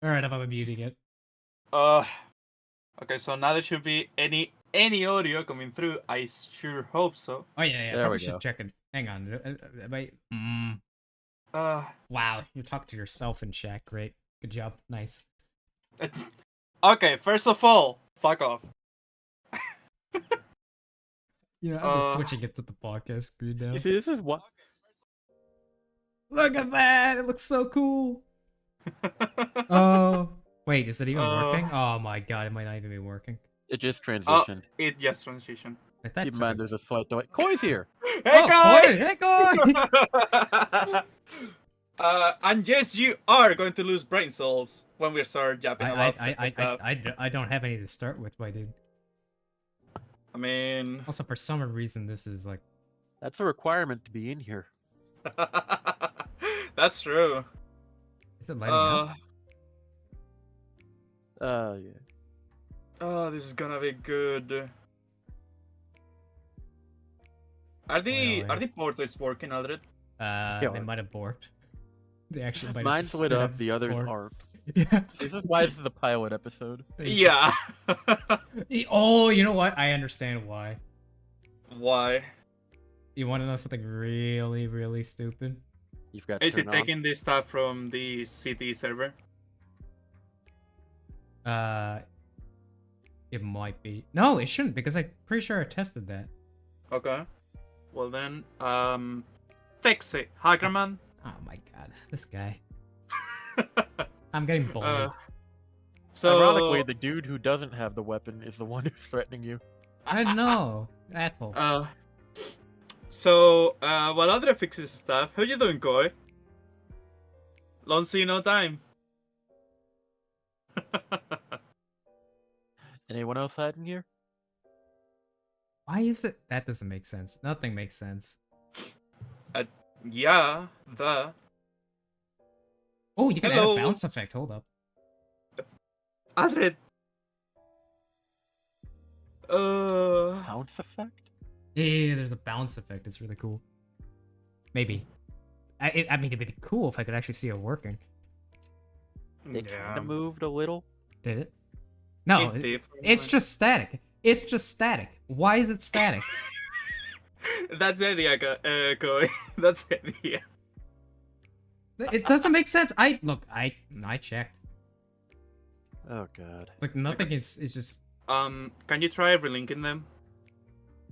Alright, I'm muting it. Okay, so now there should be any audio coming through. I sure hope so. Oh yeah, There probably we should go. check it. Hang on. Wait. Uh, Wow, you talk to yourself in chat. Great. Good job. Nice. okay, first of all, fuck off. You know, I'm just switching it to the podcast screen now. You see, this is what. Look at that! It looks so cool! Oh. Wait, is it even working? Oh my god, it might not even be working. It just transitioned. It just transition. Wait, that's Keep in mind, there's a slight delay. Koi's here. Hey oh, guys! Hey, Koi! And yes, you are going to lose brain cells when we start japping about stuff. I don't have any to start with, my dude. I mean... Also, for some reason, this is like... That's a requirement to be in here. That's true. Is it lighting up? Yeah. Oh, this is gonna be good. Are the portraits working, Aldred? They might have borked. They actually might have Mine's just lit spit up, out the others bork. aren't. Yeah. This is why this is a pilot episode. Yeah. Oh, you know what? I understand why. Why? You want to know something really, really stupid? You've got. Is it turn on. taking this stuff from the CT server? It might be. No, it shouldn't, because I'm pretty sure I tested that. Okay. Well then, fix it, Hagerman. Oh my god, this guy. I'm getting bullied. So Ironically, the dude who doesn't have the weapon is the one who's threatening you. I know, asshole. So while Andre fixes stuff, how you doing, Koi? Long see no time. Anyone else hiding here? Why is it? That doesn't make sense. Nothing makes sense. Yeah, Oh, you can add Hello. a bounce effect. Hold up. Aldred. Bounce effect? Yeah, there's a bounce effect. It's really cool. Maybe. I mean, it'd be cool if I could actually see it working. It kind of moved a little. Did it? No, it's just static. It's just static. Why is it static? That's the idea, Koi. That's the idea. It doesn't make sense. I checked. Oh god. Like nothing is just. Can you try relinking them?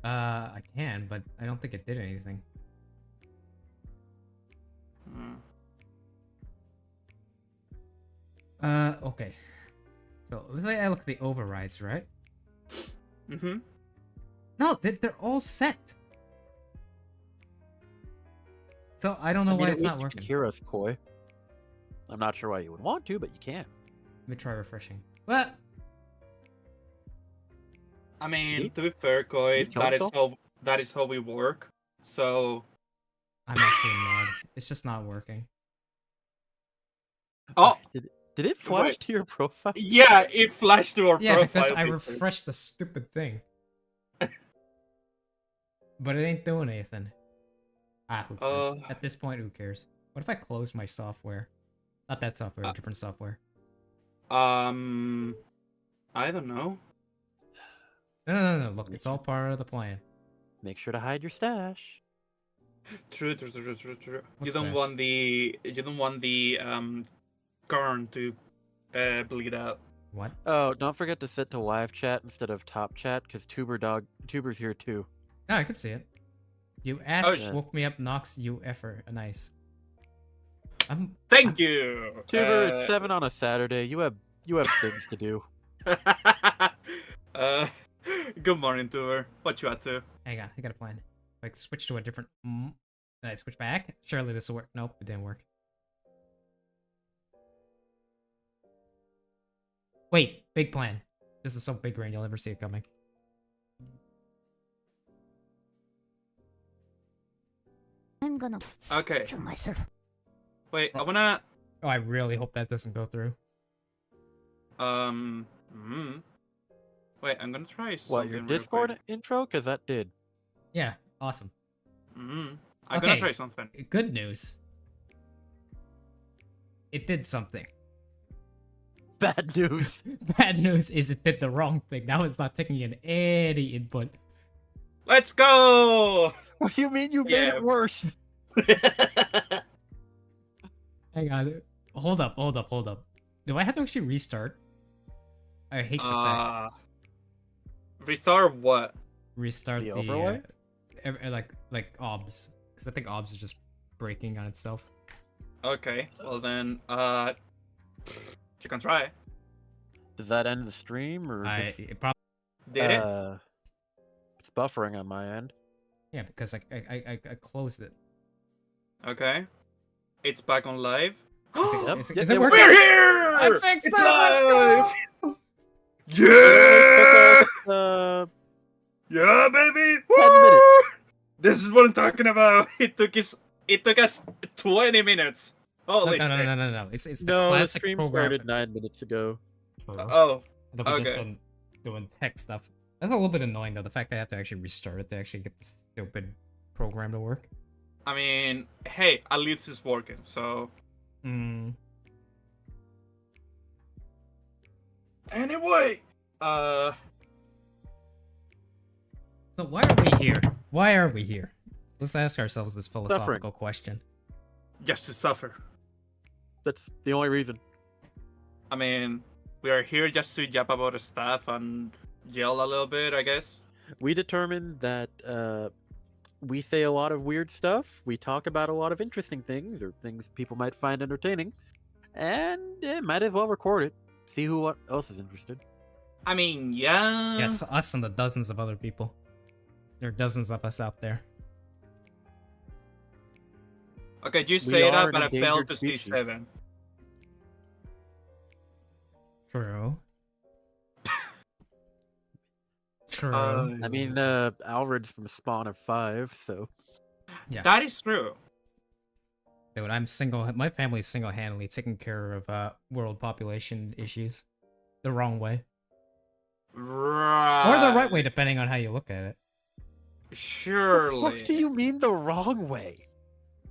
I can, but I don't think it did anything. Okay. So let's say I look at the overrides, right? Mm-hmm. No, they're all set. So I don't know why at it's least not you working. can hear us, Koi. I'm not sure why you would want to, but you can. Let me try refreshing. What? I mean, to be fair, Koi, that is how we work. So I'm actually mad. It's just not working. Oh, Did it flash to your profile? yeah, it flashed to our Yeah, profile. because I refreshed the stupid thing. But it ain't doing anything. Ah, who cares? At this point, who cares? What if I close my software? Not that software, a different software. I don't know. No. Look, it's all part of the plan. Make sure to hide your stash. True. You What's don't stash? want the Garn to bleed out. What? Oh, don't forget to set to live chat instead of top chat, because Tuber's here too. Oh, I can see it. You woke me up, Nox, you effer. Nice. Thank you! Tuber, it's 7 on a Saturday. You have things to do. Good morning, Tuber. What you up to? Hang on, I got a plan. Like, switch to a different... Did I switch back? Surely this will work. Nope, it didn't work. Wait, big plan. This is so big, Rain, you'll never see it coming. I'm gonna kill myself. Wait, I wanna... Oh, I really hope that doesn't go through. Wait, I'm gonna try something. What, your Discord intro? Because that did. Yeah, awesome. I'm gonna try something. Good news. It did something. bad news. Bad news is it did the wrong thing. Now it's not taking in any input. Let's go! What do you mean you made it worse? Hang on. Hold up. Do I have to actually restart? I hate the fact. Restart what? Restart The the overlay? like OBS, because I think OBS is just breaking on itself. Okay, well then, you can try. Does that end the stream or It probably Did it? It's buffering on my end. yeah, because I closed it. Okay. It's back on live. Yep, Is yep, it yep. working? We're here! I fixed It's it! Let's live! go! Yeah! Yeah, baby! 10 minutes. Woo! This is what I'm talking about. It took us 20 minutes. Holy No. shit. It's the No, the classic stream program. started 9 minutes ago. Oh, I thought we just okay. been doing tech stuff. That's a little bit annoying though. The fact that I have to actually restart it to actually get the stupid program to work. I mean, hey, at least it's working, so... Anyway, So why are we here? Why are we here? Let's ask ourselves this philosophical question. just to suffer. That's the only reason. I mean, we are here just to yap about stuff and yell a little bit, I guess. We determined that we say a lot of weird stuff. We talk about a lot of interesting things or things people might find entertaining. And might as well record it. See who else is interested. I mean, yeah. Yes, us and the dozens of other people. There are dozens of us out there. Okay, you say are that, an but I failed endangered to see species. 7. True. True. I mean, Alred's from a spawn of 5, so... Yeah. That is true. Dude, my family's single-handedly taking care of world population issues. The wrong way. Right. Or the right way, depending on how you look at it. Surely. What the fuck do you mean the wrong way?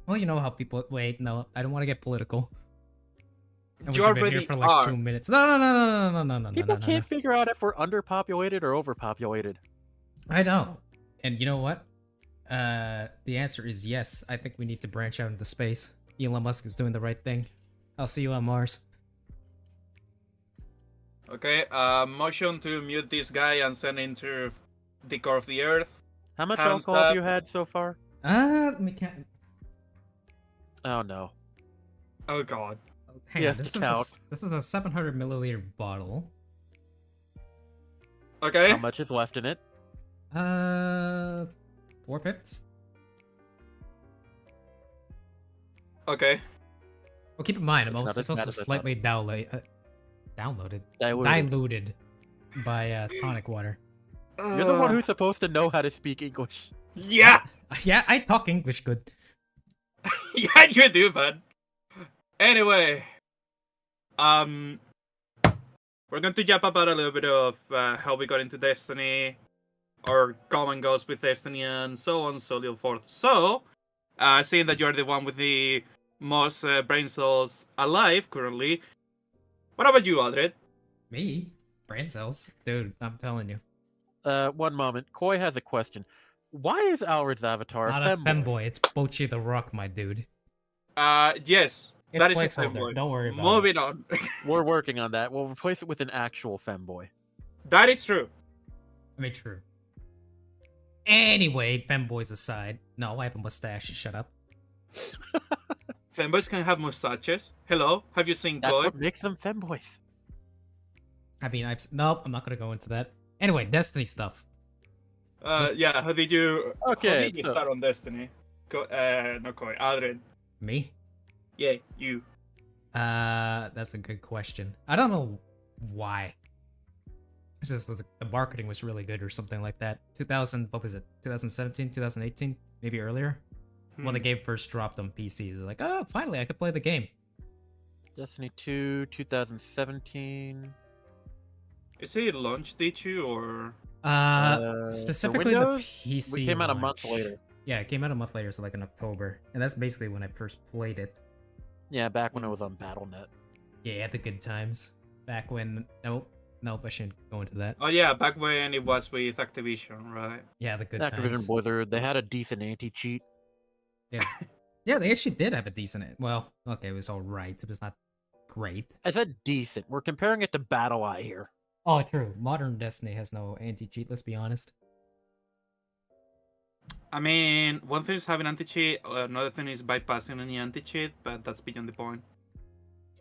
Well, you know how people... Wait, no, I don't want to get political. And You we've been already here for like are. 2 minutes. No. People can't figure out if we're underpopulated or overpopulated. I know. And you know what? The answer is yes. I think we need to branch out into space. Elon Musk is doing the right thing. I'll see you on Mars. Okay, motion to mute this guy and send him to the core of the earth. How much Hands alcohol have up. you had so far? Let me count. Oh no. Oh god. Hang Yes, on, this to is, count. this is a 700 milliliter bottle. Okay. How much is left in it? 4/5. Okay. Well, keep in mind, It's not it's as also bad as I thought. slightly diluted by tonic water. You're the one who's supposed to know how to speak English. Yeah! Yeah, I talk English good. Yeah, you do, bud. Anyway. We're going to jump about a little bit of how we got into Destiny, our common goals with Destiny, and so on, so little forth. So, seeing that you're the one with the most brain cells alive currently, what about you, Aldred? Me? Brain cells? Dude, I'm telling you. 1 moment. Koi has a question. Why is Alred's avatar It's not a femboy, it's Bochi the Rock, my dude. Yes. It's That is a placeholder, femboy. don't worry about Moving on. We're working on that. We'll replace it with an actual femboy. That is true. I mean, true. Anyway, femboys aside. No, I have a mustache, shut up. Femboys can have mustaches. Hello, have you seen That's Koi? what makes them femboys. I mean, nope, I'm not gonna go into that. Anyway, Destiny stuff. Yeah, how did you Okay, so- start on Destiny? No Koi, Aldred. Me? Yeah, you. That's a good question. I don't know why. It's just the marketing was really good or something like that. 2017, 2018, maybe earlier. When the game first dropped on PCs, like, oh, finally I could play the game. Destiny 2, 2017. Is it launch D2 or? Specifically for the Windows, PC. We came out a month launch. later. Yeah, it came out a month later, so like in October, and that's basically when I first played it. Yeah, back when it was on BattleNet. Yeah, the good times. Back when nope, I shouldn't go into that. Oh yeah, back when it was with Activision, right? Yeah, the good Activision times. Blizzard, they had a decent anti-cheat. Yeah. Yeah, they actually did have a decent. Well, okay, it was all right. It was not great. I said decent. We're comparing it to BattleEye here. Oh, true. Modern Destiny has no anti-cheat. Let's be honest. I mean, one thing is having anti-cheat, another thing is bypassing any anti-cheat, but that's beyond the point.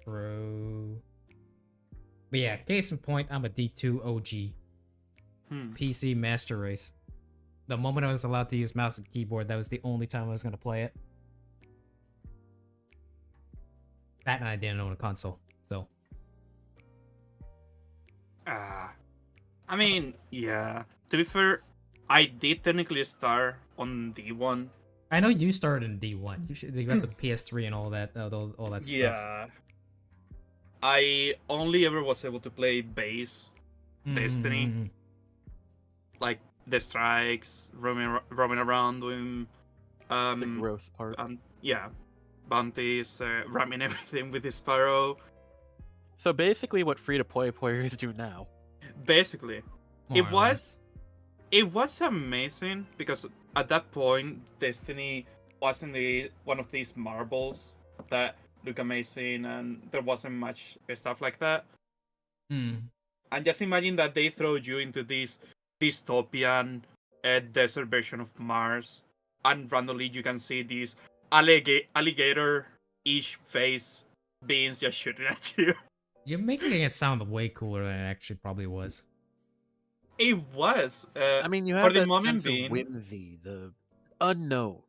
True. But yeah, case in point, I'm a D2 OG. PC Master Race. The moment I was allowed to use mouse and keyboard, that was the only time I was going to play it. That and I didn't own a console, so. I mean, yeah. To be fair, I did technically start on D1. I know you started in D1. You got the PS3 and all that stuff. Yeah. I only ever was able to play base Destiny. Like the strikes, roaming around doing The growth part. yeah, bounties, ramming everything with the Sparrow. So basically what free-to-play players do now. Basically, More or less. it was amazing because at that point Destiny wasn't one of these marbles that look amazing and there wasn't much stuff like that. And just imagine that they throw you into this dystopian desert version of Mars, and randomly you can see these alligator-ish face beings just shooting at you. You're making it sound way cooler than it actually probably was. It was. I mean, you for have the that moment sense of being, whimsy, the unknown.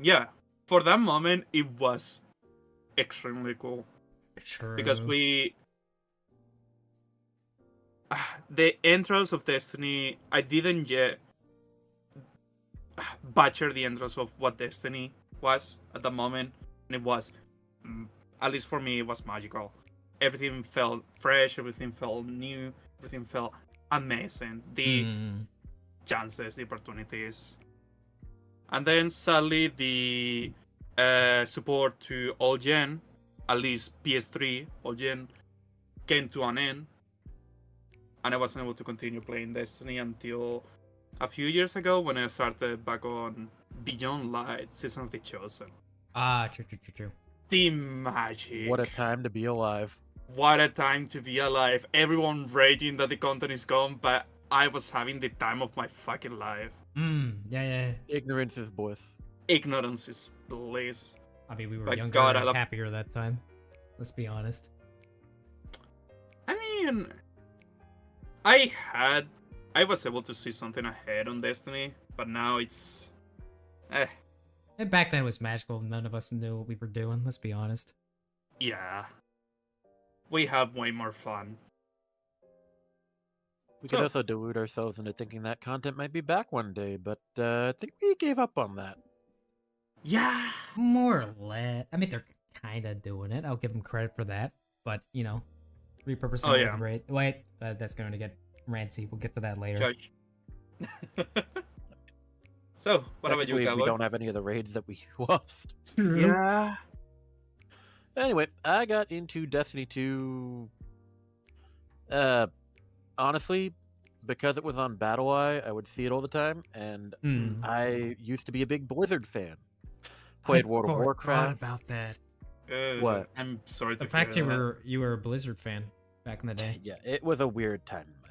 yeah, for that moment it was extremely cool. True. Because the entrance of Destiny, I didn't yet butcher the entrance of what Destiny was at the moment, and it was, at least for me, it was magical. Everything felt fresh, everything felt new, everything felt amazing. The chances, the opportunities. And then sadly, the support to all gen, at least PS3 all gen, came to an end. And I wasn't able to continue playing Destiny until a few years ago when I started back on Beyond Light, Season of the Chosen. True. The magic. What a time to be alive. What a time to be alive. Everyone raging that the content is gone, but I was having the time of my fucking life. Yeah. Ignorance is bliss. Ignorance is bliss. I mean, we were But younger God, I and love- happier that time. Let's be honest. I mean, I was able to see something ahead on Destiny, but now it's And back then it was magical. None of us knew what we were doing. Let's be honest. yeah. We have way more fun. We So- could also delude ourselves into thinking that content might be back one day, but I think we gave up on that. Yeah. More or less. I mean, they're kind of doing it. I'll give them credit for that. But, repurposing Oh, old yeah. rate. Wait, that's going to get ranty. We'll get to that later. Judge. So, what about you, Technically, we Cowboy? don't have any of the raids that we lost. Yeah. Anyway, I got into Destiny 2. Honestly, because it was on BattleEye, I would see it all the time, and I used to be a big Blizzard fan. Played World of forgot Warcraft. about that. What? I'm sorry to The fact you hear that. were a Blizzard fan back in the day. Yeah, it was a weird time in my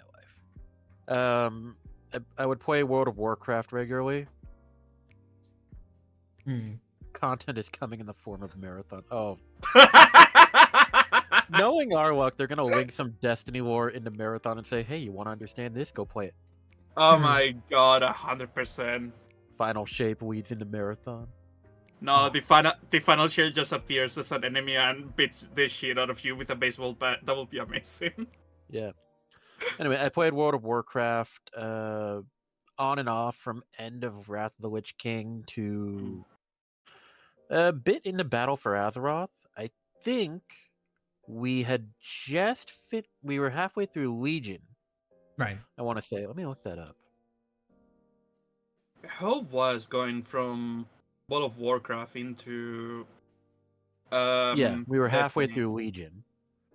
life. I would play World of Warcraft regularly. Content is coming in the form of marathon. Oh, knowing our luck, they're gonna link some Destiny lore into Marathon and say, "Hey, you want to understand this? Go play it." Oh my god, 100%. Final shape leads into Marathon. No, the final share just appears as an enemy and beats the shit out of you with a baseball bat. That would be amazing. Yeah. Anyway, I played World of Warcraft on and off from end of Wrath of the Lich King to a bit into Battle for Azeroth. I think we had just we were halfway through Legion, Right. I want to say. Let me look that up. How was going from World of Warcraft into Yeah, we were halfway Destiny? through Legion.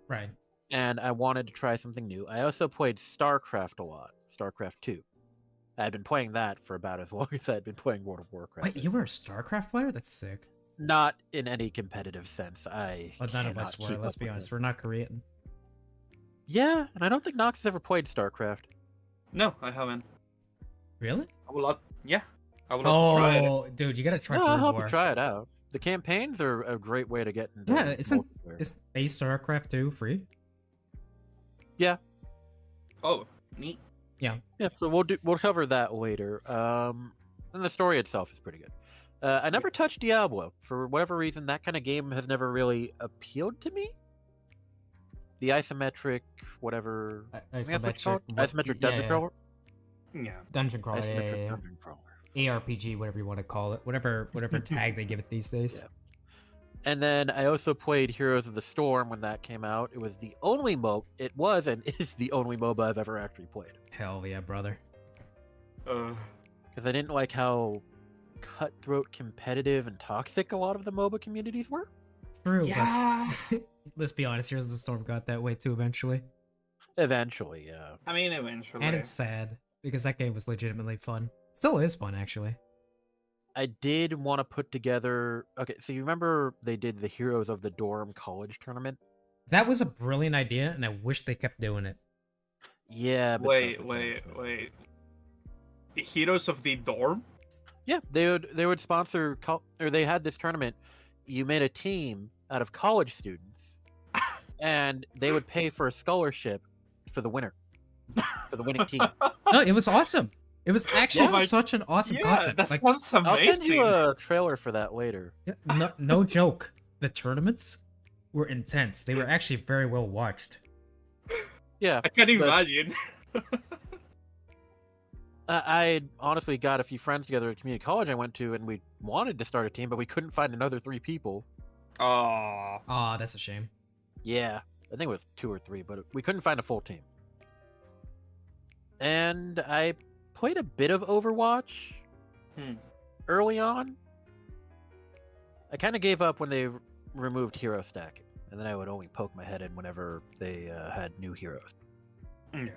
Right. and I wanted to try something new. I also played StarCraft a lot, StarCraft 2. I had been playing that for about as long as I had been playing World of Warcraft. Wait, you were a StarCraft player? That's sick. Not in any competitive sense. I Well, none of cannot us were. keep Let's up be with honest. it. We're not Korean. Yeah, and I don't think Nox has ever played StarCraft. No, I haven't. Really? I would love. Yeah, I would love to try it. Oh, dude, you gotta try No, I'll Brood help War. you try it out. The campaigns are a great way to get into Yeah, isn't multiplayer. is StarCraft 2 free? Yeah, Oh, neat. yeah. So we'll cover that later. And the story itself is pretty good. I never touched Diablo for whatever reason. That kind of game has never really appealed to me. The isometric, whatever. I think that's what it's called? Isometric dungeon crawler. Yeah. Dungeon crawler. Isometric dungeon crawler. ARPG, whatever you want to call it, whatever tag they give it these days. Yeah. And then I also played Heroes of the Storm when that came out. It was the only It was and is the only MOBA I've ever actually played. Hell yeah, brother. Because I didn't like how cutthroat, competitive, and toxic a lot of the MOBA communities were. True. Yeah. But let's be honest. Here's the Storm got that way too eventually, Eventually, yeah. I mean, eventually. and it's sad because that game was legitimately fun. Still is fun, actually. I did want to put together. Okay, so you remember they did the Heroes of the Dorm college tournament? That was a brilliant idea, and I wish they kept doing it. Yeah. But Wait. The Heroes of the Dorm? Yeah, they would sponsor or they had this tournament. You made a team out of college students, and they would pay for a scholarship for the winner, for the winning team. No, it was awesome. It was actually Yeah, such an awesome Yeah, concept. that Like, sounds I'll send amazing. you a trailer for that later. no joke. The tournaments were intense. They were actually very well watched. Yeah, I can't but imagine. I honestly got a few friends together at community college I went to, and we wanted to start a team, but we couldn't find another 3 people. Oh. Aw, that's a shame. Yeah, I think it was 2 or 3, but we couldn't find a full team. And I played a bit of Overwatch early on. I kind of gave up when they removed hero stacking, and then I would only poke my head in whenever they had new heroes. Yeah.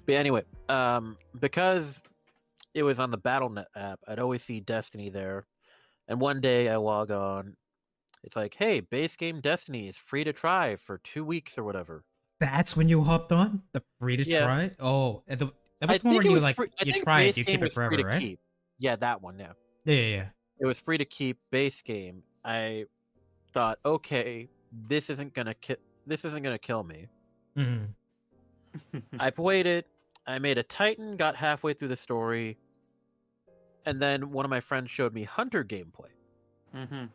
But anyway, because it was on the Battle.net app, I'd always see Destiny there. And one day I log on, it's like, hey, base game Destiny is free to try for 2 weeks or whatever. That's when you hopped on the free to Yeah. try. Oh, that I was the one think where it you was like free- I you think try it, base you game keep it was free forever, to right? keep. Yeah, that one, yeah. Yeah. It was free to keep base game. I thought, okay, this isn't gonna kill me. Hmm. I played it. I made a Titan, got halfway through the story, and then one of my friends showed me Hunter gameplay. Mm-hmm.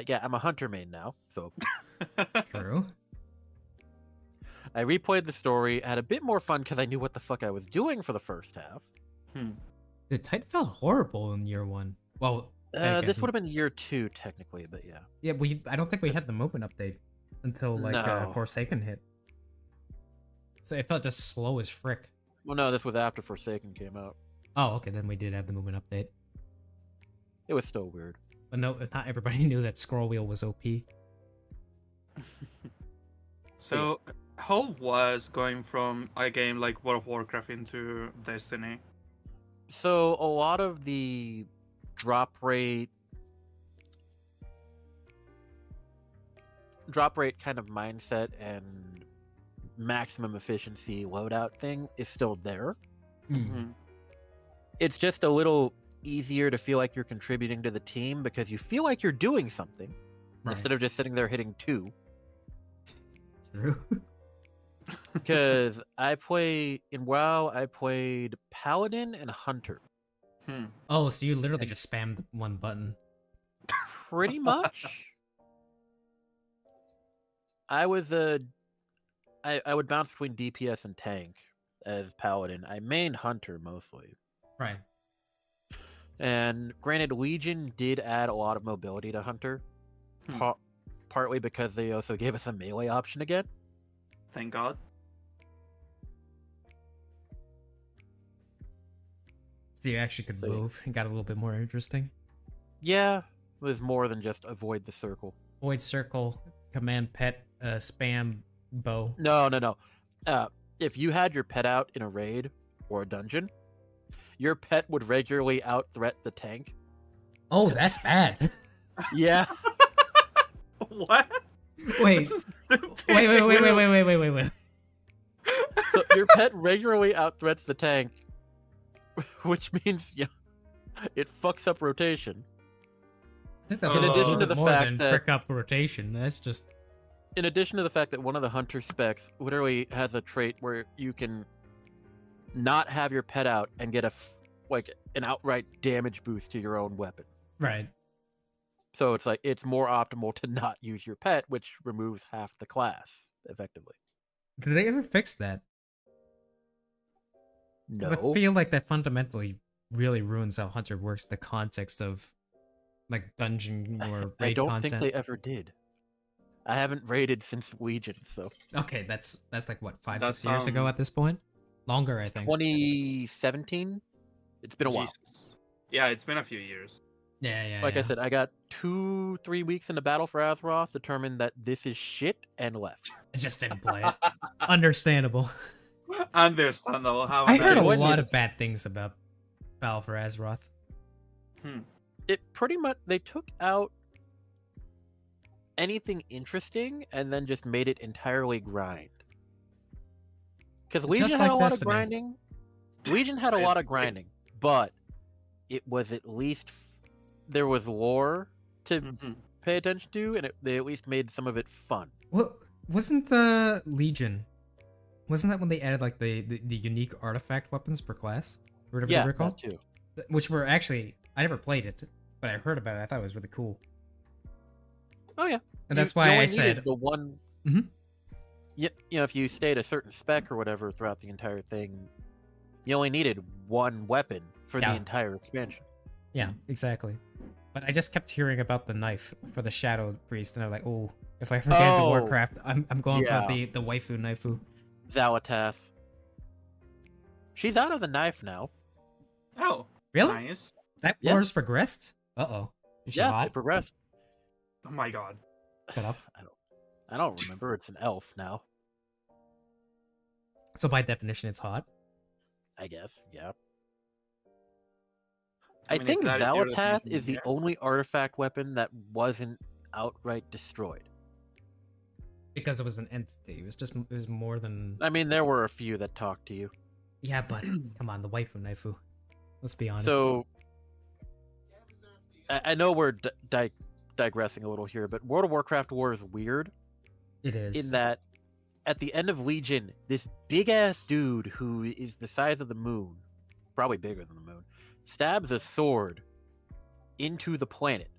Yeah, I'm a Hunter main now, so True. I replayed the story, had a bit more fun because I knew what the fuck I was doing for the first half. The Titan felt horrible in year 1. Well, This would have been year 2 technically, but yeah. yeah, I don't think we had the movement update until like No. Forsaken hit. So it felt just slow as frick. Well, no, this was after Forsaken came out. Oh, okay, then we did have the movement update. It was still weird. But no, not everybody knew that scroll wheel was OP. So, how was going from a game like World of Warcraft into Destiny? So a lot of the drop rate kind of mindset and maximum efficiency loadout thing is still there. Mm-hmm. It's just a little easier to feel like you're contributing to the team because you feel like you're doing something instead of just sitting there hitting 2. True. Because I played Paladin and Hunter. Oh, so you literally just spammed one button. Pretty much. I would bounce between DPS and tank as Paladin. I mained Hunter mostly. Right. And granted, Legion did add a lot of mobility to Hunter. Partly because they also gave us a melee option again. Thank God. So you actually could move and got a little bit more interesting. Yeah, it was more than just avoid the circle. Void circle, command pet, spam bow. No. If you had your pet out in a raid or a dungeon, your pet would regularly out-threat the tank. Oh, that's bad. Yeah. What? Wait. This is Wait. So your pet regularly out-threats the tank, which means it fucks up rotation. I think that's In a addition little to bit the more fact than that- frick up rotation. That's just In addition to the fact that one of the hunter specs literally has a trait where you can not have your pet out and get an outright damage boost to your own weapon. right. So it's like it's more optimal to not use your pet, which removes half the class effectively. Did they ever fix that? 'Cause I No, feel like that fundamentally really ruins how Hunter works. The context of like dungeon or raid I don't content. think they ever did. I haven't raided since Legion, so Okay, that's like what 5, That 6 years ago sounds- at this point. Longer, I think. 2017. It's been a while. Jesus. Yeah, it's been a few years. Yeah. Like I said, I got 2-3 weeks into Battle for Azeroth, determined that this is shit, and left. I just didn't play it. Understandable. Understandable. How I heard a enjoyed lot it. of bad things about Battle for Azeroth. It pretty much they took out anything interesting and then just made it entirely grind. Because Legion Just had like a lot Destiny. of grinding. Legion had a lot of Basically. grinding, but it was at least there was lore to Mhm. pay attention to, and they at least made some of it fun. Well, wasn't Legion? Wasn't that when they added like the unique artifact weapons per class, or whatever they Yeah, were that called? too. Which were actually I never played it, but I heard about it. I thought it was really cool, Oh yeah, and that's You why only I needed said the one. Mhm. You know, if you stayed a certain spec or whatever throughout the entire thing, you only needed one weapon for Yeah. the entire expansion. yeah, exactly. But I just kept hearing about the knife for the Shadow Priest, and I'm like, oh, if I ever get into Oh, Warcraft, I'm going yeah. for the waifu knifeu. Zalatath. She's out of the knife now. Oh, Really? nice. That Yeah. war's progressed? Uh-oh. Is she Yeah, hot? it progressed. Oh my god. Shut up. I don't remember. It's an elf now, So by definition, it's hot. I guess. Yeah. I I mean, if think that is your Zalatath definition, is the yeah. only artifact weapon that wasn't outright destroyed. Because it was an entity. It was more than... I mean, there were a few that talked to you. Yeah, but come on, the waifu knifeu. Let's be honest. So, I know we're digressing a little here, but World of Warcraft War is weird It is. in that at the end of Legion, this big ass dude who is the size of the moon, probably bigger than the moon, stabs a sword into the planet.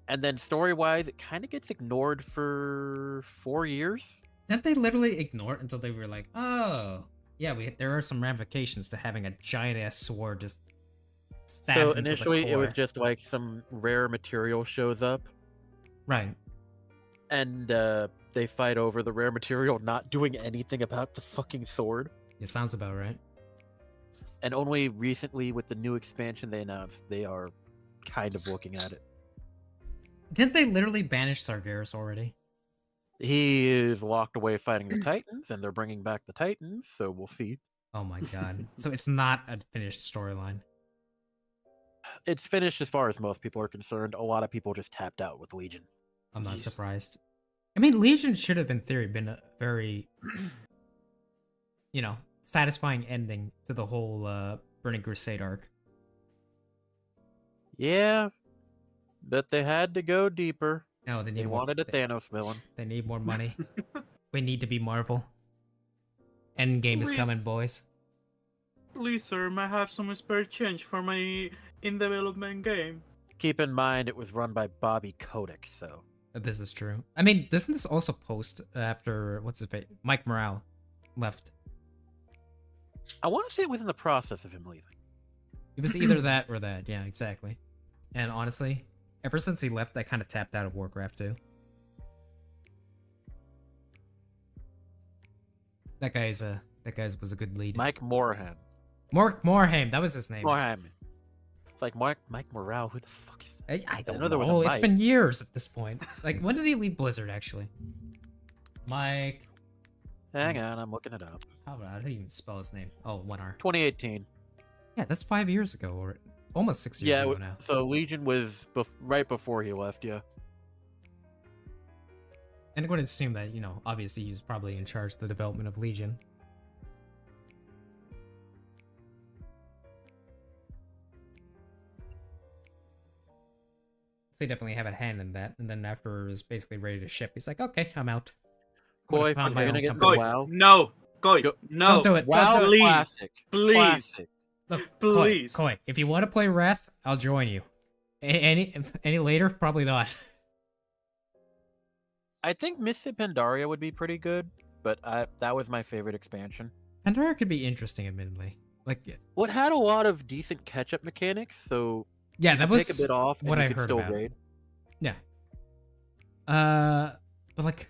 And then story wise, it kind of gets ignored for 4 years. Didn't they literally ignore it until they were like, oh, yeah, there are some ramifications to having a giant ass sword just stabbed So into the initially, it was core. just like some rare material shows up, Right. and they fight over the rare material not doing anything about the fucking sword. It sounds about right. And only recently, with the new expansion, they announced they are kind of looking at it. Didn't they literally banish Sargeras already? He is locked away fighting the Titans, and they're bringing back the Titans, so we'll see. Oh my god. So it's not a finished storyline. It's finished as far as most people are concerned. A lot of people just tapped out with Legion. I'm not Jesus. surprised. I mean, Legion should have, in theory, been a very, satisfying ending to the whole Burning Crusade arc. Yeah, but they had to go deeper. No, they need They more, wanted a Thanos villain. They need more money. We need to be Marvel. Endgame is Please. coming, boys. Please, sir, may I have some spare change for my in-development game? Keep in mind, it was run by Bobby Kotick, so... This is true. I mean, doesn't this also post after what's his face? Mike Morale left? I want to say it was in the process of him leaving. It was either that or that. Yeah, exactly. And honestly, ever since he left, I kind of tapped out of Warcraft too. That guy was a good lead. Mike Morhaime. Morhaime, that was his name. Morhaime. It's like Mike Morale. Who the fuck is that? I don't know there was a know. It's Mike. been years at this point. Like, when did he leave Blizzard, actually? Mike. Hang on, I'm looking it up. How do you even spell his name? Oh, 1R. 2018. Yeah, that's 5 years ago, or almost 6 years Yeah, ago now. so Legion was right before he left. Yeah. And I'm going to assume that, you know, obviously he was probably in charge of the development of Legion. So he definitely have a hand in that. And then after it was basically ready to ship, he's like, okay, I'm out. Koi, found if my you're own gonna get the company. WoW. No, Koi, Go- no. Don't do it. WoW Don't do it. please. Classic. Please. Classic. Look, Please. Koi, if you want to play Wrath, I'll join you. Any later? Probably not. I think Mystic Pandaria would be pretty good, but that was my favorite expansion. Pandora could be interesting, admittedly. Like, Well, it had a lot of decent catch-up mechanics, so yeah, you that could was take a bit off and what you I could heard still about. raid. Yeah. But like,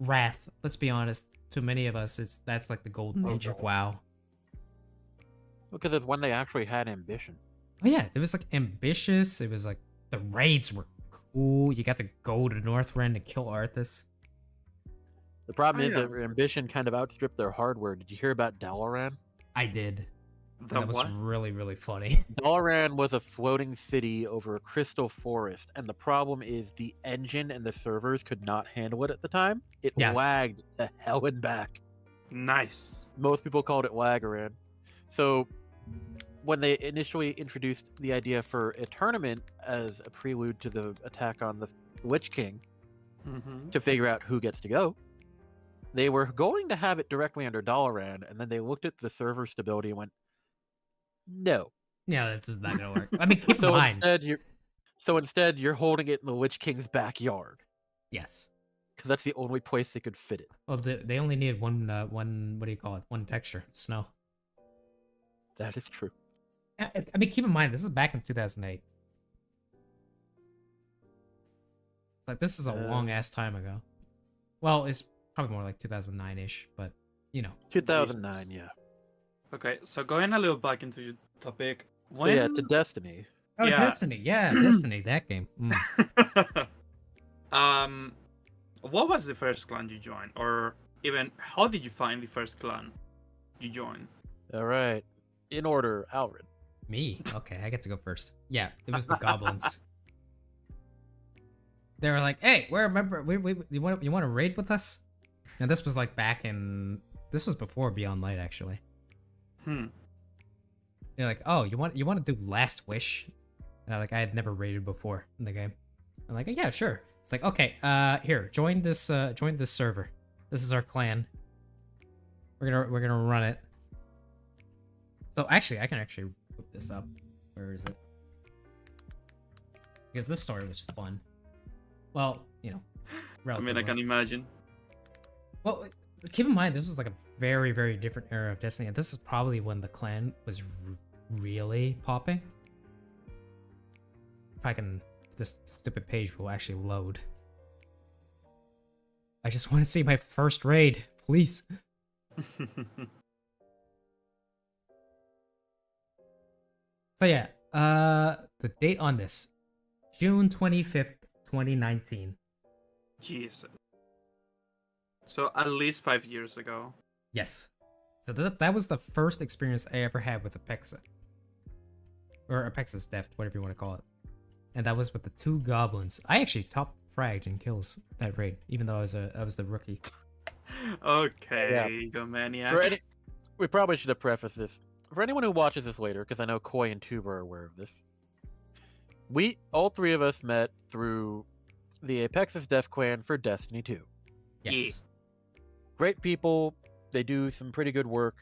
Wrath. Let's be honest. To many of us, that's like the golden age of WoW. Because it's when they actually had ambition. Oh yeah, it was like ambitious. It was like the raids were cool. You got to go to Northrend and kill Arthas. The problem Oh, is yeah. that their ambition kind of outstripped their hardware. Did you hear about Dalaran? I did. The That was what? really, really funny. Dalaran was a floating city over a crystal forest, and the problem is the engine and the servers could not handle it at the time. It Yes. lagged to hell and back. Nice. Most people called it Lagaran. So when they initially introduced the idea for a tournament as a prelude to the attack on the Witch King Mm-hmm. to figure out who gets to go, they were going to have it directly under Dalaran, and then they looked at the server stability and went, no. Yeah, that's not gonna work. I mean, keep in So mind. instead you're holding it in the Witch King's backyard, Yes. because that's the only place they could fit it. Well, they only needed one. What do you call it? One texture. Snow. That is true. I mean, keep in mind, this is back in 2008. It's like, this is a long ass time ago. Well, it's probably more like 2009-ish, but, you know. 2009, yeah. Okay, so going a little back into your topic. But yeah, to Destiny. Oh, Yeah. Destiny. Yeah, Destiny, that game. What was the first clan you joined, or even how did you find the first clan you joined? All right. In order, Alred. Me? Okay, I get to go first. Yeah, it was the goblins. They were like, "Hey, we're a member. You want to raid with us?" And this was like this was before Beyond Light, actually. They're like, "Oh, you want to do Last Wish?" And I had never raided before in the game. I'm like, "Yeah, sure." It's like, "Okay, here, join this server. This is our clan. We're gonna run it." So actually, I can actually put this up. Where is it? Because this story was fun. Well, you know, I mean, I relatively. can imagine. Well, keep in mind, this was like a very, very different era of Destiny, and this is probably when the clan was really popping. If I can, this stupid page will actually load. I just want to see my first raid, please. So yeah, the date on this, June 25th, 2019. Jesus. So at least 5 years ago. Yes. So that was the first experience I ever had with Apexa. Or Apexa's Theft, whatever you want to call it. And that was with the 2 goblins. I actually top fragged in kills that raid, even though I was the rookie. Okay, go maniac. We probably should have prefaced this. For anyone who watches this later, because I know Koi and Tuba are aware of this, all 3 of us met through the Apexis Def Clan for Destiny 2. Yes. Great people. They do some pretty good work.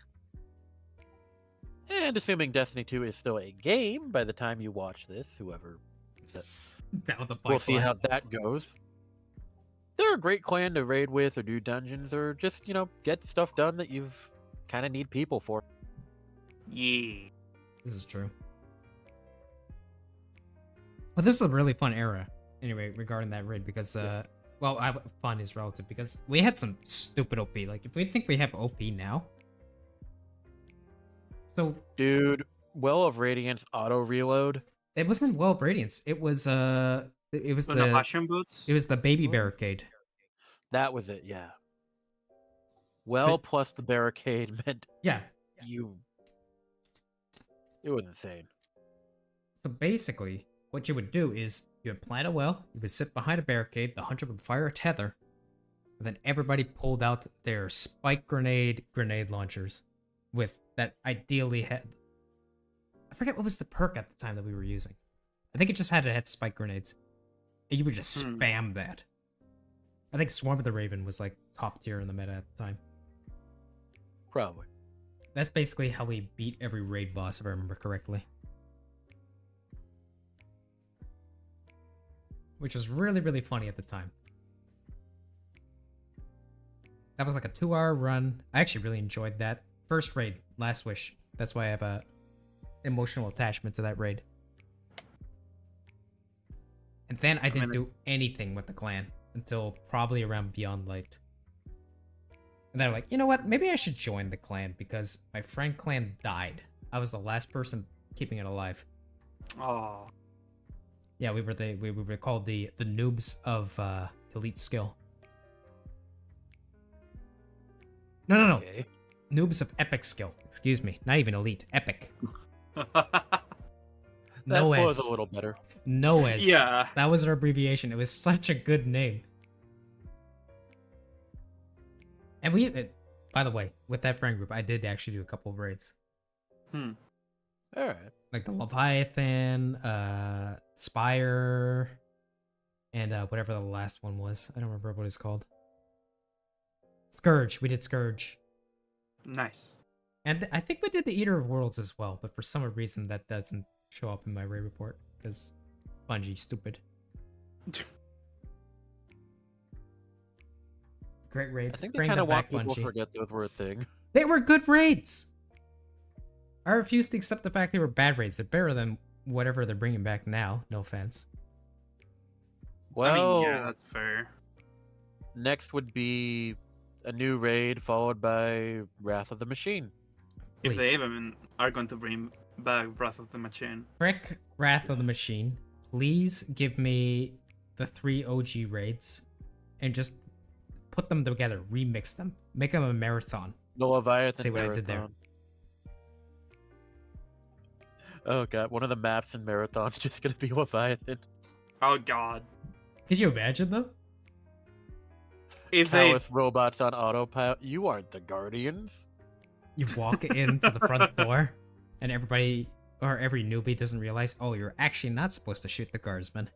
And assuming Destiny 2 is still a game by the time you watch this, whoever, we'll see how that goes. They're a great clan to raid with or do dungeons or just, get stuff done that you've kind of need people for. Yeah. This is true. But this is a really fun era, anyway, regarding that raid, because, fun is relative, because we had some stupid OP. Like, if we think we have OP now... So... Dude, Well of Radiance auto reload. It wasn't Well of Radiance. It was The Navashian boots? it was the baby Oh. barricade. That was it, yeah. Well plus the barricade meant Yeah. you. It was insane. So basically, what you would do is you would plant a well, you would sit behind a barricade, the hunter would fire a tether, and then everybody pulled out their spike grenade launchers with that ideally had. I forget what was the perk at the time that we were using. I think it just had to have spike grenades. And you would just spam that. I think Swarm of the Raven was like top tier in the meta at the time. Probably. That's basically how we beat every raid boss, if I remember correctly. Which was really, really funny at the time. That was like a 2-hour run. I actually really enjoyed that. First raid, Last Wish. That's why I have a emotional attachment to that raid. And then I didn't do anything with the clan until probably around Beyond Light. And they're like, you know what? Maybe I should join the clan because my friend clan died. I was the last person keeping it alive. Oh. Yeah, we were called the noobs of elite skill. No. Okay. Noobs of epic skill. Excuse me. Not even elite. Epic. That was a little better. Noes. Yeah. That was our abbreviation. It was such a good name. And by the way, with that friend group, I did actually do a couple of raids. All right. Like the Leviathan, Spire, and whatever the last one was. I don't remember what it's called. Scourge. We did Scourge. Nice. And I think we did the Eater of Worlds as well, but for some reason that doesn't show up in my raid report because Bungie stupid. Great raids. I think they Bring kind of them want back, people to Bungie. forget those were a thing. They were good raids. I refuse to accept the fact they were bad raids. They're better than whatever they're bringing back now. No offense. Well, I mean, yeah, that's fair. next would be a new raid followed by Wrath of the Machine. If they Please. even are going to bring back Wrath of the Machine. Frick Wrath of the Machine. Please give me the 3 OG raids and just put them together. Remix them. Make them a marathon. The Leviathan See what I did there. Marathon. Oh god, one of the maps in Marathon's just gonna be Leviathan. Oh god. Can you imagine though? If they Countless robots on autopilot. You aren't the Guardians. You walk into the front door and everybody or every newbie doesn't realize, oh, you're actually not supposed to shoot the guardsman.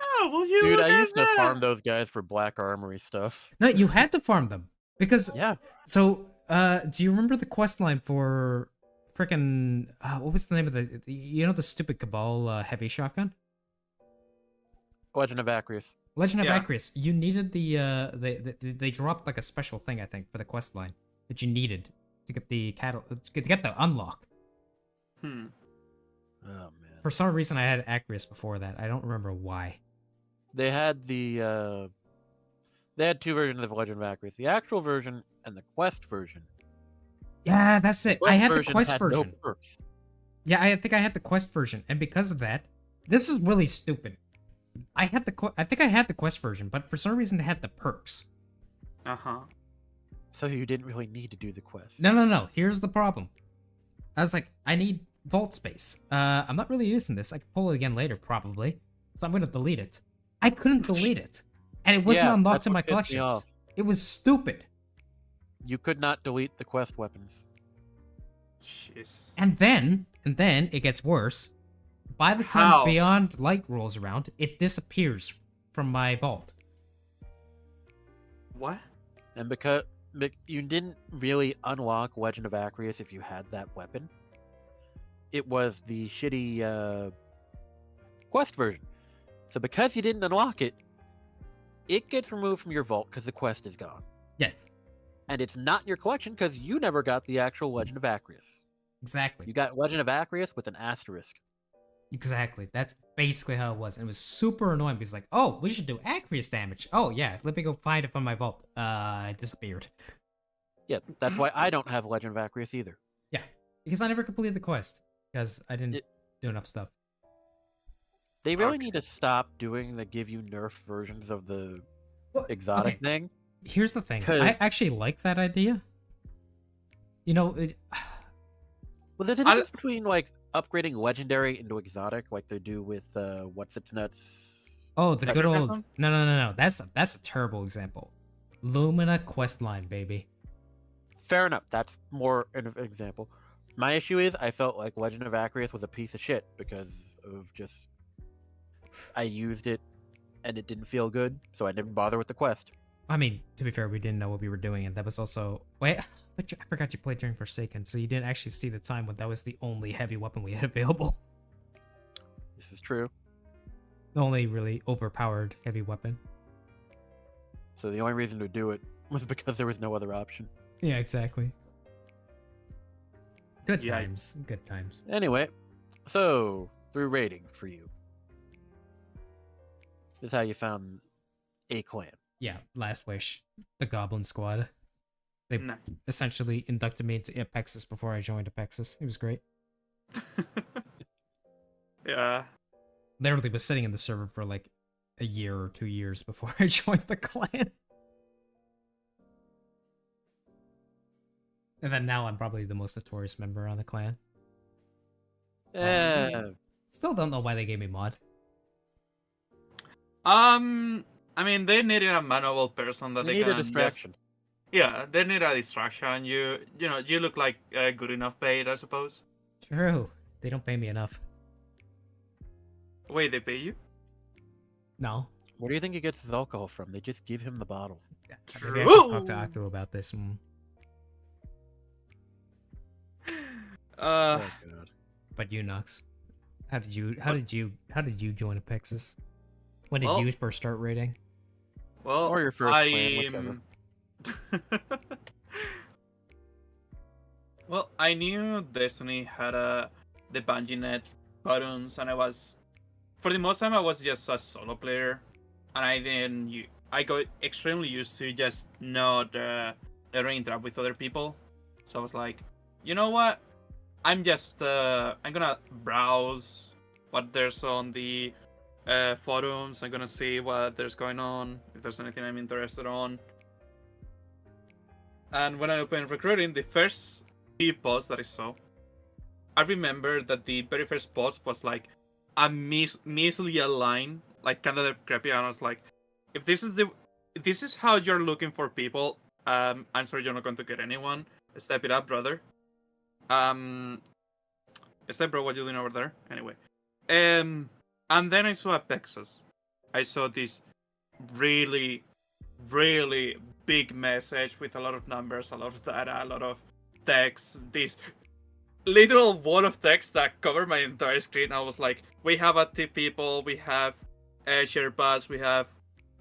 Oh, well you Dude, look I at used to that. farm those guys for Black Armory stuff. No, you had to farm them. Because Yeah. so do you remember the quest line for frickin' what was the name of the stupid Cabal heavy shotgun? Legend of Acreus. Legend of Yeah. Acreus. You needed they dropped like a special thing, I think, for the quest line that you needed to get the to get the unlock. Hmm. Oh man. For some reason I had Acreus before that. I don't remember why. They had they had 2 versions of Legend of Acreus. The actual version and the quest version. Yeah, that's it. I had the quest had no version. perks. Yeah, I think I had the quest version, and because of that, this is really stupid. I think I had the quest version, but for some reason it had the perks. Uh-huh. So you didn't really need to do the quest. No. Here's the problem. I was like, I need vault space. I'm not really using this. I can pull it again later, probably. So I'm gonna delete it. I couldn't delete it, and it wasn't Yeah, unlocked that's in my what pissed me collections. off. It was stupid. You could not delete the quest weapons. Jeez. And then it gets worse. By the time How? Beyond Light rolls around, it disappears from my vault. What? And because you didn't really unlock Legend of Acreus if you had that weapon, it was the shitty quest version. So because you didn't unlock it, it gets removed from your vault because the quest is gone. Yes, And it's not in your collection because you never got the actual Legend of Acreus. exactly. You got Legend of Acreus with an asterisk. Exactly. That's basically how it was. And it was super annoying because like, oh, we should do Acreus damage. Oh yeah, let me go find it from my vault. It disappeared. Yeah, that's why I don't have Legend of Acreus either. Yeah, because I never completed the quest because I didn't It- do enough stuff. They really Okay. need to stop doing the give you nerf versions of the Well, exotic okay, thing. here's the thing. 'Cause- I actually like that idea. You know, Well, there's a I'll- difference between like upgrading legendary into exotic, like they do with what's its nuts. oh, the Like good old Sarcasm? no. That's a terrible example. Lumina questline, baby. Fair enough. That's more an example. My issue is I felt like Legend of Acreus was a piece of shit because of just I used it and it didn't feel good, so I didn't bother with the quest. I mean, to be fair, we didn't know what we were doing, and that was also wait. But I forgot you played during Forsaken, so you didn't actually see the time when that was the only heavy weapon we had available. This is true. The only really overpowered heavy weapon. So the only reason to do it was because there was no other option. Yeah, exactly. Good Yeah. times. Good times. Anyway, so through rating for you. This is how you found a clan. Yeah, Last Wish. The Goblin Squad. They Nice. essentially inducted me into Apexis before I joined Apexis. It was great. Yeah. Literally was sitting in the server for like a year or 2 years before I joined the clan. And then now I'm probably the most notorious member on the clan. Eh, Still don't know why they gave me mod. I mean, they needed a manual person that they they need a can distraction. Just, yeah, they need a distraction. You know, you look like good enough paid, I suppose. True. They don't pay me enough. Wait, they pay you? No. Where do you think he gets his alcohol from? They just give him the bottle. Maybe I should talk to True. Octo about this. Oh god. But you, Nux. How did you join Apexis? When did Well- you first start raiding? Well, Or your first clan, Well, I knew Destiny had the Bungie.net buttons, and for the most time, I was just a solo player, and I got extremely used to just not never interact with other people. So I was like, you know what? I'm gonna browse what there's on the forums. I'm gonna see what there's going on, if there's anything I'm interested on. And when I opened recruiting, the first few posts that I saw, I remember that the very first post was like a measly line, like kind of crappy, and I was like, if this is how you're looking for people, I'm sorry you're not going to get anyone. Step it up, brother. Step bro, what you doing over there? Anyway. And then I saw Apexis. I saw this really, really big message with a lot of numbers, a lot of data, a lot of text. This literal wall of text that covered my entire screen. I was like, we have active people, we have Sherpas, we have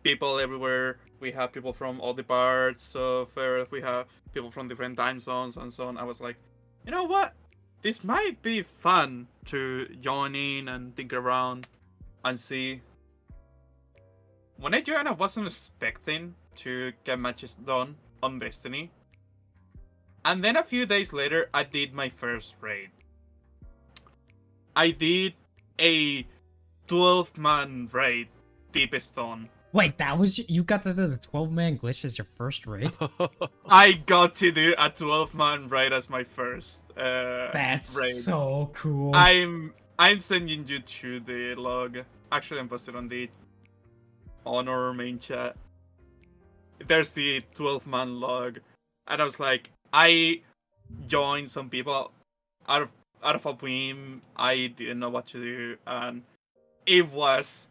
people everywhere, we have people from all the parts of Earth, we have people from different time zones and so on. I was like, you know what? This might be fun to join in and think around and see. When I joined, I wasn't expecting to get matches done on Destiny. And then a few days later, I did my first raid. I did a 12-man raid, Deepest Stone. Wait, that was you got to do the 12-man glitch as your first raid? I got to do a 12-man raid as my first That's raid. so cool. I'm sending you to the log. Actually, I'm posted on our main chat. There's the 12-man log, and I was like, I joined some people out of a whim. I didn't know what to do, and it was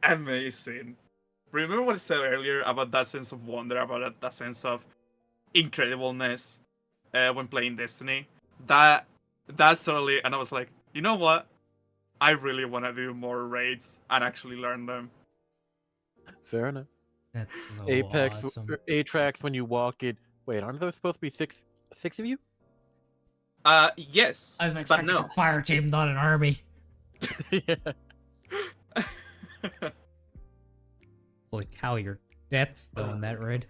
amazing. Remember what I said earlier about that sense of wonder, about that sense of incredibleness when playing Destiny? That's totally, and I was like, you know what? I really want to do more raids and actually learn them. Fair enough. That's so Apex, awesome. Atrax, when you walk in. Wait, aren't there supposed to be six of you? Yes, I was but expecting no. a fire team, not an army. Yeah. Holy cow, you're deaths though in that raid.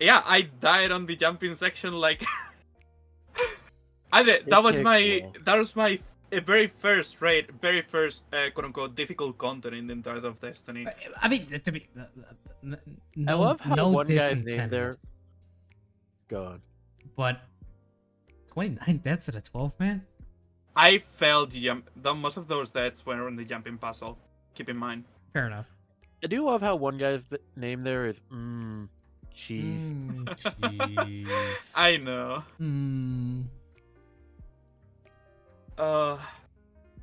Yeah, I died on the jumping section like I did. It takes a while. That was my very first raid, very first quote unquote difficult content in the entirety of Destiny. I mean, to be no, I love how no one diss guy's name intended, there. Go on. but 29 deaths at a 12 man. I failed most of those deaths were on the jumping puzzle. Keep in mind. Fair enough. I do love how one guy's name there is cheese. Jeez. I know.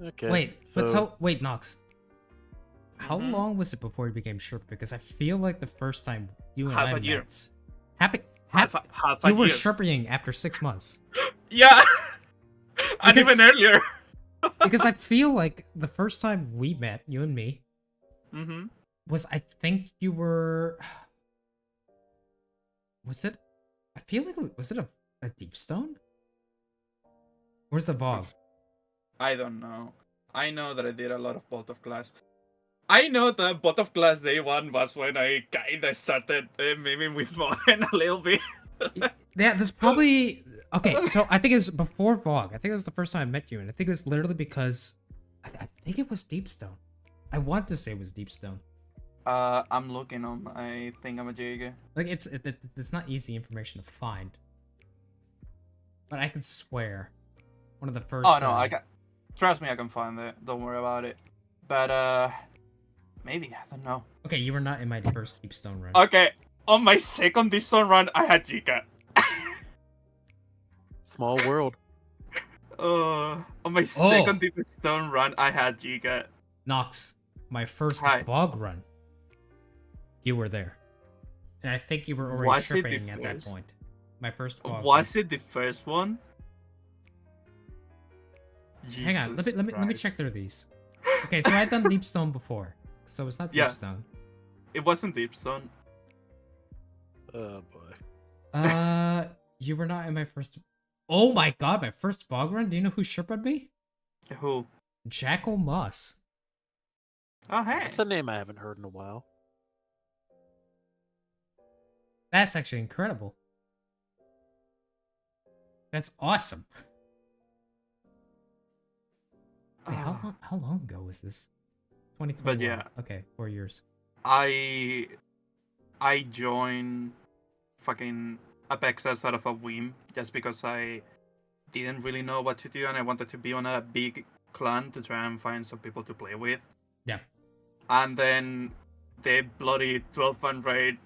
Okay. Wait, Nox. How Mhm. long was it before you became Sherpa? Because I feel like the first time you and Half I a year. met, half a you were year. Sherpaing after 6 months. Yeah. And Because- even earlier. Because I feel like the first time we met, you and me, Mm-hmm. was I think you were. Was it? I feel like was it a deep stone? Where's the Vogue? I don't know. I know that I did a lot of Bolt of Glass. I know that Bolt of Glass Day 1 was when I kinda started memeing with Moen a little bit. Yeah, there's probably okay. So I think it was before Vogue. I think it was the first time I met you, and I think it was literally because I think it was Deepstone. I want to say it was Deepstone. I'm looking on my thingamajigger. Like it's not easy information to find, but I can swear one of the first. Oh no, trust me, I can find it. Don't worry about it. But maybe, I don't know. Okay, you were not in my first Deepstone run. Okay, on my second Deepstone run, I had Jika. Small world. On my second Deepstone run, I had Jika. Nox, my first Hi. Vogue run. You were there, and I think you were already Was it the shipping at that first? point. My first Vogue. Was it the first one? Hang on, let me Jesus check through these. Okay, so I've done Deepstone before, so it's not Yeah. Deepstone. It wasn't Deepstone. Oh boy. You were not in my first. Oh my god, my first Vogue run. Do you know who Sherpa'd me? Who? Jackal Moss. Oh, hey. That's a name I haven't heard in a while. That's actually incredible. That's awesome. Wait, how long ago was this? 2021. But yeah. Okay, 4 years. I joined fucking Apex as sort of a whim, just because I didn't really know what to do and I wanted to be on a big clan to try and find some people to play with. Yeah. And then the bloody 12-man raid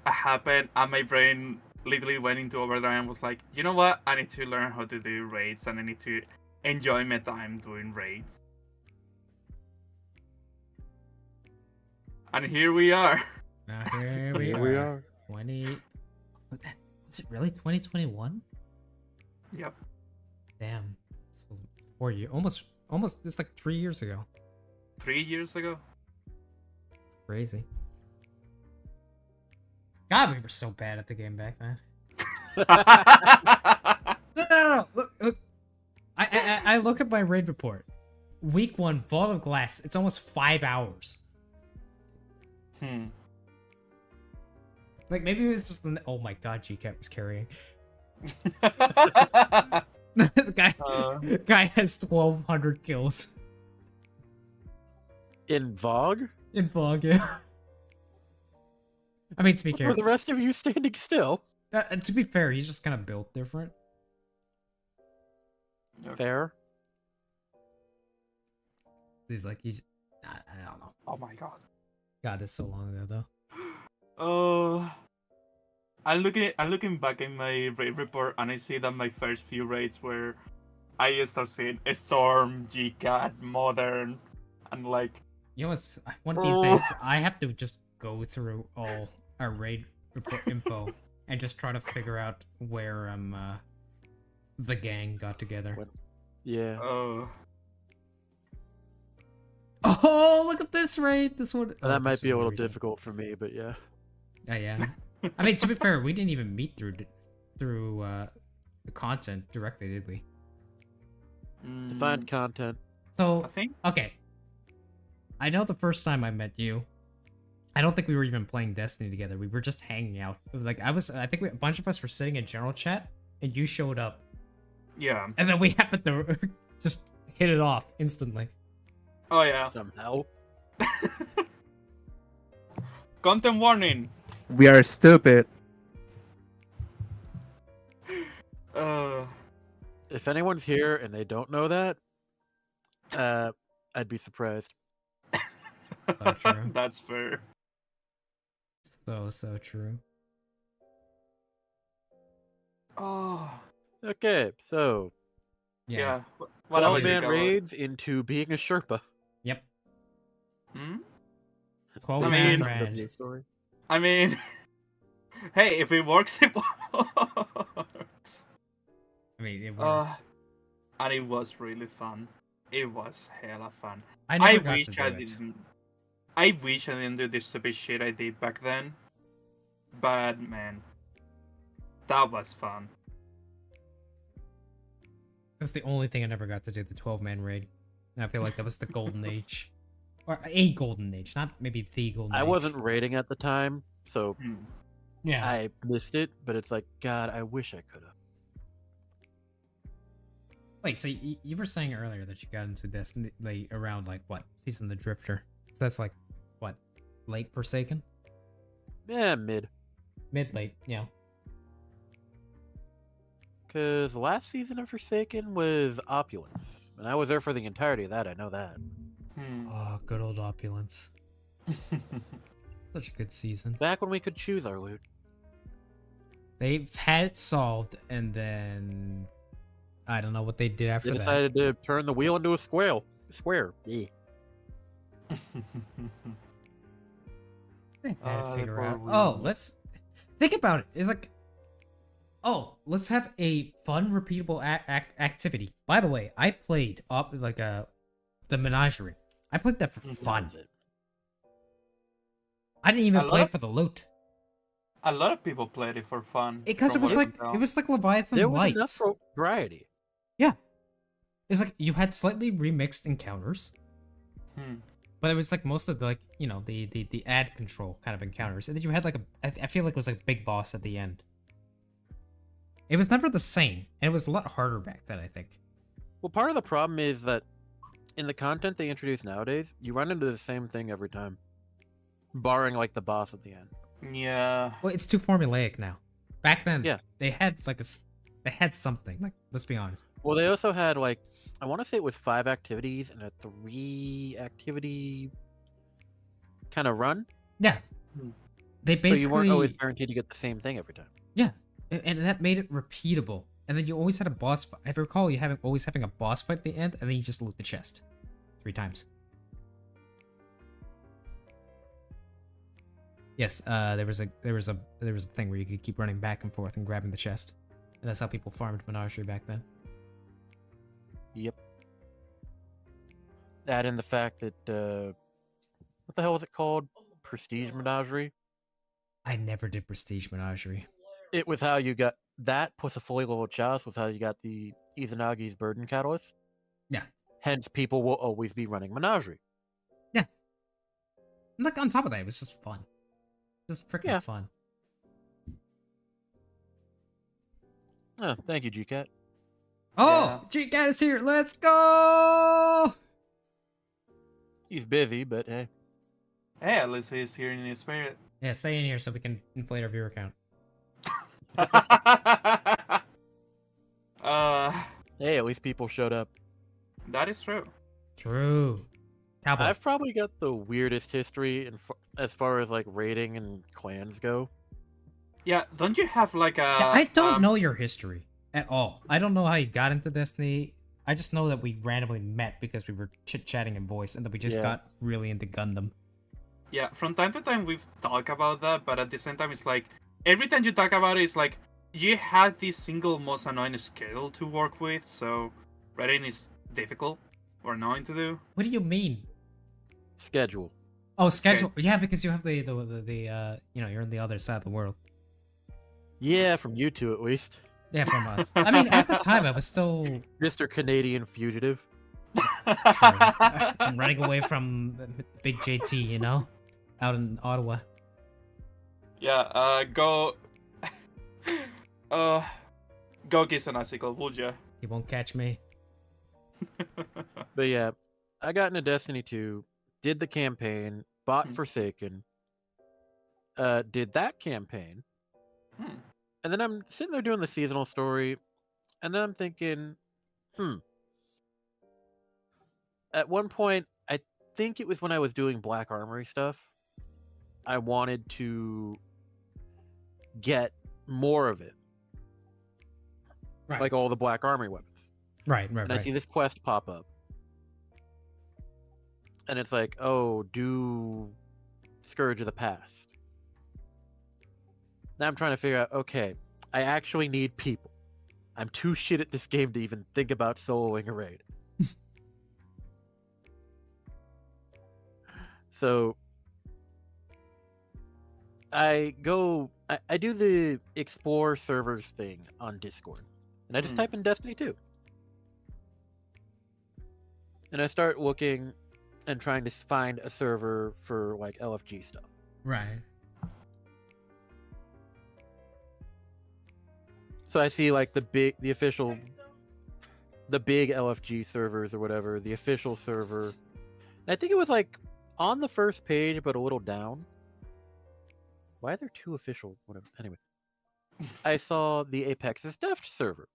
happened and my brain literally went into overdrive and was like, you know what? I need to learn how to do raids and I need to enjoy my time doing raids. And here we are. Now here we Here are. we are. 20. Was it really 2021? Yep. Damn. So 4 years. Almost. It's like 3 years ago. 3 years ago. Crazy. God, we were so bad at the game back then. No. Look. I look at my raid report. Week 1, Vault of Glass. It's almost 5 hours. Like, maybe it was just... Oh my god, GCat was carrying. The guy has 1,200 kills. In Vogue? In Fog, yeah. I mean, to be Were fair, the rest of you standing still? to be fair, he's just kind of built different. Fair. He's I don't know. Oh my god. God, that's so long ago though. Oh, I'm looking back in my raid report and I see that my first few raids were I start seeing Storm, GCAT, Modern, and like You know what's one of these days I have to just go through all our raid report info and just try to figure out where the gang got together. Yeah. Oh, look at this raid! This one. Oh, That this might is be a little recent. difficult for me, but yeah. Oh yeah. I mean, to be fair, we didn't even meet through the content directly, did we? Define content. So I think okay. I know the first time I met you, I don't think we were even playing Destiny together. We were just hanging out. Like I think a bunch of us were sitting in general chat, and you showed up, Yeah. and then we happened to just hit it off instantly. Oh yeah. Somehow. Content warning. We are stupid. If anyone's here and they don't know that, I'd be surprised. So true. That's fair. So true. Oh. Okay, so Yeah. What about about you, 12-man Gabba? raids into being a Sherpa. Yep. Hmm? 12 I man mean- raid. Story. I mean, hey, if it works, it works. I mean, it Uh, works. And it was really fun. It was hella fun. I I never got wish to do I it. didn't. I wish I didn't do the stupid shit I did back then. But man, that was fun. That's the only thing I never got to do, the 12-man raid. And I feel like that was the golden age. Or a golden age, not maybe the golden age. I wasn't raiding at the time, so Hmm. Yeah. I missed it, but it's like, God, I wish I could have. Wait, so you were saying earlier that you got into Destiny like, around, like, what? Season the Drifter. So that's, like, what? Late Forsaken? Yeah, mid. Mid-late, yeah. Because last season of Forsaken was Opulence. And I was there for the entirety of that, I know that. Hmm. Oh, good old Opulence. Such a good season. Back when we could choose our loot. They've had it solved, and then... I don't know what they did They after that. decided to turn the wheel into a square. Yeah. They had to Ah, the figure poor out. wheel. Oh, let's think about it. It's like, oh, let's have a fun, repeatable activity. By the way, I played up like the Menagerie. I played that for fun. That was it. I didn't even A play lot it for the loot A lot of people played it for fun. because it from was what I like can tell. it was like Leviathan There was Light. enough variety. Yeah, it's like you had slightly remixed encounters, Hmm. but it was like most of the like the ad control kind of encounters, and then you had like I feel like it was like a big boss at the end. It was never the same, and it was a lot harder back then, I think. Well, part of the problem is that in the content they introduce nowadays, you run into the same thing every time. Barring, like, the boss at the end. Yeah. Well, it's too formulaic now. Back then, Yeah. they had like they had something. Like, let's be honest. Well, they also had, like, I want to say it was 5 activities and a 3-activity kind of run. Yeah, Hmm. they So you weren't always basically guaranteed to get the same thing every time. yeah, and that made it repeatable. And then you always had a boss fight. If I recall, you always having a boss fight at the end, and then you just loot the chest 3 times. Yes, there was a thing where you could keep running back and forth and grabbing the chest, and that's how people farmed Menagerie back then. Yep. That and the fact that, what the hell was it called? Prestige Menagerie? I never did Prestige Menagerie. It was how you got that, plus a fully leveled chalice was how you got the Izanagi's Burden Catalyst. Yeah. Hence, people will always be running Menagerie. And, like, on top of that, it was just fun. Just freaking Yeah. fun. Oh, thank you, GCat. Oh, G-Cat is here. Let's go! He's busy, but hey. Hey, at least he's here in his spirit. Yeah, stay in here so we can inflate our viewer count. Hey, at least people showed up. That is true. True. Cowboy. I've probably got the weirdest history as far as, like, raiding and clans go. Yeah, don't you have like a? Yeah, I don't know your history at all. I don't know how you got into Destiny. I just know that we randomly met because we were chit-chatting in voice, and that we just Yeah. got really into Gundam. Yeah, from time to time we've talked about that, but at the same time it's like every time you talk about it, it's like you had this single most annoying schedule to work with, so raiding is difficult or annoying to do. What do you mean? Schedule. Oh, schedule. Yeah, because you have the you're on the other side of the world. Yeah, from you two at least. Yeah, from us. I mean, at the time, I was still Mr. Canadian Fugitive. I'm running away from Big JT, you know? out in Ottawa. Yeah, go go get an icicle, would ya? You won't catch me. But yeah, I got into Destiny 2, did the campaign, bought Hmm. Forsaken, did that campaign, and then I'm sitting there doing the seasonal story, and then I'm thinking, At one point, I think it was when I was doing Black Armory stuff, I wanted to get more of it. Right. Like all the Black Armory weapons. Right. And I see this quest pop up. And it's like, oh, do Scourge of the Past. Now I'm trying to figure out, okay, I actually need people. I'm too shit at this game to even think about soloing a raid. So I do the explore servers thing on Discord. And I just type in Destiny 2. And I start looking and trying to find a server for like LFG stuff. Right. So I see like the big LFG servers or whatever, the official server. And I think it was like on the first page, but a little down. Why are there two official? Whatever. Anyway, I saw the Apex's Deft server.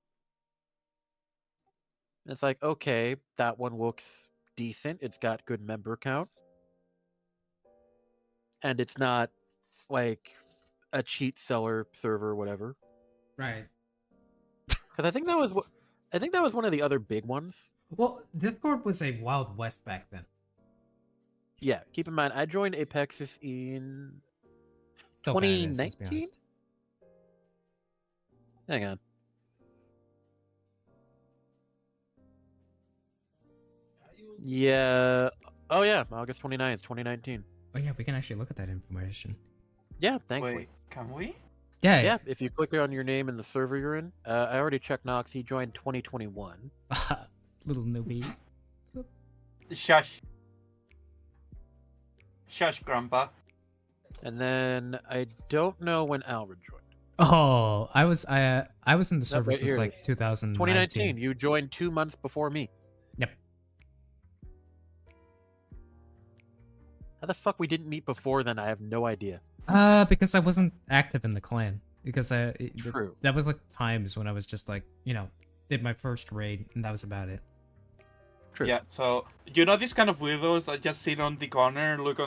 And it's like, okay, that one looks decent. It's got good member count. And it's not like a cheat seller server or whatever. Right. Because I think that was one of the other big ones. Well, Discord was a Wild West back then. Yeah, keep in mind, I joined Apexis in Still kinda is, let's be 2019? honest. Hang on. Yeah. Oh, yeah. August 29th, 2019. Oh yeah, we can actually look at that information. Yeah, thankfully. Wait, can we? Yeah. Yeah, if you click on your name in the server you're in. I already checked Nox. He joined 2021. Little newbie. Shush. Shush, Grandpa. And then I don't know when Alred joined. Oh, I was in the No, server right since here it like is. 2019. 2019. You joined 2 months before me. Yep. How the fuck we didn't meet before then? I have no idea. Because I wasn't active in the clan. Because True. that was like times when I was just like, did my first raid and that was about it. True. Yeah, so you know these kind of weirdos that just sit on the corner, look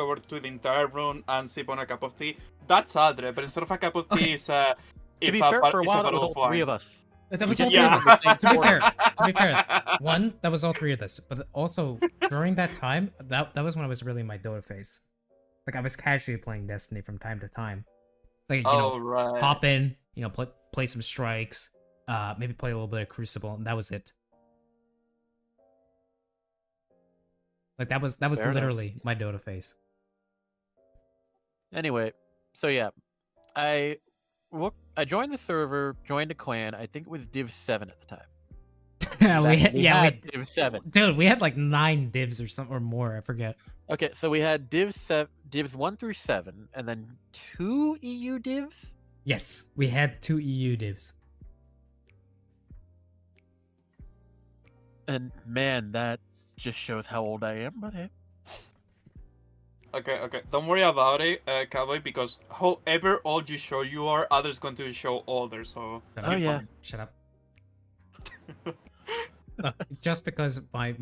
over to the entire room and sip on a cup of tea? That's Adre, but instead of a cup of tea, Okay. it's To be fair, for a while, that was bottle of all three wine. of us. That was We all just three of Yeah. us. To be fair, one, that was all three of us. But also during that time, that was when I was really in my Dota phase. Like I was casually playing Destiny from time to time. Like Right. hop in, play some strikes, maybe play a little bit of Crucible, and that was it. Like that was Fair enough. literally my Dota phase. Anyway, so yeah, I joined the server, joined a clan. I think it was Div 7 at the time. we had Div 7. Dude, we had like 9 divs or more. I forget. Okay, so we had divs 1 through 7, and then 2 EU divs. Yes, we had 2 EU divs. And man, that just shows how old I am. But hey, Okay. Don't worry about it, Cowboy, because however old you show you are, others going to show older. So. Shut Oh, up. yeah. Shut up. Just because my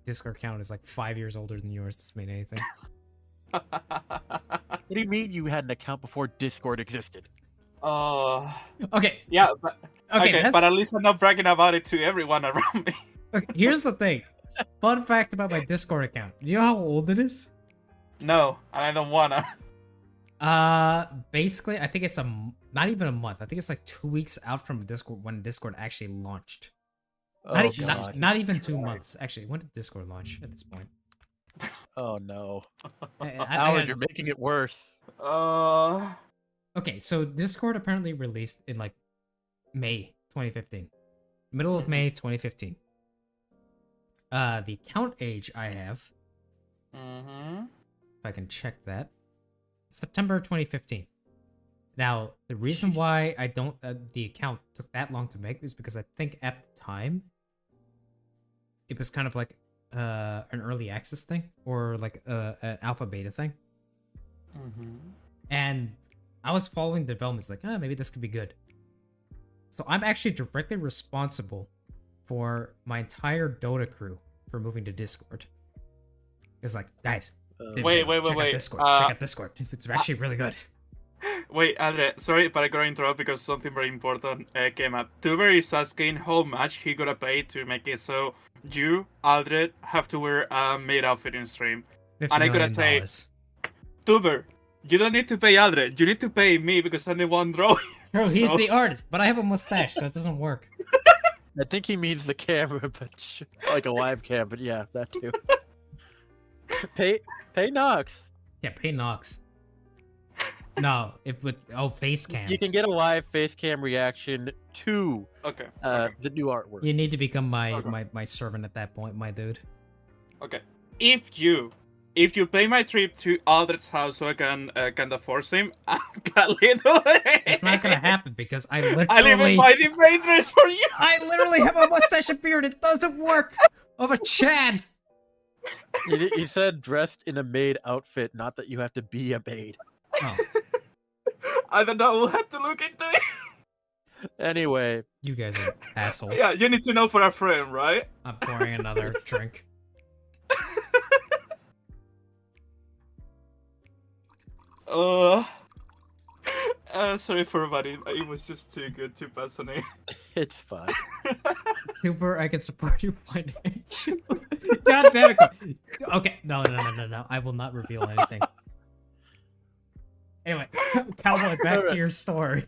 Discord account is like 5 years older than yours doesn't mean anything. what do you mean you had an account before Discord existed? Okay. Yeah, but Okay. but at least I'm not bragging about it to everyone around me. Okay, here's the thing. Fun fact about my Discord account. You know how old it is? No, and I don't wanna. Basically, I think it's not even a month. I think it's like 2 weeks out from Discord when Discord actually launched. Not even 2 months. Actually, when did Discord launch at this point? Oh no, I Howard, you're making it worse. Okay, so Discord apparently released in like May 2015. Middle of May 2015. The account age I have. I can check that. September 2015. Now, the reason why I don't the account took that long to make is because I think at the time it was kind of like an early access thing or like an alpha beta thing. And I was following the developments like, maybe this could be good. So I'm actually directly responsible for my entire Dota crew for moving to Discord. It's like, guys, wait. check out Discord. Check out Discord. It's actually really good. Wait, Andre, sorry, but I gotta interrupt because something very important came up. Tuber is asking how much he gotta pay to make it so you, Aldred, have to wear a maid outfit in stream. $50 And I gotta million. say, Tuber, you don't need to pay Aldred. You need to pay me because I'm the one drawing. Bro, he's the artist, but I have a mustache, so it doesn't work. I think he means the camera, but like a live cam. But yeah, that too. pay Nox. Yeah, pay Nox. No, if with face cam. You can get a live face cam reaction to Okay. the new artwork. You need to become my servant at that point, my dude. Okay. If you pay my trip to Aldred's house so I can kind of force him, I'll gladly do it. It's not gonna happen because I I'll even literally buy the maid dress for you. I literally have a mustache and beard. It doesn't work. Of a Chad. He said dressed in a maid outfit, not that you have to be a maid. Oh, I don't know. We'll have to look into it. Anyway, you guys are assholes. Yeah, you need to know for a friend, right? I'm pouring another drink. Sorry for everybody. It was just too good to pass on it. it's fine. Cooper, I can support you financially. God damn it. Okay, no. I will not reveal anything. Anyway, Cowboy, back to your story.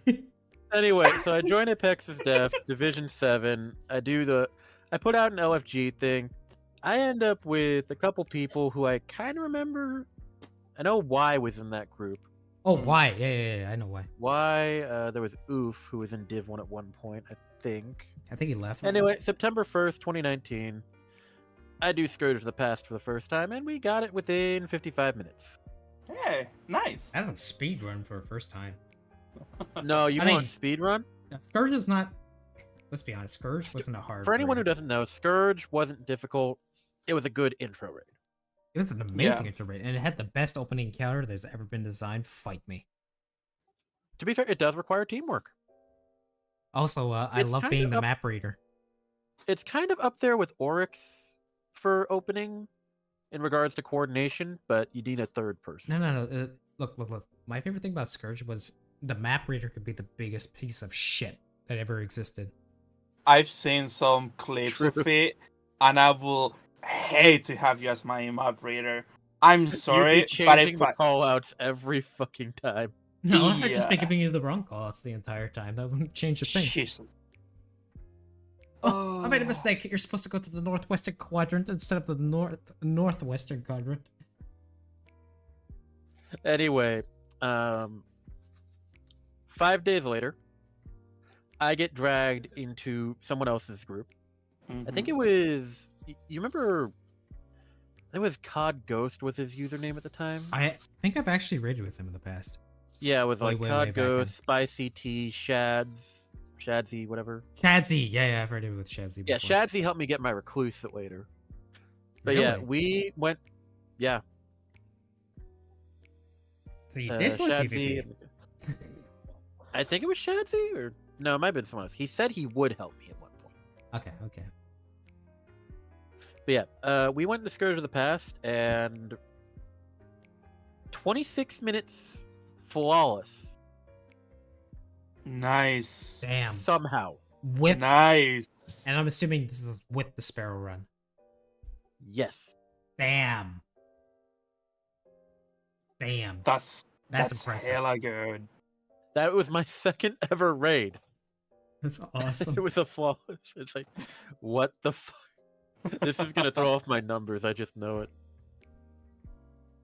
Anyway, so I joined Apex's Dev, Division 7. I put out an LFG thing. I end up with a couple people who I kind of remember. I know Y was in that group. Oh, why? Yeah, I know why. Y, there was Oof, who was in Div 1 at one point, I think. I think he left. Anyway, September 1st, 2019. I do Scourge of the Past for the first time, and we got it within 55 minutes. Hey, nice. That's a speed run for a first time. No, you I want mean- speed run? Now, Scourge is not. Let's be honest. Scourge wasn't a hard. For anyone who raid. doesn't know, Scourge wasn't difficult. It was a good intro raid. It was an amazing intro raid, and it had the best opening encounter that's ever been designed. Fight me. To be fair, it does require teamwork. Also, I It's love kind being of the up- map reader. It's kind of up there with Oryx for opening in regards to coordination, but you need a third person. No. Look. My favorite thing about Scourge was the map reader could be the biggest piece of shit that ever existed. I've seen some clips of it, and I will hate to have you as my map reader. I'm sorry, You'd be but changing if the I... callouts every fucking time. No, I'd just be Yeah. giving you the wrong calls the entire time. That wouldn't change a thing. Jesus. Oh, I made a mistake. You're supposed to go to the northwestern quadrant instead of the northwestern quadrant. Anyway, 5 days later, I get dragged into someone else's group. I think it was. You remember? It was COD Ghost was his username at the time. I think I've actually raided with him in the past. Yeah, it was Way, like way, way COD back Ghost, Spicy T, Shadsy, whatever. Shadsy, yeah, I've raided with Shadsy. Yeah, before. Shadsy helped me get my recluse later. But yeah, Really? we went. Yeah, So you did play Shadsy. PvP. I think it was Shadsy, or no, it might have been someone else. He said he would help me at one point. Okay. But yeah, we went to Scourge of the Past, and 26 minutes flawless. Nice. Damn. Somehow. With Nice. and I'm assuming this is with the Sparrow run. Yes. Damn. That's impressive. hella good. That was my second ever raid. That's It awesome. was a flawless. It's like, what the fuck? This is gonna throw off my numbers. I just know it.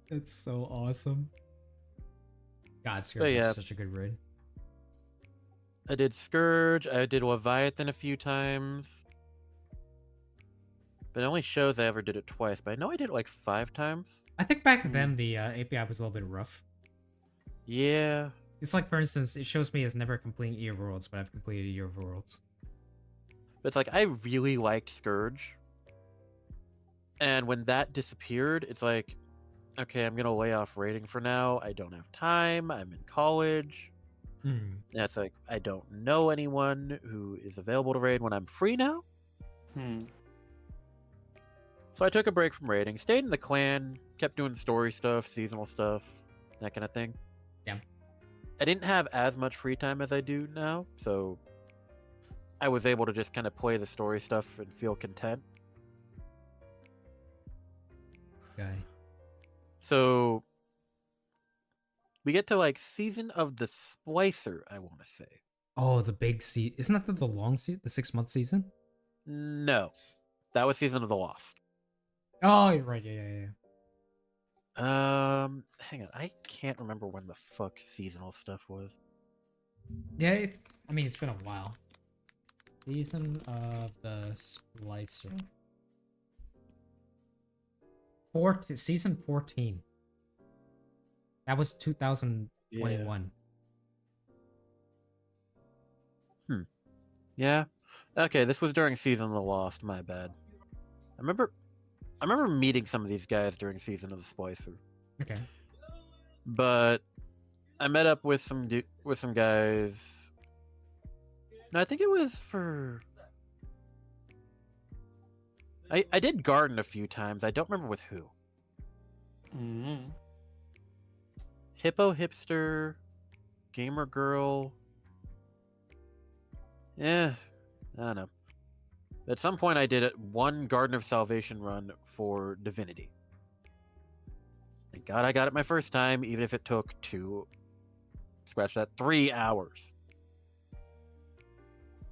It's so awesome. God, So, Scourge yeah. is such a good raid. I did Scourge. I did Leviathan a few times. But it only shows I ever did it twice. But I know I did it like 5 times. I think back then the API was a little bit rough. Yeah. It's like, for instance, it shows me as never completing Year of Worlds, but I've completed Year of Worlds. But it's like, I really liked Scourge. And when that disappeared, it's like, okay, I'm going to lay off raiding for now. I don't have time. I'm in college. Hmm. That's like, I don't know anyone who is available to raid when I'm free now. So I took a break from raiding, stayed in the clan, kept doing story stuff, seasonal stuff, that kind of thing. Yeah. I didn't have as much free time as I do now, so I was able to just kind of play the story stuff and feel content. This guy. So we get to like Season of the Splicer, I want to say. Oh, the big season. Isn't that the long season? The 6-month season? No, that was Season of the Lost. Oh, you're right. Yeah. Hang on, I can't remember when the fuck seasonal stuff was. Yeah, I mean, it's been a while. Season of the Splicer. Season 14. That was 2021. Yeah. Okay, this was during Season of the Lost, my bad. I remember meeting some of these guys during Season of the Splicer. Okay. But I met up with some guys. No, I think it was for I did garden a few times. I don't remember with who. Hippo Hipster, Gamer Girl. Yeah, I don't know. At some point, I did one Garden of Salvation run for Divinity. Thank God I got it my first time, even if it took 3 hours.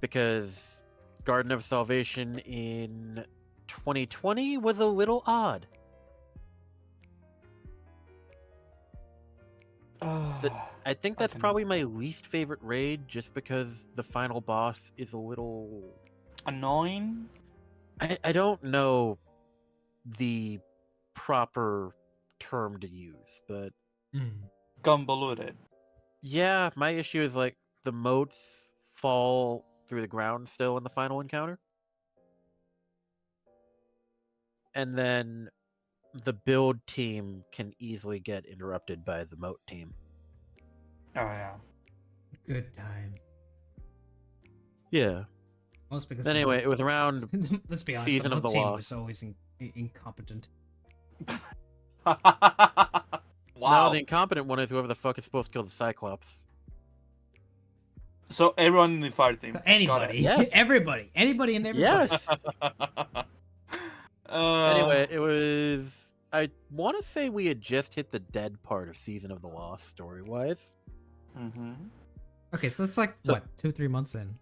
Because Garden of Salvation in 2020 was a little odd. I think that's probably my least favorite raid, just because the final boss is a little annoying. I don't know the proper term to use, but Convoluted. Yeah, my issue is like the moats fall through the ground still in the final encounter. And then the build team can easily get interrupted by the moat team. Oh yeah. Good time. Yeah. Most because Anyway, it was around let's be honest, Season the of the team Lost. was always incompetent. No, the incompetent one is whoever the fuck is supposed to kill the Cyclops. So everyone in the fire team. So anybody, Yes. anybody and everybody. Yes. Anyway, it was. I want to say we had just hit the dead part of Season of the Lost story-wise. Okay, so that's like what, 2-3 months in?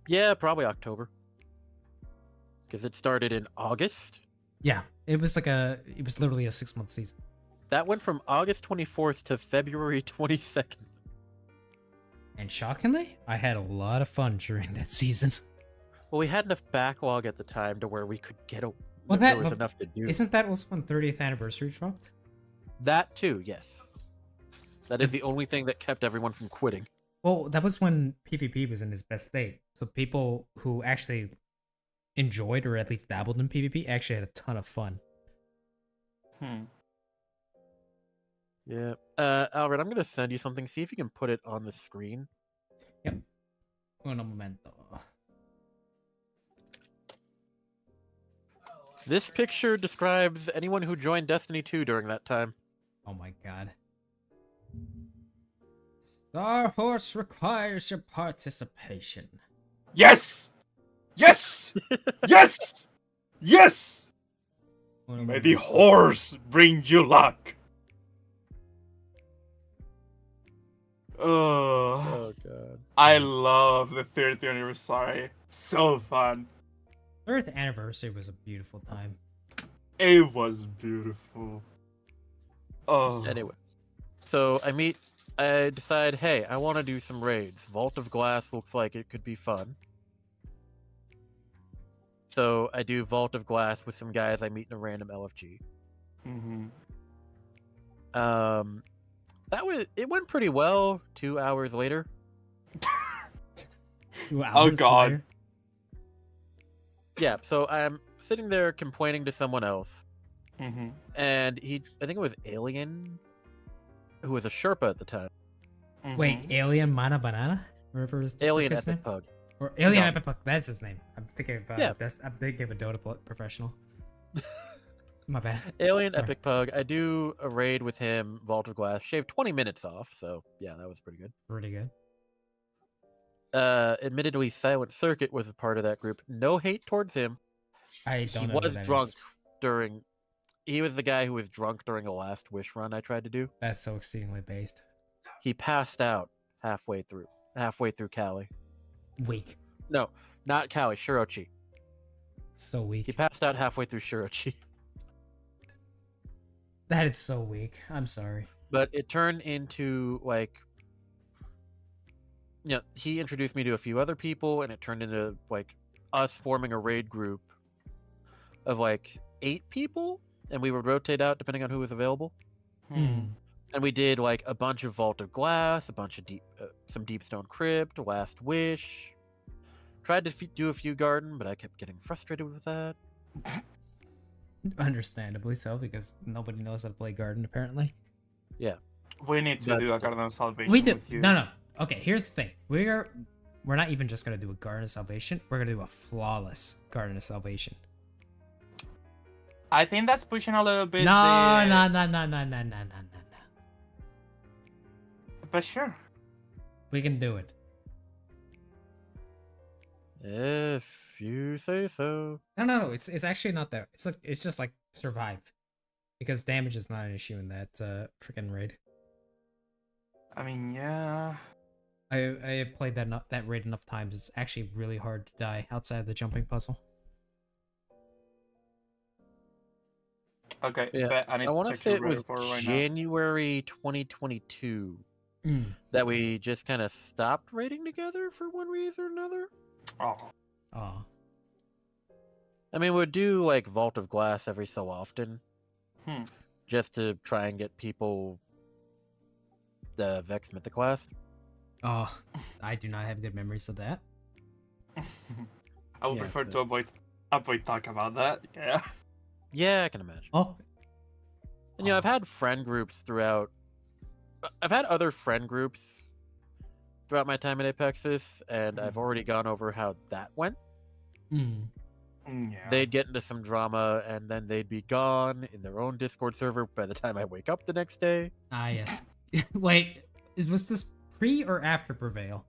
Yeah, probably October. Because it started in August. Yeah, it was literally a 6-month season. That went from August 24th to February 22nd. And shockingly, I had a lot of fun during that season. Well, we had enough backlog at the time to where we could get a. Well, there was enough to do. Isn't that also when 30th anniversary dropped? That too, yes. That is the only thing that kept everyone from quitting. Well, that was when PvP was in its best state. So people who actually enjoyed or at least dabbled in PvP actually had a ton of fun. Yeah. Albert, I'm gonna send you something. See if you can put it on the screen. Yep. Un momento. This picture describes anyone who joined Destiny 2 during that time. Oh my god. Star Horse requires your participation. Yes! Yes! Yes! Yes! May the horse bring you luck. Oh god. I love the 30th anniversary. So fun. 30th anniversary was a beautiful time. It was beautiful. Oh. Anyway, so I decide, hey, I want to do some raids. Vault of Glass looks like it could be fun. So I do Vault of Glass with some guys I meet in a random LFG. It went pretty well. 2 hours later. 2 Oh, hours God. later? Yeah, so I'm sitting there complaining to someone else, Mm-hmm. and I think it was Alien, who was a Sherpa at the time. Wait, Alien Mana Banana? Whatever his Alien his name? Epic Pug. Or Alien No. Epic Puck, that's his name. I'm thinking of Yeah. I'm thinking of a Dota professional. My bad. Alien Sorry. Epic Pug. I do a raid with him, Vault of Glass, shaved 20 minutes off, so yeah, that was pretty good. Pretty good. Admittedly, Silent Circuit was a part of that group. No hate towards him. I He don't know who was that drunk is. during. He was the guy who was drunk during the last Wish run I tried to do. That's so exceedingly based. He passed out halfway through Cali. Weak. No, not Cali, Shirochi. So weak. He passed out halfway through Shirochi. That is so weak. I'm sorry. But it turned into like, he introduced me to a few other people, and it turned into like us forming a raid group of like 8 people, and we would rotate out depending on who was available. Hmm. And we did like a bunch of Vault of Glass, a bunch of some Deep Stone Crypt, Last Wish. Tried to do a few Garden, but I kept getting frustrated with that. Understandably so, because nobody knows how to play Garden apparently. We need to But- do a Garden of Salvation We do. with you. No. Okay, here's the thing. We're not even just gonna do a Garden of Salvation. We're gonna do a flawless Garden of Salvation. I think that's pushing a little bit. No. But sure. We can do it. If you say so. No. It's actually not that. It's just like survive, because damage is not an issue in that freaking raid. I mean, yeah. I have played that raid enough times. It's actually really hard to die outside of the jumping puzzle. Okay, Yeah, but I need I want to to check say your it was report right now. January 2022 that we just kind of stopped raiding together for one reason or another. Oh. Oh. I mean, we'd do like Vault of Glass every so often, just to try and get people the Vex Mythoclast. Oh, I do not have good memories of that. I would Yeah, prefer but- to avoid talk about that. Yeah. Yeah, I can imagine. Oh. And I've had friend groups throughout. I've had other friend groups throughout my time at Apexis, and I've already gone over how that went. Mm. Yeah. They'd get into some drama, and then they'd be gone in their own Discord server by the time I wake up the next day. Ah, yes. Wait, was this pre or after Prevail?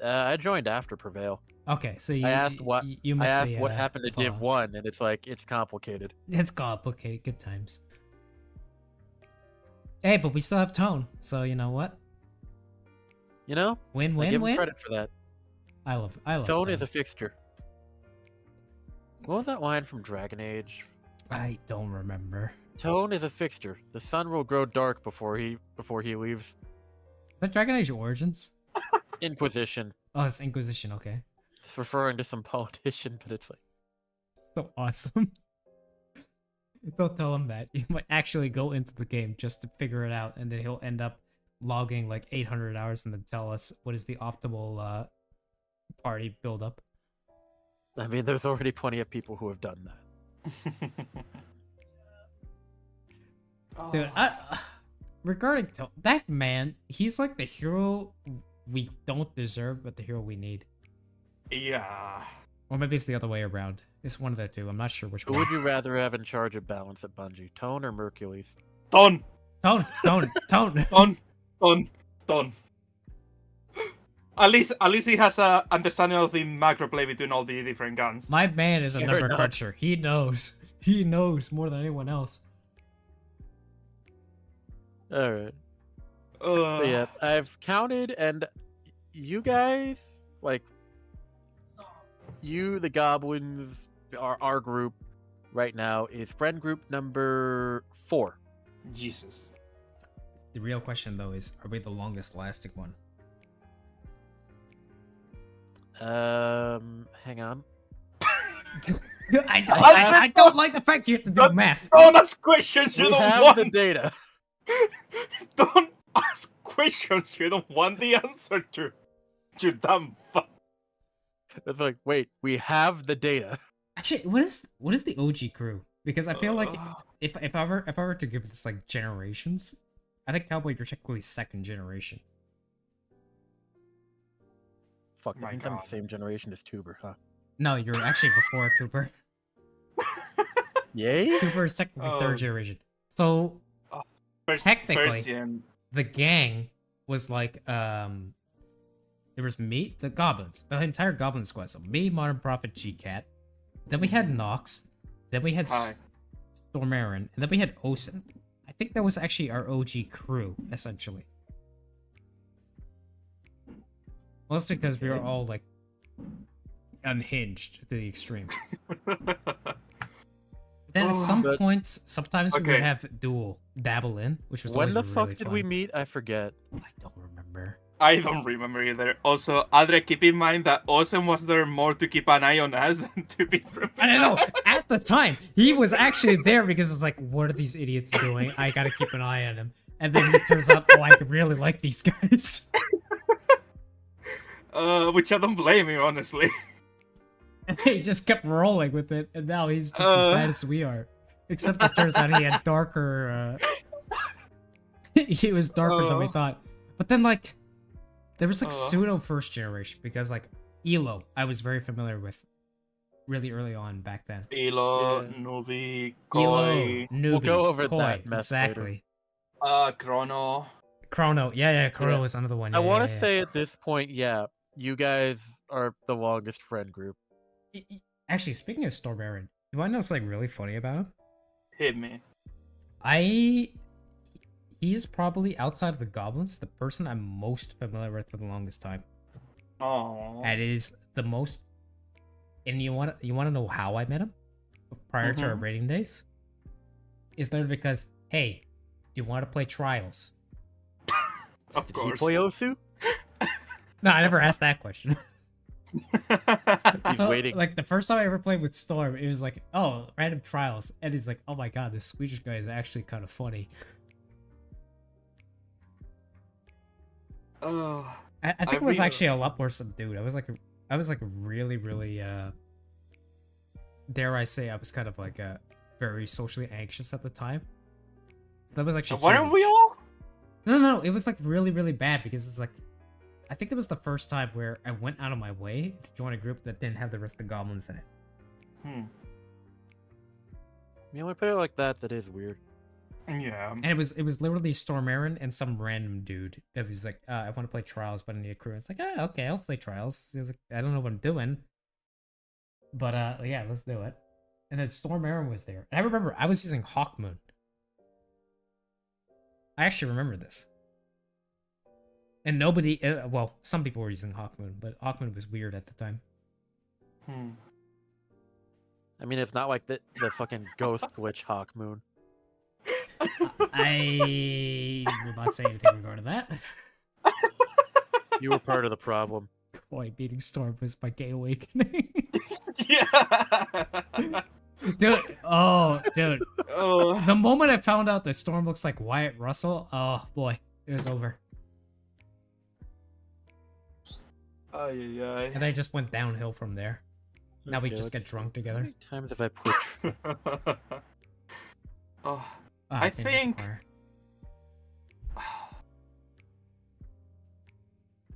I joined after Prevail. Okay, so you I asked what you I missed asked the, what happened to Div fall. 1, and it's like it's complicated. It's complicated. Good times. Hey, but we still have Tone, so you know what? You know, Win, I win, give him win. credit for that. I love Tone is a fixture. What was that line from Dragon Age? I don't remember. Tone is a fixture. The sun will grow dark before he leaves. Is that Dragon Age Origins? Inquisition. Oh, it's Inquisition. Okay. It's referring to some politician, but it's like, So awesome. Don't tell him that. You might actually go into the game just to figure it out, and then he'll end up logging like 800 hours and then tell us what is the optimal party build-up. I mean, there's already plenty of people who have done that. Dude, regarding that man, he's like the hero we don't deserve, but the hero we need. Yeah. Or maybe it's the other way around. It's one of the two. I'm not sure which Who one. would you rather have in charge of balance at Bungie, Tone or Mercules? Done. Tone. Done. At least he has a understanding of the macro play between all the different guns. My man is a Fair number enough. cruncher. He knows. He knows more than anyone else. All right. But yeah, I've counted, and you guys, like, you, the goblins, our group right now is friend group number 4. Jesus. The real question though is, are we the longest lasting one? Hang on. I don't like the fact you have to do math. Don't ask questions you We don't have want. the data. Don't ask questions you don't want the answer to. You dumb fuck. It's like, wait, we have the data. Actually, what is the OG crew? Because I feel like if I were to give this like generations, I think Cowboy you're technically second generation. Fuck, that My means I'm God. the same generation as Tuber, huh? No, you're actually before Cooper. Yay? Cooper is technically Oh. third generation. So technically, first gen. the gang was like there was me, the goblins, the entire goblin squad. So me, Modern Prophet, G-Cat. Then we had Nox. Then we had Hi. Stormarin. And then we had Osen. I think that was actually our OG crew, essentially. Mostly because we were all like unhinged to the extreme. Then at some But- points, sometimes we would Okay. have dual dabble in, which was When always the really fuck fun. did we meet? I forget. I don't remember. I don't remember either. Also, Adre, keep in mind that Awesome was there more to keep an eye on us than to be prepared. I don't know. At the time, he was actually there because it's like, what are these idiots doing? I gotta keep an eye on him. And then it turns out, oh, I really like these guys. Which I don't blame him, honestly. And he just kept rolling with it, and now he's just as bad as we are. Except it turns out he had darker. He was darker than we thought. But then, like, there was like pseudo first generation because, like, Elo, I was very familiar with really early on back then. Elo, Yeah. Nubi, Elo, Koi, Newbie, We'll go over Koi, that mess exactly. Chrono. Chrono, yeah, Chrono Yeah. was another one. I yeah, want to yeah, yeah. say at this point, yeah, you guys are the longest friend group. Actually, speaking of Stormbaron, you want to know what's like really funny about him? Hit me. He's probably outside of the goblins the person I'm most familiar with for the longest time. Oh. And it is the most. And you want to know how I met him prior to our raiding days? Is there because hey, do you want to play trials? Of Did he course. play Osu? No, I never asked that question. He's So, waiting. like the first time I ever played with Storm, it was like, oh, random trials, and he's like, oh my god, this Swedish guy is actually kind of funny. Oh. I think it was really- actually a lot more subdued. I was like really, really dare I say I was kind of like very socially anxious at the time. So that was actually Weren't we huge. all? No, it was like really, really bad because it's like I think it was the first time where I went out of my way to join a group that didn't have the rest of the goblins in it. You know, when I put it like that, that is weird. Yeah. And it was literally Stormarin and some random dude that was like, I want to play Trials, but I need a crew. It's like, okay, I'll play Trials. He was like, I don't know what I'm doing. But yeah, let's do it. And then Stormarin was there. And I remember I was using Hawkmoon. I actually remember this. And nobody, well, some people were using Hawkmoon, but Hawkmoon was weird at the time. I mean, it's not like the fucking ghost glitch Hawk Moon. I will not say anything regarding that. You were part of the problem. Boy, beating Storm was my gay awakening. Yeah. Dude, dude. Oh. The moment I found out that Storm looks like Wyatt Russell, oh boy, it was over. Ay, ay, And they just went downhill from there. Now we Okay, just get let's- drunk How together. many times have I put? ay. Oh. Ah, I didn't hit the think- choir.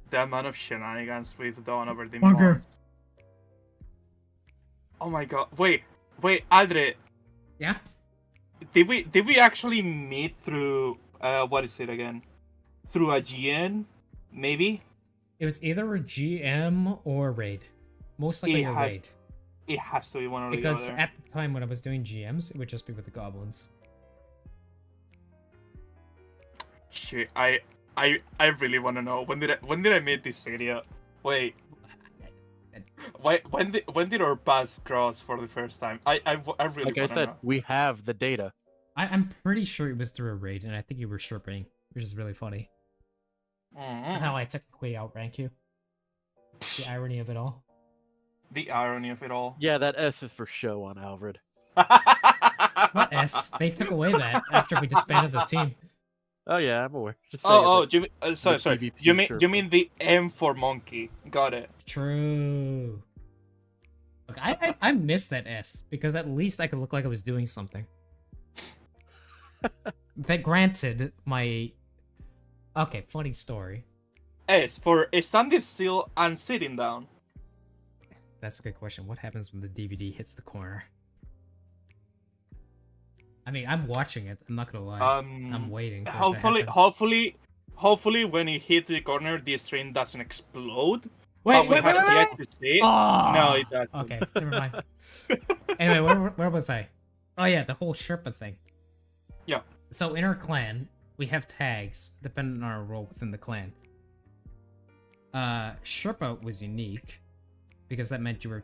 The amount of shenanigans we've done over the Bunker. months. Oh my god. Wait, Adre, Yeah? did we actually meet through what is it again? Through a GN, maybe? It was either a GM or a raid. Most likely It a has raid. It has to be one or the Because other. at the time when I was doing GMs, it would just be with the goblins. Shit, I really want to know when did I meet this area? Wait, when did our paths cross for the first time? I really Like I want to said, know. we have the data. I'm pretty sure it was through a raid, and I think you were chirping, which is really funny. Mhm. How I technically outrank you. The irony of it all. The irony of it all. Yeah, that S is for show on Alfred. What S? They took away that after we disbanded the team. Oh yeah, I'm aware. Just saying, Oh, like, you mean, sorry. PvP You Sherpa. mean the M for monkey? Got it. True. Look, I missed that S because at least I could look like I was doing something. That granted, my okay, funny story. S for standing still and sitting down. That's a good question. What happens when the DVD hits the corner? I mean, I'm watching it. I'm not gonna lie. I'm waiting. For it to happen. Hopefully, when it hits the corner, the stream doesn't explode. Wait, we wait, have wait, yet wait. to see it. Oh! No, it doesn't. Okay, never mind. Anyway, where was I? Oh yeah, the whole Sherpa thing. Yeah. So in our clan, we have tags depending on our role within the clan. Sherpa was unique because that meant you were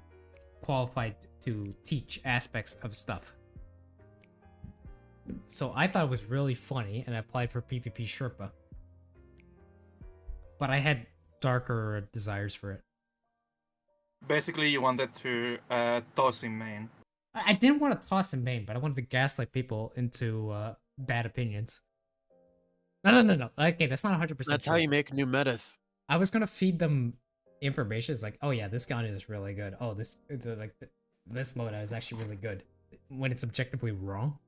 qualified to teach aspects of stuff. So I thought it was really funny and I applied for PvP Sherpa. But I had darker desires for it. Basically, you wanted to toss in main. I didn't want to toss in main, but I wanted to gaslight people into bad opinions. No. Okay, that's not 100%. That's true. how you make new metas. I was gonna feed them information. It's like, oh yeah, this gun is really good. Oh, this loadout is actually really good. When it's objectively wrong.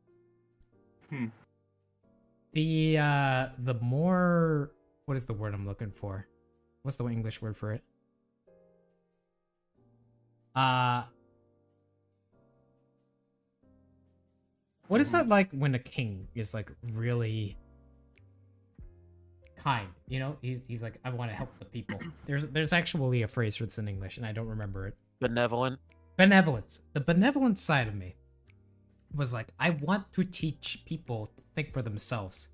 The more, what is the word I'm looking for? What's the English word for it? What is that like when a king is like really kind? You know, he's like, I want to help the people. There's actually a phrase for this in English, and I don't remember it. Benevolent. Benevolence. The benevolent side of me was like, I want to teach people to think for themselves.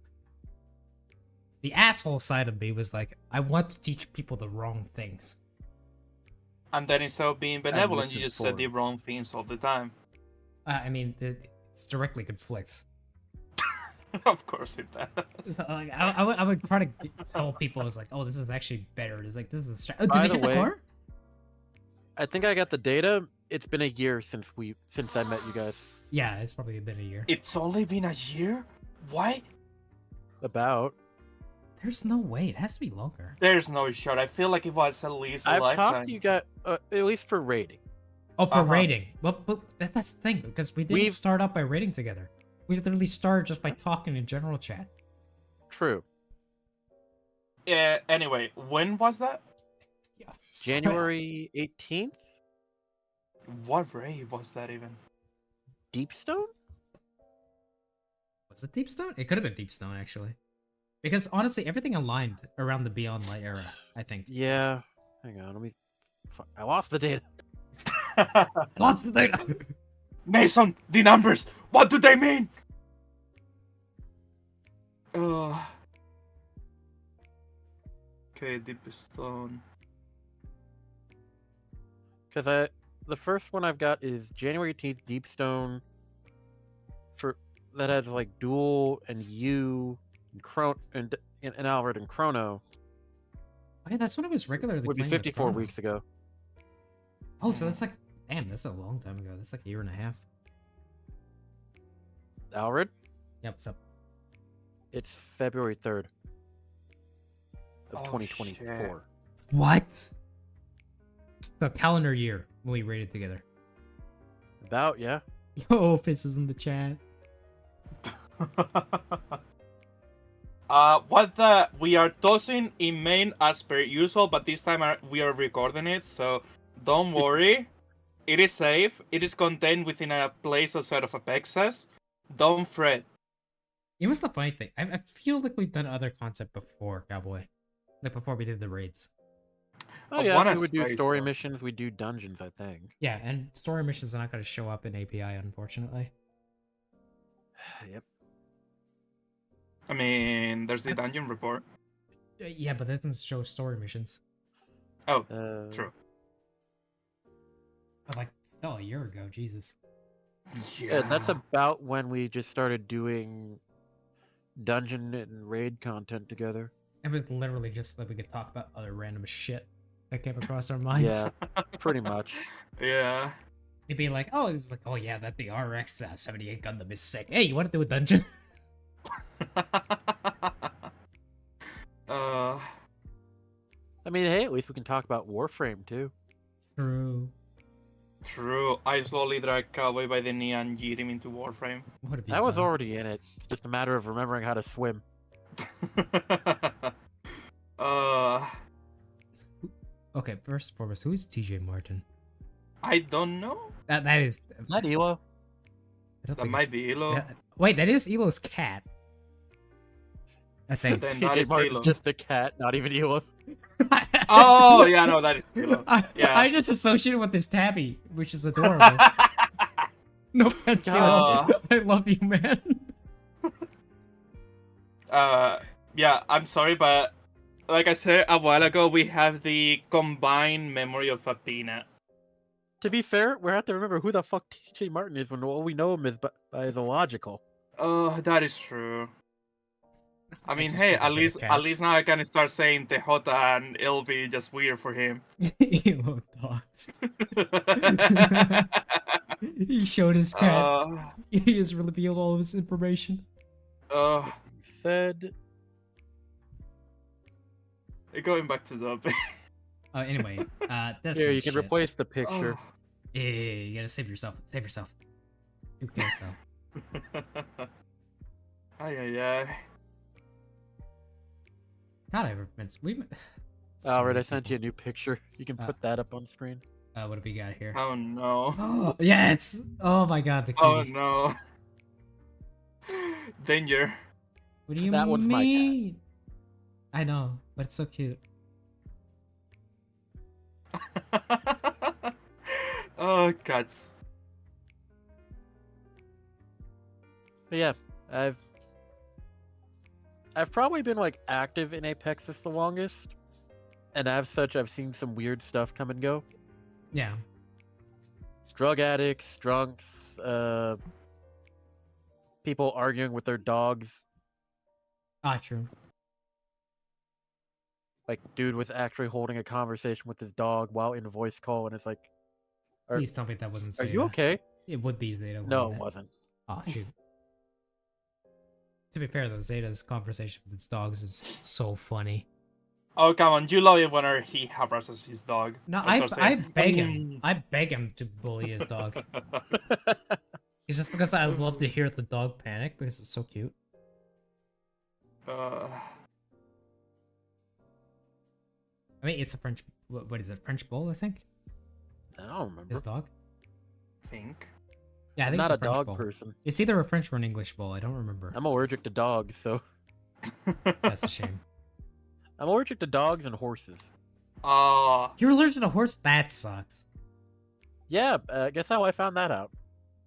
The asshole side of me was like, I want to teach people the wrong things. And then instead of being benevolent, you just said the wrong things all the time. I mean, it's directly conflicts. Of course it does. So, like, I would try to tell people, I was like, oh, this is actually better. It's like, this is a By did the we hit way, the core? I think I got the data. It's been a year since I met you guys. Yeah, it's probably been a year. It's only been a year? Why? About. There's no way. It has to be longer. There's no shot. I feel like it was at least a I've lifetime. talked to you guys, at least for rating. Oh, for rating. Well, but that's the thing, because we didn't We've- start out by rating together. We literally started just by talking in general chat. True. Yeah. Anyway, when was that? Yeah. January 18th? What raid was that even? Deepstone? Was it Deepstone? It could have been Deepstone, actually. Because honestly, everything aligned around the Beyond Light era, I think. Yeah. Hang on, let me. I lost the data. Lots of data. Mason, the numbers. What do they mean? Okay, Deep Stone. Because the first one I've got is January 18th, Deepstone. That has like Duel and you and Alfred and Chrono. Okay, that's when it was regularly. Would be playing with 54 Chrono. weeks ago. Oh, so that's like, damn, that's a long time ago. That's like a year and a half. Alfred? Yep, what's up? It's February 3rd of Oh, 2024. shit. What? The calendar year when we rated together. About, yeah. Yo, Piss is in the chat. We are tossing in main as per usual, but this time we are recording it, so don't worry. It is safe. It is contained within a place outside of Apexas. Don't fret. You know what's the funny thing? I feel like we've done other concept before, Cowboy. Like before we did the raids. Oh, I yeah. wanna We would do say story so. missions. We do dungeons, I think. Yeah, and story missions are not going to show up in API, unfortunately. Yep. I mean, there's the dungeon report. Yeah, but that doesn't show story missions. Oh, Uh, true. But like, still a year ago, Jesus. Yeah, that's about when we just started doing dungeon and raid content together. It was literally just so that we could talk about other random shit. that came across our minds. Yeah, pretty much. Yeah. It'd be like, oh, it's like, oh yeah, that the RX 78 Gundam is sick. Hey, you want to do a dungeon? uh, I mean, hey, at least we can talk about Warframe too. True. true. I slowly dragged Cowboy by the knee and yeet him into Warframe. What have you I was done? already in it. It's just a matter of remembering how to swim. uh, Okay, first and foremost, who is TJ Martin? I don't know. That is. Is that Elo? I don't That think might it's- be Elo. yeah, wait, that is Elo's cat. I think. Then that TJ is Martin's Elo. just the cat, not even Elo. Oh, yeah, no, that is Elo. Yeah. I just associated with this tabby, which is adorable. No offense, God. Elo. I love you, man. Yeah, I'm sorry, but like I said a while ago, we have the combined memory of a peanut. To be fair, we have to remember who the fuck TJ Martin is when all we know him is by zoological. Oh, that is true. I mean, just hey, forgot that at least now I can start saying Tejota and it'll be just weird for him. Elo dogs. He showed his cat. He has revealed all of his information. Said, Going back to the Anyway, that's here, no you can shit. replace the picture. Yeah, you gotta save yourself. Save yourself. You can't though. Ay, ay, ay. God, we've. Alright, I sent you a new picture. You can Uh, put that up on screen. What do we got here? Oh no. Yes! Oh my god, the cutie. Oh no. Danger. What do you That one's my cat. mean? I know, but it's so cute. Oh, cats. But yeah, I've probably been like active in Apexis the longest, and as such, I've seen some weird stuff come and go. Yeah. Drug addicts, drunks, people arguing with their dogs. Ah, true. Like, dude was actually holding a conversation with his dog while in a voice call, and it's like, Are- Please tell me that wasn't "Are Zeta. you okay?" It would be Zeta. No, wouldn't it it? wasn't. Oh, shoot. To be fair, though, Zeta's conversation with its dogs is so funny. Oh, come on. You love it when he harasses his dog. No, And I starts saying, beg him. I beg him to bully his dog. It's just because I love to hear the dog panic because it's so cute. uh, I mean, it's a French. What is it? French bull, I think. I don't remember. His dog. think. Yeah, I I'm think not a it's a French dog bull. person. It's either a French or an English bull. I don't remember. I'm allergic to dogs, so That's a shame. I'm allergic to dogs and horses. You're allergic to horse? That sucks. Yeah, guess how I found that out?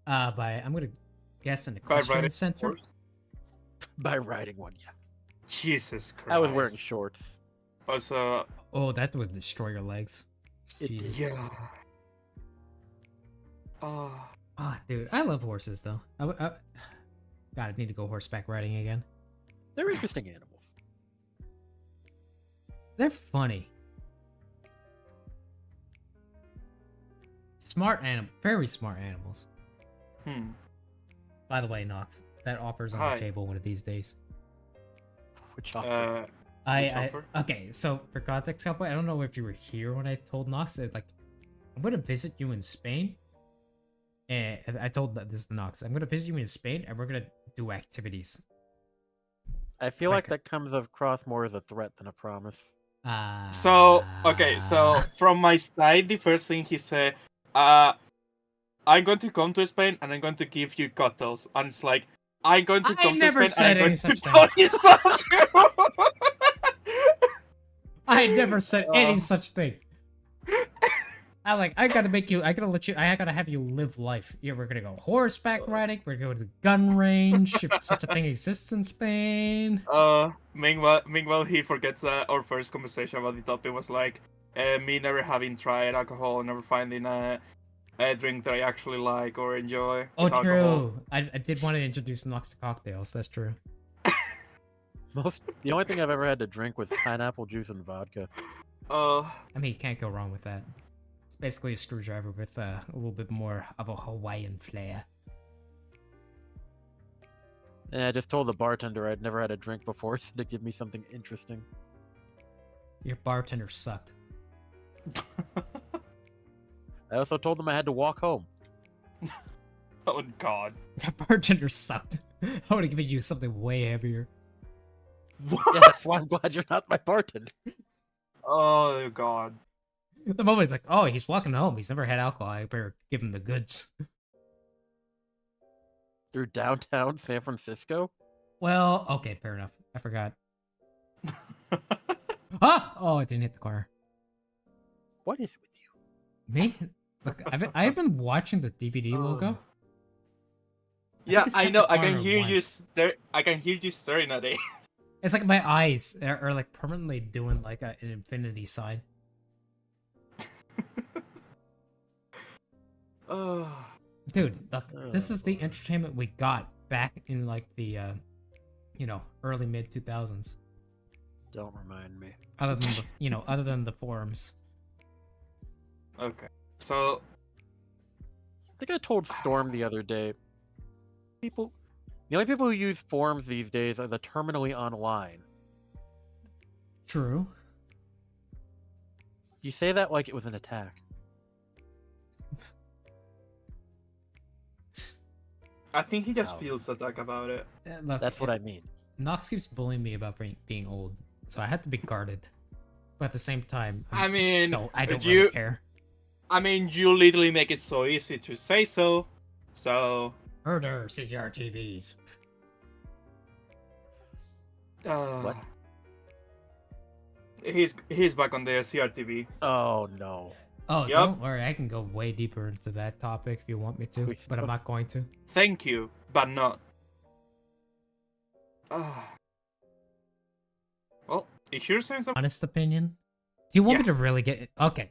I'm gonna guess an By equestrian riding center. horse? By riding one. Yeah, Jesus Christ. I was wearing shorts. Also, Oh, that would destroy your legs. It Jeez. did. yeah. Oh. Ah, dude, I love horses though. God, I need to go horseback riding again. They're interesting animals. They're funny. Smart animal, very smart animals. By the way, Nox, that offer's on Hi. the table one of these days. Which offer? I offer? okay. So for context, help, I don't know if you were here when I told Nox that like I'm gonna visit you in Spain. And I told that this is Nox. I'm gonna visit you in Spain, and we're gonna do activities. I feel it's like like- that comes across more as a threat than a promise. So, okay, so from my side, the first thing he said, I'm going to come to Spain and I'm going to give you cocktails. And it's like, I'm going to I come never to Spain said and I'm any going such to thing. buy you some- I never said any such thing. I gotta make you. I gotta have you live life. Yeah, we're gonna go horseback riding. We're going to the gun range if such a thing exists in Spain. Meanwhile, he forgets that our first conversation about the topic was like, me never having tried alcohol, never finding a drink that I actually like or enjoy. Oh, with alcohol. true. I did want to introduce Nox to cocktails. That's true. The only thing I've ever had to drink was pineapple juice and vodka. I mean, you can't go wrong with that. It's basically a screwdriver with a little bit more of a Hawaiian flair. And I just told the bartender I'd never had a drink before, so to give me something interesting. Your bartender sucked. I also told them I had to walk home. Oh God. That bartender sucked. I would have given you something way heavier. Yeah, that's why I'm glad you're not my bartender. Oh God. The moment he's like, oh, he's walking home. He's never had alcohol. I better give him the goods. Through downtown San Francisco? Well, okay, fair enough. I forgot. Ah! Oh, it didn't hit the corner. What is it with you? Me? Look, I've been watching the DVD logo. Yeah, it's I hit know. the I can corner hear you. once. I can hear you staring at it. It's like my eyes are like permanently doing like an infinity sign. Oh. Dude, look, this is the entertainment we got back in like the, early mid 2000s. Don't remind me. Other than the, other than the forums. Okay. So. I think I told Storm the other day. The only people who use forums these days are the terminally online. True. You say that like it was an attack. I think he just Wow. feels attacked about it. Look, That's what I mean. Nox keeps bullying me about being old, so I had to be guarded. But at the same time, I mean, I don't really care. I mean, you literally make it so easy to say so. So. Murder CGR TVs. What? He's back on the CRTV. Oh no. Oh, Yep. don't worry, I can go way deeper into that topic if you want me to, Please but I'm don't. not going to. Thank you, but not. Well, it sure seems that. Honest opinion? Do you want me Yeah. to really get it? Okay.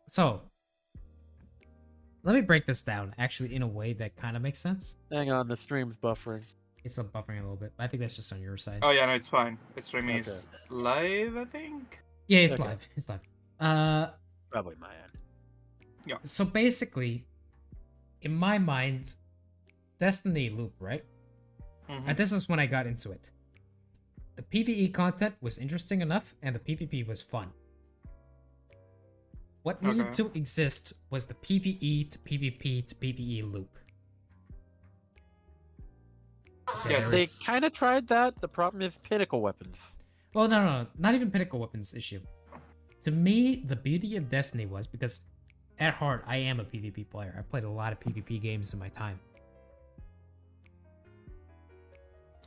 So, let me break this down actually in a way that kind of makes sense. Hang on, the stream's buffering. It's still buffering a little bit, but I think that's just on your side. Oh yeah, no, it's fine. The stream Okay. is live, I think. Yeah, it's Okay. live. It's live. Probably my end. So basically, in my mind, Destiny loop, right? Mhm. And this is when I got into it. The PvE content was interesting enough, and the PvP was fun. What needed Okay. to exist was the PvE to PvP to PvE loop. Okay, Yeah, there They is- kind of tried that. The problem is pinnacle weapons. Well, no, not even pinnacle weapons issue. To me, the beauty of Destiny was because, at heart, I am a PvP player. I played a lot of PvP games in my time.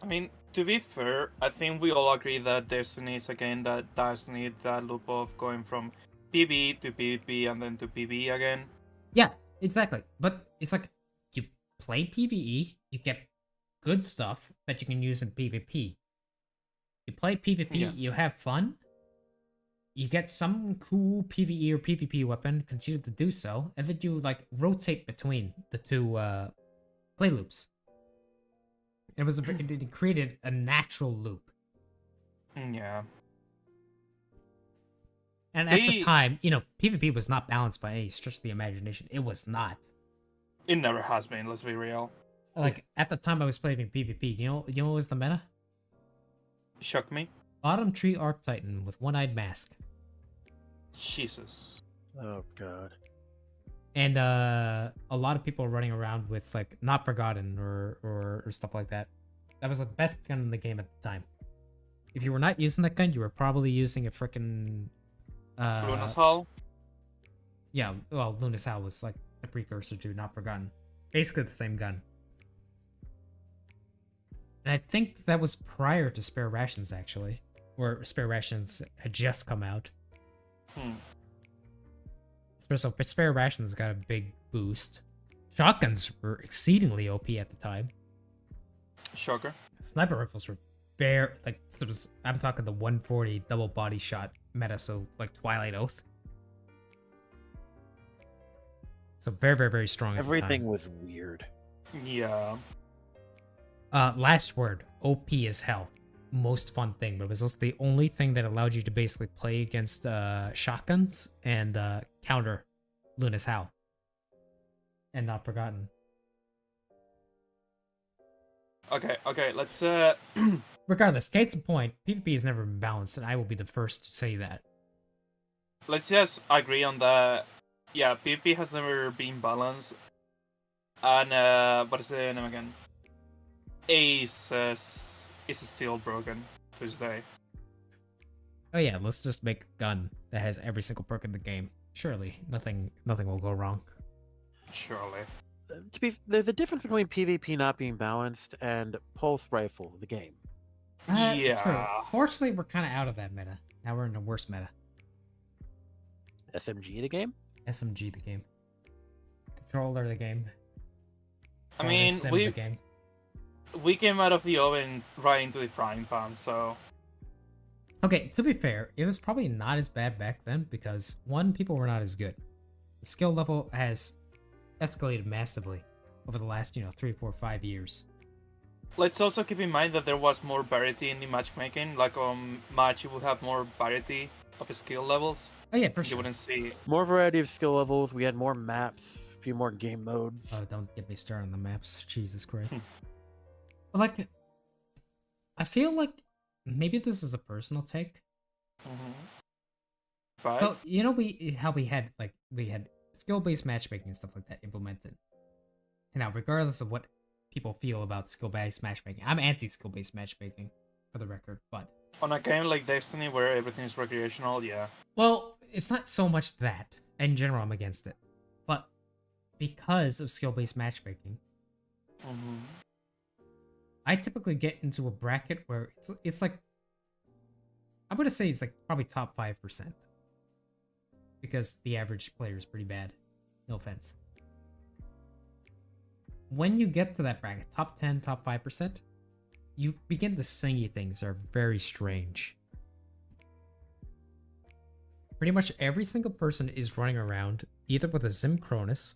I mean, to be fair, I think we all agree that Destiny is a game that does need that loop of going from PvE to PvP and then to PvE again. Yeah, exactly. But it's like you play PvE, you get good stuff that you can use in PvP. You play PvP, Yeah. you have fun. You get some cool PvE or PvP weapon, continue to do so, and then you like rotate between the two play loops. It created a natural loop. Yeah. And at the They- time, PvP was not balanced by any stretch of the imagination. It was not. It never has been, let's be real. Like at the time I was playing PvP, you know what was the meta? Shock me. Bottom tree Arc Titan with one-eyed mask. Jesus. Oh god. And a lot of people running around with like Not Forgotten or stuff like that. That was the best gun in the game at the time. If you were not using that gun, you were probably using a freaking Luna's Hall? yeah, well, Luna's Hal was like a precursor to Not Forgotten. Basically the same gun. And I think that was prior to Spare Rations, actually. Or Spare Rations had just come out. So Spare Rations got a big boost. Shotguns were exceedingly OP at the time. Shocker. Sniper rifles were I'm talking the 140 double body shot meta, so like Twilight Oath. So very, very, very strong at the time. Everything was weird. Yeah. Last word, OP as hell. most fun thing, but it was also the only thing that allowed you to basically play against shotguns and counter Luna's Howl. And Not Forgotten. Okay, let's Regardless, case in point, PvP has never been balanced, and I will be the first to say that. let's just agree on that. Yeah, PvP has never been balanced. And what is the name again? Ace is still broken to this day. Oh yeah, let's just make a gun that has every single perk in the game. Surely, nothing will go wrong. Surely. There's a difference between PvP not being balanced and pulse rifle, the game. Yeah. True. Fortunately, we're kind of out of that meta. Now we're in a worse meta. SMG, the game. SMG, the game. Controller, the game. I mean, Sim, the game. we came out of the oven right into the frying pan, so Okay, to be fair, it was probably not as bad back then because, one, people were not as good. The skill level has escalated massively over the last, 3, 4, 5 years. let's also keep in mind that there was more variety in the matchmaking. Like match, you would have more variety of skill levels. Oh yeah, for You sure. wouldn't see. More variety of skill levels. We had more maps, a few more game modes. Oh, don't get me started on the maps. Jesus Christ. But like, I feel like maybe this is a personal take. Right? So we had skill-based matchmaking and stuff like that implemented. And now, regardless of what people feel about skill-based matchmaking, I'm anti-skill-based matchmaking, for the record. But On a game like Destiny where everything is recreational, yeah. well, it's not so much that. In general, I'm against it. But because of skill-based matchmaking, I typically get into a bracket where it's like, I'm gonna say it's like probably top 5%. Because the average player is pretty bad. No offense. When you get to that bracket, top 10, top 5%, you begin to see things that are very strange. Pretty much every single person is running around either with a Zimchronus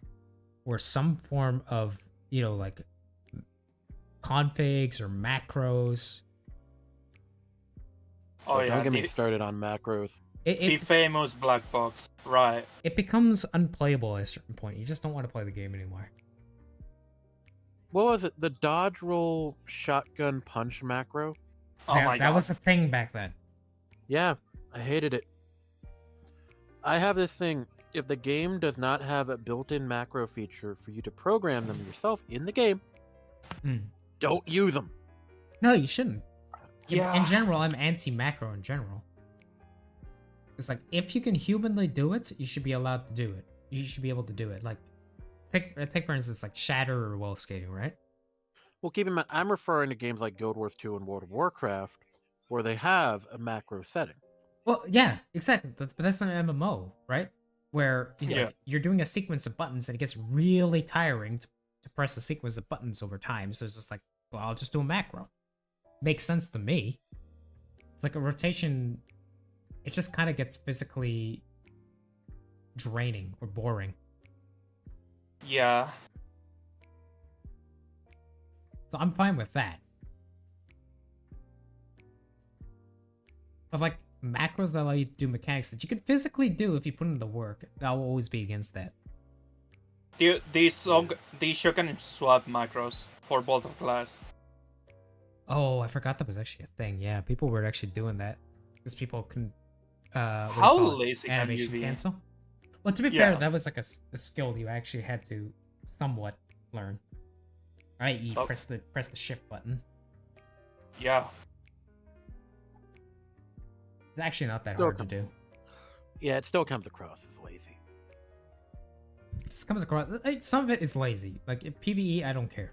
or some form of, like configs or macros. Oh yeah. Don't get me started on macros. The famous black box, right? It becomes unplayable at a certain point. You just don't want to play the game anymore. What was it? The dodge roll shotgun punch macro? Oh my god. That was a thing back then. Yeah, I hated it. I have this thing. If the game does not have a built-in macro feature for you to program them yourself in the game, don't use them. No, you shouldn't. Yeah. In general, I'm anti-macro in general. It's like, if you can humanly do it, you should be allowed to do it. You should be able to do it. Like, take for instance, like Shatter or Wall Skating, right? Well, keep in mind, I'm referring to games like Guild Wars 2 and World of Warcraft, where they have a macro setting. Well, yeah, exactly. But that's an MMO, right? Where you're doing a sequence of buttons and it gets really tiring to press a sequence of buttons over time. So it's just like, well, I'll just do a macro. Makes sense to me. It's like a rotation. It just kind of gets physically draining or boring. Yeah. So I'm fine with that. But like macros that allow you to do mechanics that you can physically do if you put in the work, I'll always be against that. These shotgun swap macros for bolt of glass. Oh, I forgot that was actually a thing. Yeah, people were actually doing that because people can. How lazy can you animation be? cancel. Well, to be fair, that was like a skill you actually had to somewhat learn. I.e., press the shift button. Yeah. It's actually not that Still hard to do. Yeah, it still comes across as lazy. It just comes across. Some of it is lazy. Like in PVE, I don't care,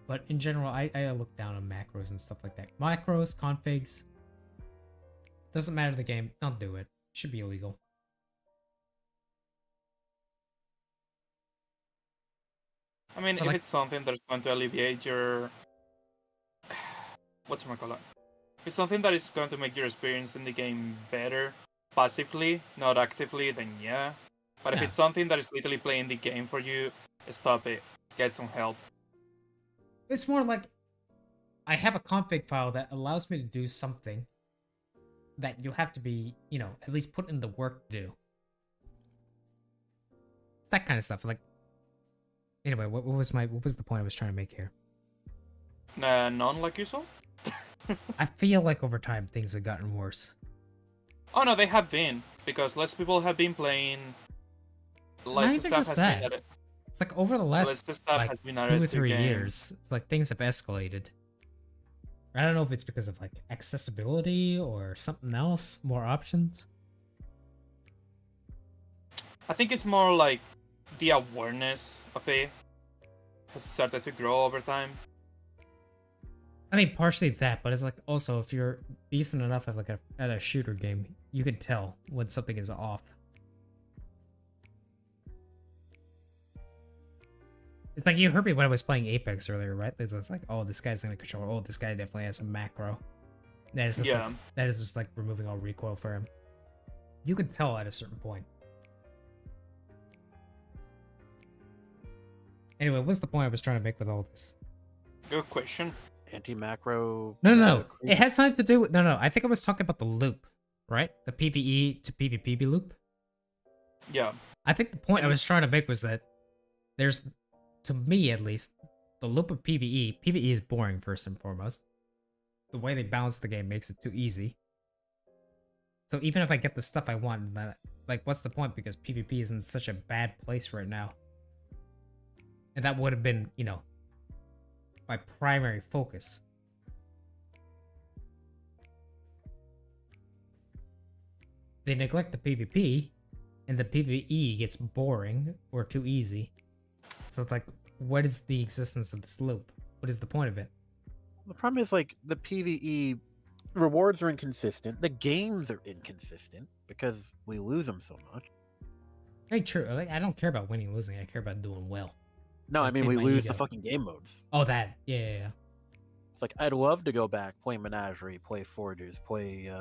but in general, I look down on macros and stuff like that. Macros, configs. Doesn't matter the game. Don't do it. Should be illegal. I mean, if it's something that's going to alleviate your... whatchamacallit? If it's something that is going to make your experience in the game better, passively, not actively, then yeah. But if it's something that is literally playing the game for you, stop it. Get some help. It's more like... I have a config file that allows me to do something that you have to be, you know, at least put in the work to do. It's that kind of stuff. Like, anyway, what was the point I was trying to make here? None like usual? I feel like over time things have gotten worse. Oh no, they have been, because less people have been playing. Less even stuff just has that. been added. It's like over the Less last stuff like has been 2 added or to 3 games. years, like things have escalated. I don't know if it's because of like accessibility or something else, more options. I think it's more like the awareness of it has started to grow over time. I mean, partially that, but it's like also if you're decent enough at at a shooter game, you can tell when something is off. It's like you heard me when I was playing Apex earlier, right? It's like, oh, this guy's gonna control. Oh, this guy definitely has a macro. That is just Yeah. like, that is just like removing all recoil for him. You can tell at a certain point. Anyway, what's the point I was trying to make with all this? Good question. Anti-macro. No. It has something to do with no. I think I was talking about the loop, right? The PvE to PvP loop. Yeah. I think the point I was trying to make was that there's, to me at least, the loop of PvE. PvE is boring first and foremost. The way they balance the game makes it too easy. So even if I get the stuff I want, like, what's the point? Because PvP is in such a bad place right now. And that would have been, you know, my primary focus. They neglect the PvP, and the PvE gets boring or too easy. So it's like, what is the existence of this loop? What is the point of it? The problem is like the PvE rewards are inconsistent. The games are inconsistent because we lose them so much. Very true. Like, I don't care about winning or losing. I care about doing well. No, I Like, mean feed we my lose the ego. fucking game modes. Oh, that. Yeah. It's like I'd love to go back, play Menagerie, play Forgers, play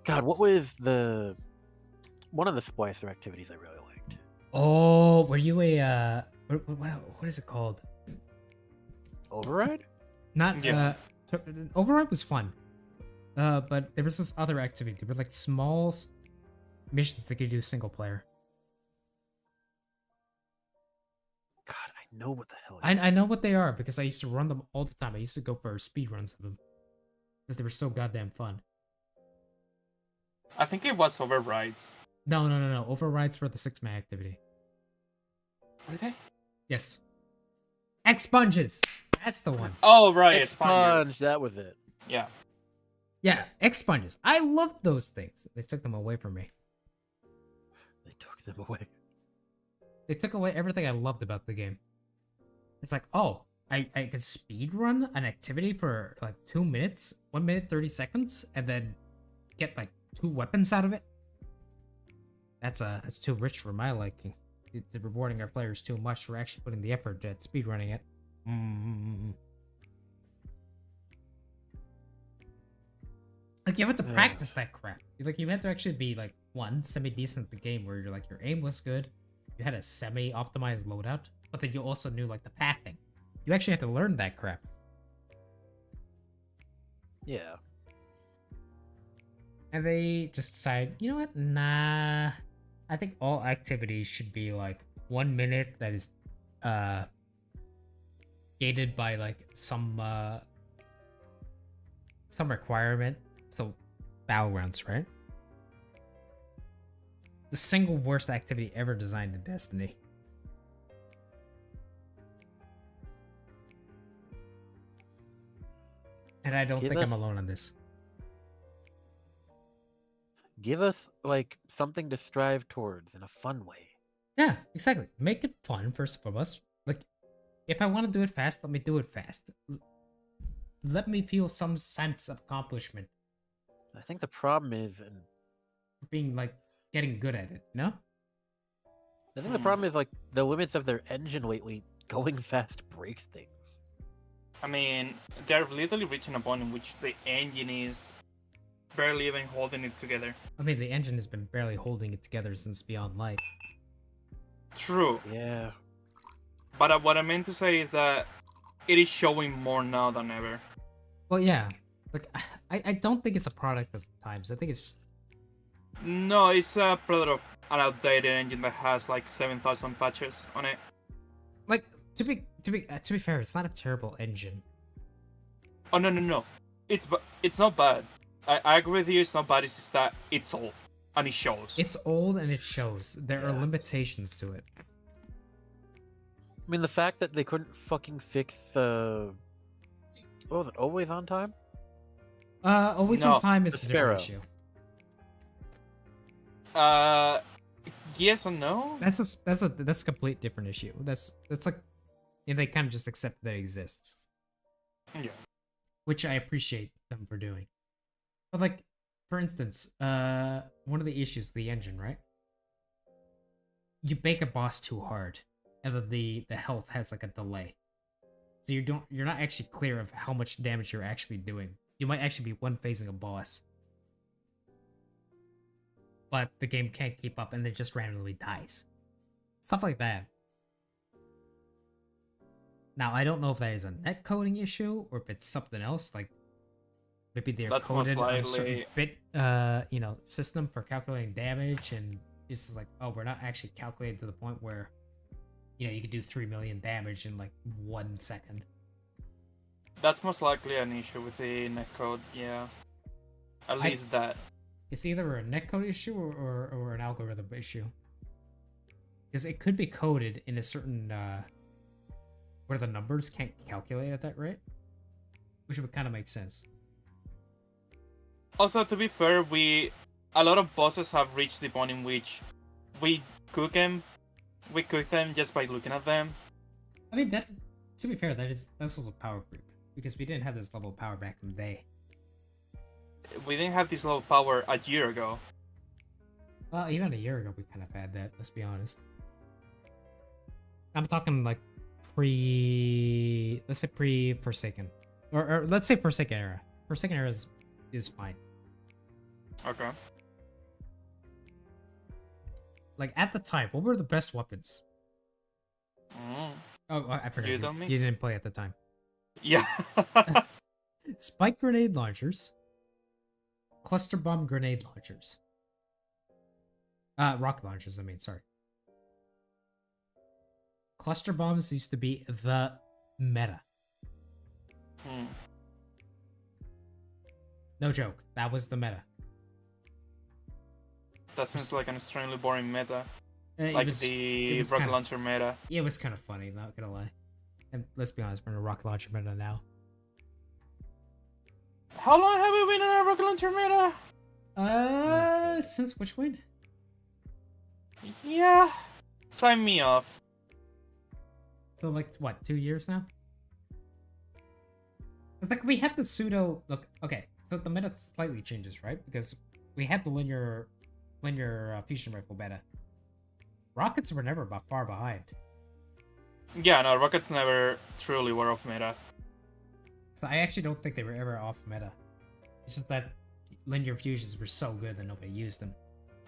God, what was the one of the Splicer activities I really liked? Oh, were you a what is it called? Override? Not Yeah. Override was fun. But there was this other activity. There were like small missions that you do single player. God, I know what the hell. I know what they are because I used to run them all the time. I used to go for speed runs of them because they were so goddamn fun. I think it was overrides. No. Overrides were the 6-man activity. Were they? Yes. Expunges. That's the one. Oh, right. Expunge, that was it. Yeah. Yeah, expunges. I loved those things. They took them away from me. They took them away. They took away everything I loved about the game. It's like, oh, I can speed run an activity for like 2 minutes, 1 minute 30 seconds, and then get like 2 weapons out of it. That's too rich for my liking. It's rewarding our players too much for actually putting the effort at speed running it. Like you had to practice that crap. Like you had to actually be like one semi-decent at the game where you're like your aim was good, you had a semi-optimized loadout, but then you also knew like the pathing. You actually had to learn that crap. Yeah. And they just decided, you know what? Nah. I think all activities should be like 1 minute that is gated by like some requirement. So battlegrounds, right? The single worst activity ever designed in Destiny. And I don't think I'm alone on this. Give us like something to strive towards in a fun way. Yeah, exactly. Make it fun first and foremost. Like, if I want to do it fast, let me do it fast. Let me feel some sense of accomplishment. I think the problem is, and Being like getting good at it, you know? I think the problem is like the limits of their engine lately. Going fast breaks things. I mean, they're literally reaching a point in which the engine is barely even holding it together. I mean, the engine has been barely holding it together since Beyond Light. True. Yeah. But what I meant to say is that it is showing more now than ever. Well, yeah. Like, I don't think it's a product of the times. I think it's... No, it's a product of an outdated engine that has like 7,000 patches on it. Like, to be fair, it's not a terrible engine. Oh no. It's not bad. I agree with you. It's not bad. It's just that it's old and it shows. It's old and it shows. There are limitations to it. I mean, the fact that they couldn't fucking fix what was it, Always On Time? Always No, on time is the a different Sparrow. issue. Yes and no. That's a complete different issue. That's like, they kind of just accept that it exists, Yeah. which I appreciate them for doing. But like, for instance, one of the issues with the engine, right? You bake a boss too hard, and then the health has like a delay, so you're not actually clear of how much damage you're actually doing. You might actually be one-phasing a boss, but the game can't keep up and it just randomly dies. Stuff like that. Now, I don't know if that is a netcoding issue or if it's something else, like maybe they're That's coded most on a certain likely- bit, system for calculating damage, and it's just like, oh, we're not actually calculating to the point where, you can do 3 million damage in like 1 second. That's most likely an issue with the netcode. Yeah. At least that. It's either a netcode issue or an algorithm issue. Because it could be coded in a certain where the numbers can't calculate at that rate, which would kind of make sense. Also, to be fair, a lot of bosses have reached the point in which we cook them just by looking at them. I mean, to be fair, that's also power creep, because we didn't have this level of power back in the day. We didn't have this level of power a year ago. Well, even a year ago, we kind of had that. Let's be honest. I'm talking like let's say pre-Forsaken, or let's say Forsaken era. Forsaken era is fine. Okay. Like, at the time, what were the best weapons? Mm. Oh, I forgot. You tell me? You didn't play at the time. Yeah. Spike grenade launchers, cluster bomb grenade launchers, rocket launchers. I mean, sorry. Cluster bombs used to be the meta. Hmm. No joke. That was the meta. That seems like an extremely boring meta. It Like was the was rocket kinda- launcher meta. It was kind of funny, not gonna lie. And let's be honest, we're in a rocket launcher meta now. How long have we been in a rocket launcher meta? Since which one? Yeah. Sign me off. So like what, 2 years now? It's like we had the pseudo look. Okay, so the meta slightly changes, right? Because we had the linear fusion rifle meta. Rockets were never far behind. Yeah, no, rockets never truly were off meta. So I actually don't think they were ever off meta. It's just that linear fusions were so good that nobody used them.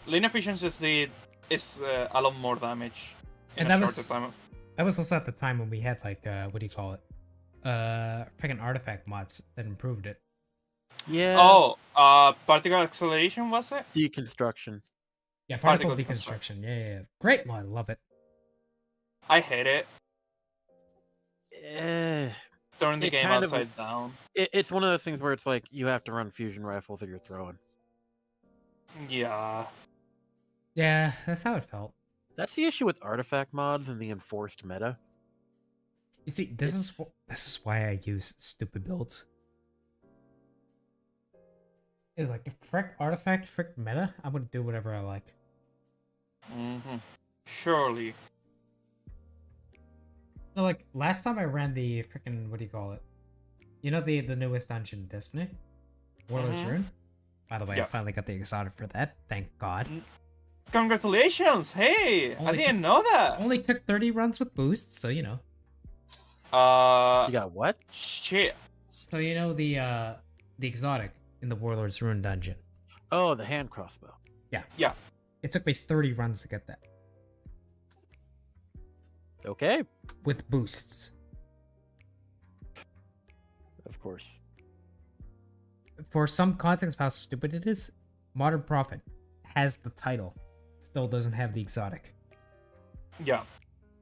Linear fusion is a lot more damage in And a that shorter was- time. That was also at the time when we had like what do you call it? Freaking artifact mods that improved it. Yeah. Oh, particle acceleration was it? Deconstruction. Yeah, particle Particle deconstruction. Yeah. Great mod, love it. I hate it. Eh, Turn the It game kind of- upside down. it's one of those things where it's like you have to run fusion rifles that you're throwing. Yeah. Yeah, that's how it felt. That's the issue with artifact mods and the enforced meta. You see, this is why I use stupid builds. It's like, if frick artifact, frick meta, I'm gonna do whatever I like. Mm-hmm. Surely. No, like last time I ran the freaking what do you call it? You know the newest dungeon in Destiny, Warlord's Mhm. Rune. By the way, I Yeah. finally got the exotic for that. Thank God. Congratulations! Hey, I Only didn't know that. Only took 30 runs with boosts, so you know. You got what? Shit. So you know the exotic in the Warlord's Rune dungeon. Oh, the hand crossbow. Yeah. It took me 30 runs to get that Okay. with boosts. of course. For some context of how stupid it is, Modern Prophet has the title, still doesn't have the exotic. Yeah.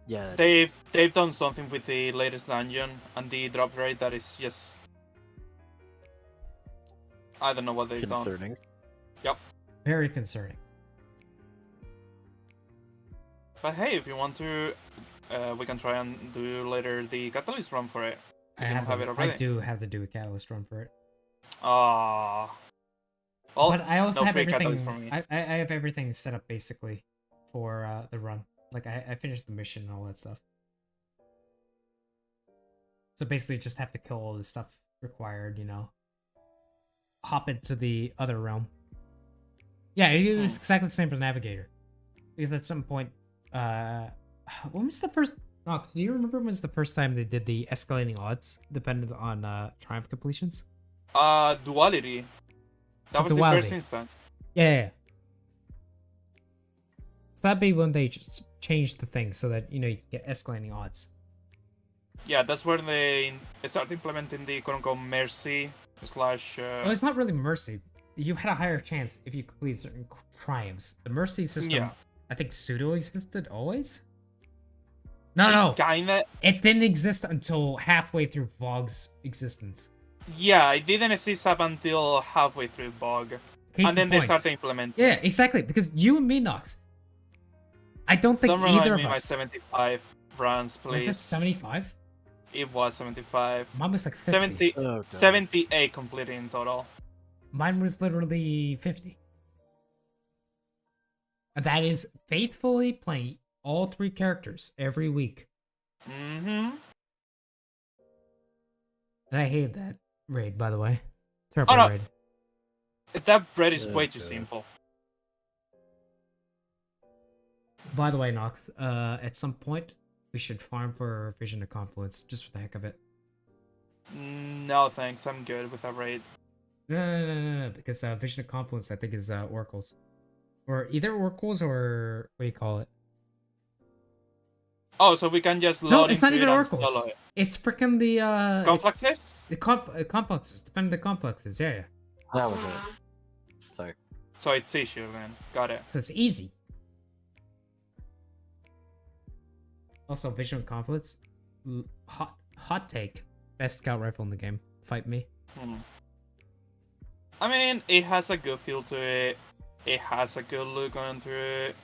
Yeah. They've done something with the latest dungeon and the drop rate that is just, I don't know what they've done. Concerning. Yep. Very concerning. But hey, if you want to, we can try and do later the catalyst run for it. You can have it already. I do have to do a catalyst run for it. Ah. Well, But I also no have free everything. catalyst for me. I have everything set up basically for the run. Like I finished the mission and all that stuff. So basically, just have to kill all the stuff required. Hop into the other realm. Yeah, it was exactly the same for the Navigator. Because at some point, when was the first? Oh, do you remember when was the first time they did the escalating odds dependent on triumph completions? Duality. That was Duality. the first instance. Yeah. So that'd be when they just changed the thing so that you can get escalating odds. Yeah, that's where they start implementing the quote-unquote mercy slash. Well, it's not really mercy. You had a higher chance if you complete certain triumphs. The mercy system, Yeah. I think, pseudo existed always. No. Kinda. It didn't exist until halfway through VOG's existence. Yeah, it didn't exist up until halfway through Bog. Case And then in they point. started implementing. Yeah, exactly. Because you and me, Nox, I don't think Don't remind either me of my us. 75 runs, please. Was it 75? It was 75. Mine was like 50. 70, Oh, God. 78 completed in total. Mine was literally 50. And that is faithfully playing all 3 characters every week. Mm-hmm. And I hated that raid, by the way. Terrible Oh, no. raid. That bread is way too Okay. simple. By the way, Nox, at some point, we should farm for Vision of Confluence, just for the heck of it. No thanks, I'm good with that raid. No, because Vision of Confluence, I think, is Oracles. Or either Oracles or... what do you call it? Oh, so we can just load No, it's not into even it and Oracles. solo it. It's freaking the... Complexes? The complexes, depending on the complexes, yeah. That was it. Sorry. So it's issue then. Got it. So it's easy. Also, Vision of Confluence, hot take. Best scout rifle in the game. Fight me. I mean, it has a good feel to it. It has a good look onto it.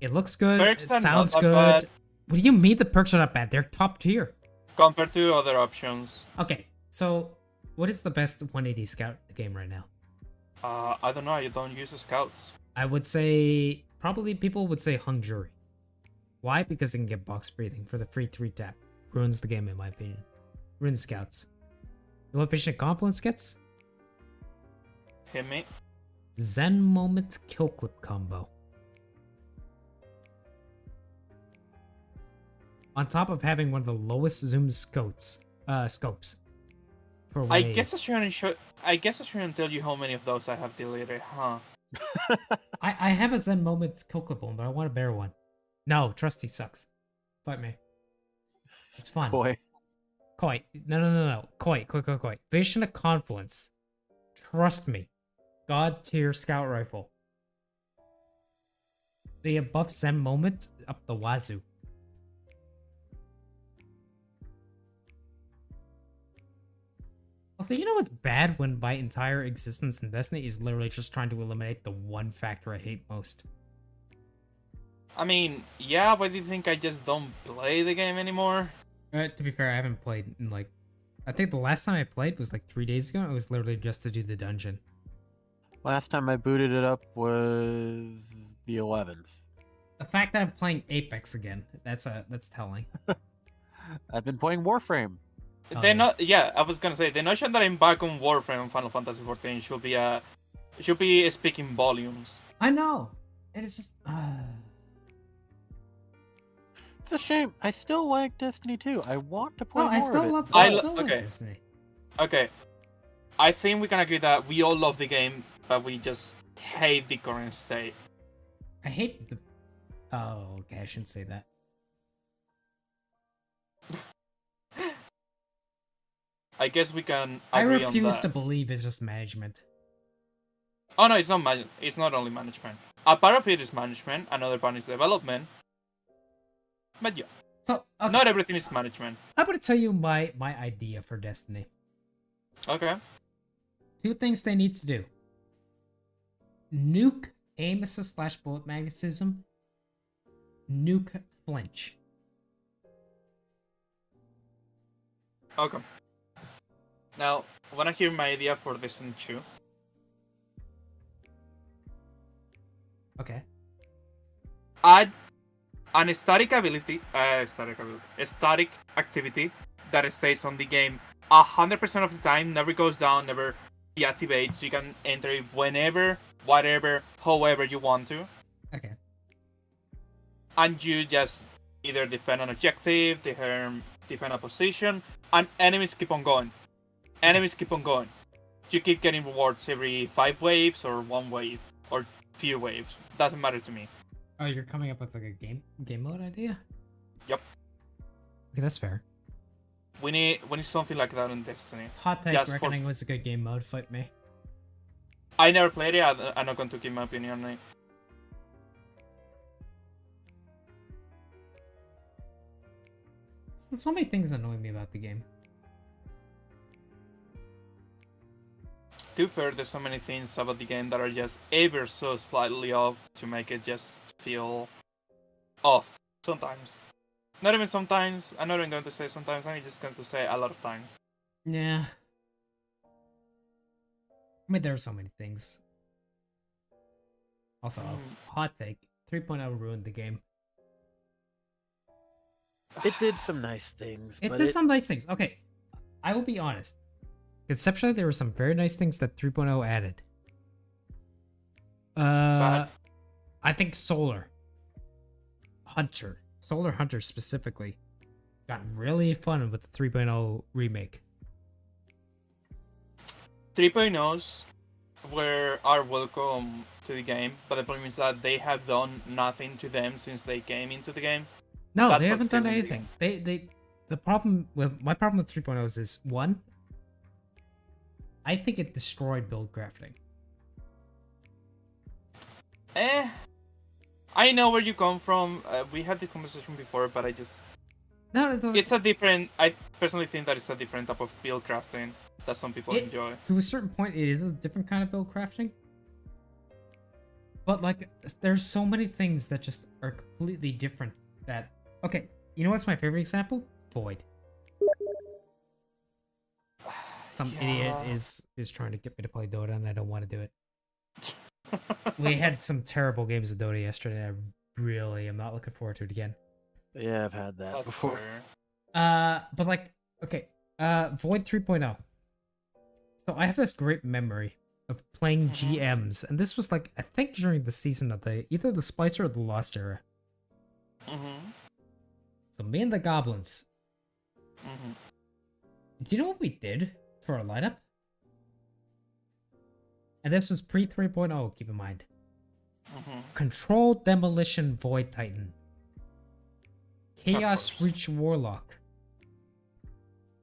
It looks good. Perks It are sounds not that good. bad. What do you mean the perks are not bad? They're top tier. Compared to other options. Okay, so what is the best 180 scout in the game right now? I don't know, I don't use the scouts. I would say probably people would say Hung Jury. Why? Because they can get box breathing for the free 3 tap. Ruins the game in my opinion. Ruins scouts. You know what Vision of Confluence gets? Hit me. Zen Moment Kill Clip combo. On top of having one of the lowest zoom scopes for I waves. guess I shouldn't tell you how many of those I have deleted, huh? I have a Zen Moment Kill Clip one, but I want a better one. No, Trusty sucks. Fight me. It's fun. Boy. Koi. No. Koi. Vision of Confluence. Trust me. God tier scout rifle. The above Zen Moment up the wazoo. Also, you know what's bad when my entire existence in Destiny is literally just trying to eliminate the one factor I hate most? I mean, yeah, but do you think I just don't play the game anymore? To be fair, I haven't played in I think the last time I played was 3 days ago. It was literally just to do the dungeon. Last time I booted it up was the 11th. The fact that I'm playing Apex again, that's telling. I've been playing Warframe. Oh, They're yeah. not. Yeah, I was gonna say the notion that I'm back on Warframe on Final Fantasy XIV should be speaking volumes. I know. And it's just. It's a shame. I still like Destiny 2. I want to play No, more I still of it. love. I I lo- still love okay. Destiny. Okay, I think we can agree that we all love the game, but we just hate the current state. I hate the. Oh, okay. I shouldn't say that. I guess we can I agree on refuse that. to believe it's just management. Oh no, it's not it's not only management. A part of it is management, another part is development. But yeah, So okay, not everything is management. I'm gonna tell you my idea for Destiny. Okay. 2 things they need to do: nuke aim assist / bullet magnetism, nuke flinch. Okay. Now, wanna hear my idea for Destiny 2? Okay. Add an static activity that stays on the game 100% of the time, never goes down, never deactivates. You can enter it whenever, whatever, however you want to. Okay. And you just either defend an objective, defend a position, and enemies keep on going. Enemies keep on going. You keep getting rewards every 5 waves or 1 wave or few waves. Doesn't matter to me. Oh, you're coming up with like a game mode idea? Yep. Okay, that's fair. We need something like that in Destiny. Hot Take Just Reckoning was a good game mode. Fight me. I never played it. I'm not going to give my opinion on it. So many things annoy me about the game. To be fair, there's so many things about the game that are just ever so slightly off to make it just feel off. Sometimes. Not even sometimes. I'm not even going to say sometimes. I'm just going to say a lot of times. Yeah. I mean, there are so many things. Also, Hot Take 3.0 ruined the game. It did some nice things. It but did some nice things. Okay, I will be honest. Conceptually, there were some very nice things that 3.0 added. But I think Solar Hunter specifically, got really fun with the 3.0 remake. 3.0s are welcome to the game, but the problem is that they have done nothing to them since they came into the game. No, That's they what's haven't done killing the anything. My problem with 3.0s is, one, I think it destroyed build crafting. I know where you come from. We had this conversation before, but I personally think that it's a different type of build crafting that some people enjoy. To a certain point, it is a different kind of build crafting. But like, there's so many things that just are completely different. That, okay, you know what's my favorite example? Void. Some idiot is trying to get me to play Dota, and I don't want to do it. We had some terrible games of Dota yesterday. And I really am not looking forward to it again. Yeah, I've had that That's before. fair. But like, okay, Void 3.0. So I have this great memory of playing GMs, and this was like, I think during the season of either the Spice or the Lost era. So me and the Goblins. Do you know what we did for our lineup? And this was pre 3.0, keep in mind. Control Demolition Void Titan. Chaos Reach Warlock.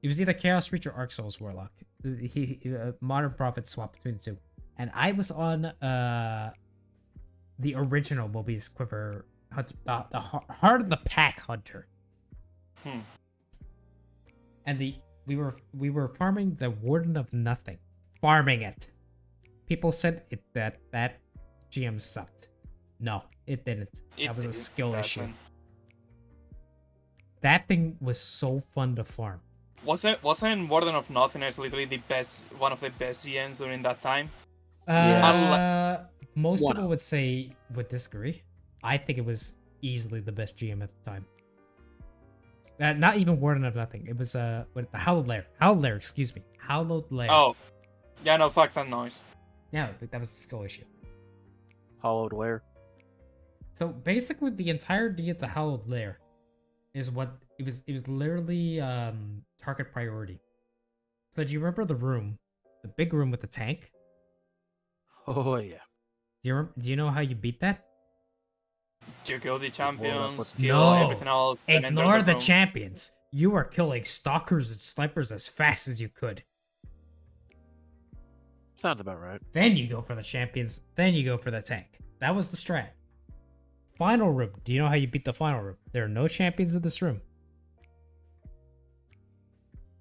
It was either Chaos Reach or Arc Souls Warlock. Modern Prophet swapped between the two. And I was on the original Mobius Quiver, the Heart of the Pack Hunter. And we were farming the Warden of Nothing. Farming it. People said that GM sucked. No, it didn't. That was a skill issue. That thing was so fun to farm. Wasn't Warden of Nothingness literally one of the best GMs during that time? Most people would disagree. I think it was easily the best GM at the time. Not even Warden of Nothing. It was the Hallowed Lair. Excuse me, Hallowed Lair. Oh, yeah, no, fuck that noise. Yeah, that was a skill issue. Hollowed Lair. So basically, the entire idea to Hallowed Lair is what it was. It was literally target priority. So do you remember the big room with the tank? Oh yeah. Do you know how you beat that? You kill the champions, with- kill No. everything else, then enter Ignore the room. champions. You were killing stalkers and snipers as fast as you could. Sounds about right. Then you go for the champions. Then you go for the tank. That was the strat. Final room. Do you know how you beat the final room? There are no champions in this room.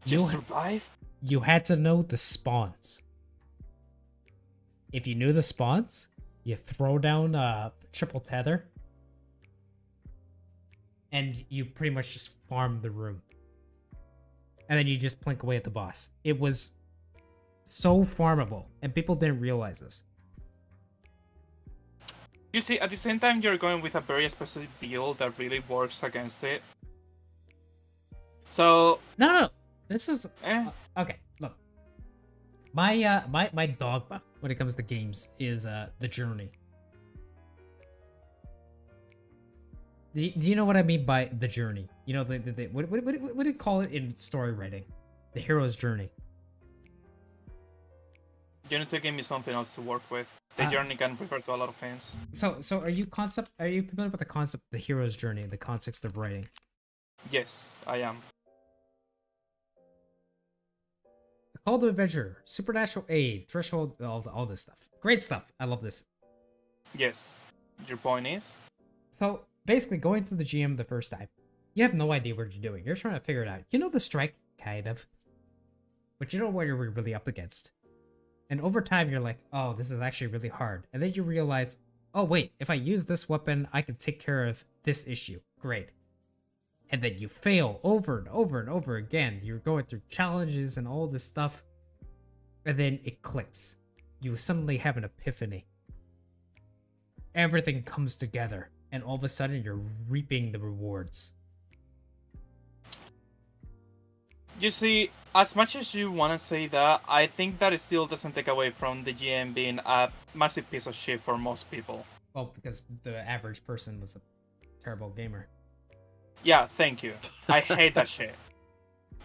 Just survive? You had to know the spawns. If you knew the spawns, you throw down triple tether, and you pretty much just farm the room. And then you just plink away at the boss. It was so farmable, and people didn't realize this. You see, at the same time, you're going with a very specific deal that really works against it. So, No. This is eh. okay. Look, my dogma when it comes to games is the journey. Do you know what I mean by the journey? You know what do you call it in story writing? The hero's journey. You need to give me something else to work with. The journey can refer to a lot of things. So are you familiar with the concept of the hero's journey in the context of writing? Yes, I am. The call to adventure, supernatural aid, threshold, all this stuff. Great stuff. I love this. Yes. Your point is? So basically, going to the GM the first time, you have no idea what you're doing. You're trying to figure it out. You know the strike, kind of, but you don't know what you're really up against. And over time, you're like, oh, this is actually really hard. And then you realize, oh, wait, if I use this weapon, I can take care of this issue. Great. And then you fail over and over and over again. You're going through challenges and all this stuff. And then it clicks. You suddenly have an epiphany. Everything comes together. And all of a sudden, you're reaping the rewards. You see, as much as you want to say that, I think that it still doesn't take away from the GM being a massive piece of shit for most people. Well, because the average person was a terrible gamer. Yeah, thank you. I hate that shit.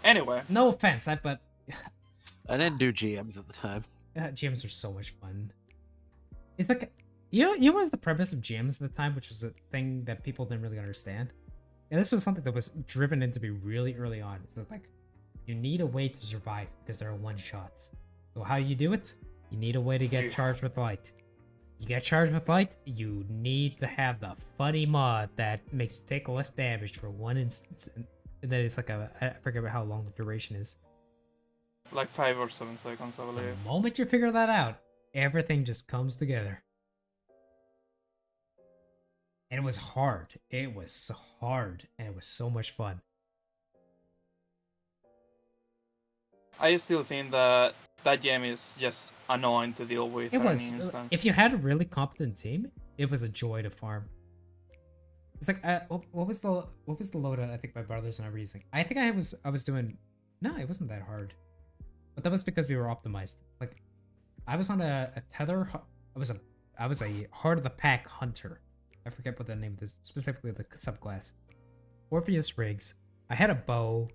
Anyway. No offense, but I didn't do GMs at the time. GMs are so much fun. It's like, you know what was the premise of GMs at the time, which was a thing that people didn't really understand? And this was something that was driven into me really early on. It's like, you need a way to survive because there are one-shots. So how do you do it? You need a way to get charged with light. You get charged with light, you need to have the funny mod that makes it take less damage for one instance. And then it's like I forget how long the duration is. Like 5 or 7 seconds, I believe. The moment you figure that out, everything just comes together. And it was hard. It was so hard, and it was so much fun. I still think that that gem is just annoying to deal with. It at was. any instance. If you had a really competent team, it was a joy to farm. It's like what was the loadout I think my brothers and I were using? I think I was doing. No, it wasn't that hard, but that was because we were optimized. Like, I was on a tether. I was a heart of the pack hunter. I forget what the name of this, specifically the subclass. Orpheus rigs. I had a bow.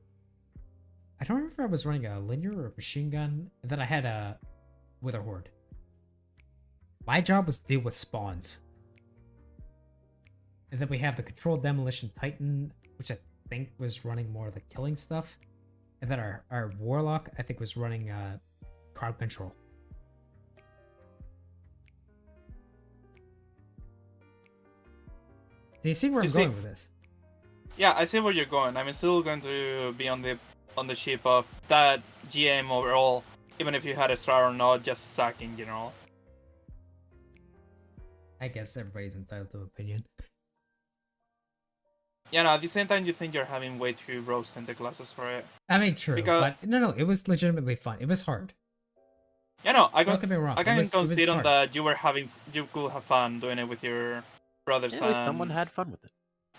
I don't remember if I was running a linear or a machine gun, and then I had a wither horde. My job was to deal with spawns. And then we have the controlled demolition titan, which I think was running more of the killing stuff. And then our warlock, I think, was running crowd control. Do you see where I'm going with this? Yeah, I see where you're going. I'm still going to be on the ship of that GM overall, even if you had a star or not, just suck in general. I guess everybody's entitled to opinion. Yeah, no, at the same time, you think you're having way too rose in the classes for it. I mean, true, but no, it was legitimately fun. It was hard. Yeah, no, Don't get me wrong. I can concede on hard. that you could have fun doing it with your brothers. Yeah, at least someone had fun with it.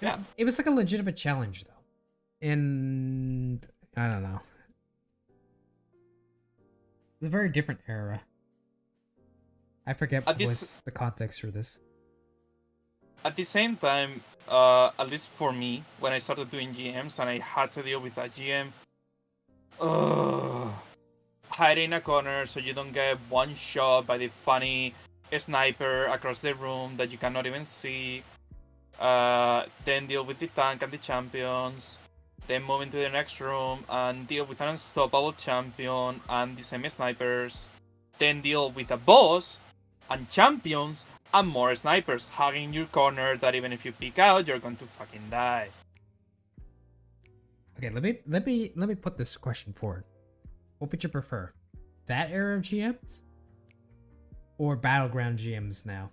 Yeah. It was like a legitimate challenge, though. And I don't know. It's a very different era. I forget what's the context for this. At the same time, at least for me, when I started doing GMs and I had to deal with that GM, hide in a corner so you don't get one shot by the funny sniper across the room that you cannot even see. then deal with the tank and the champions, then move into the next room and deal with an unstoppable champion and the semi-snipers, then deal with a boss and champions and more snipers hugging your corner that even if you peek out, you're going to fucking die. Okay, let me put this question forward. What would you prefer? That era of GMs? Or Battleground GMs now?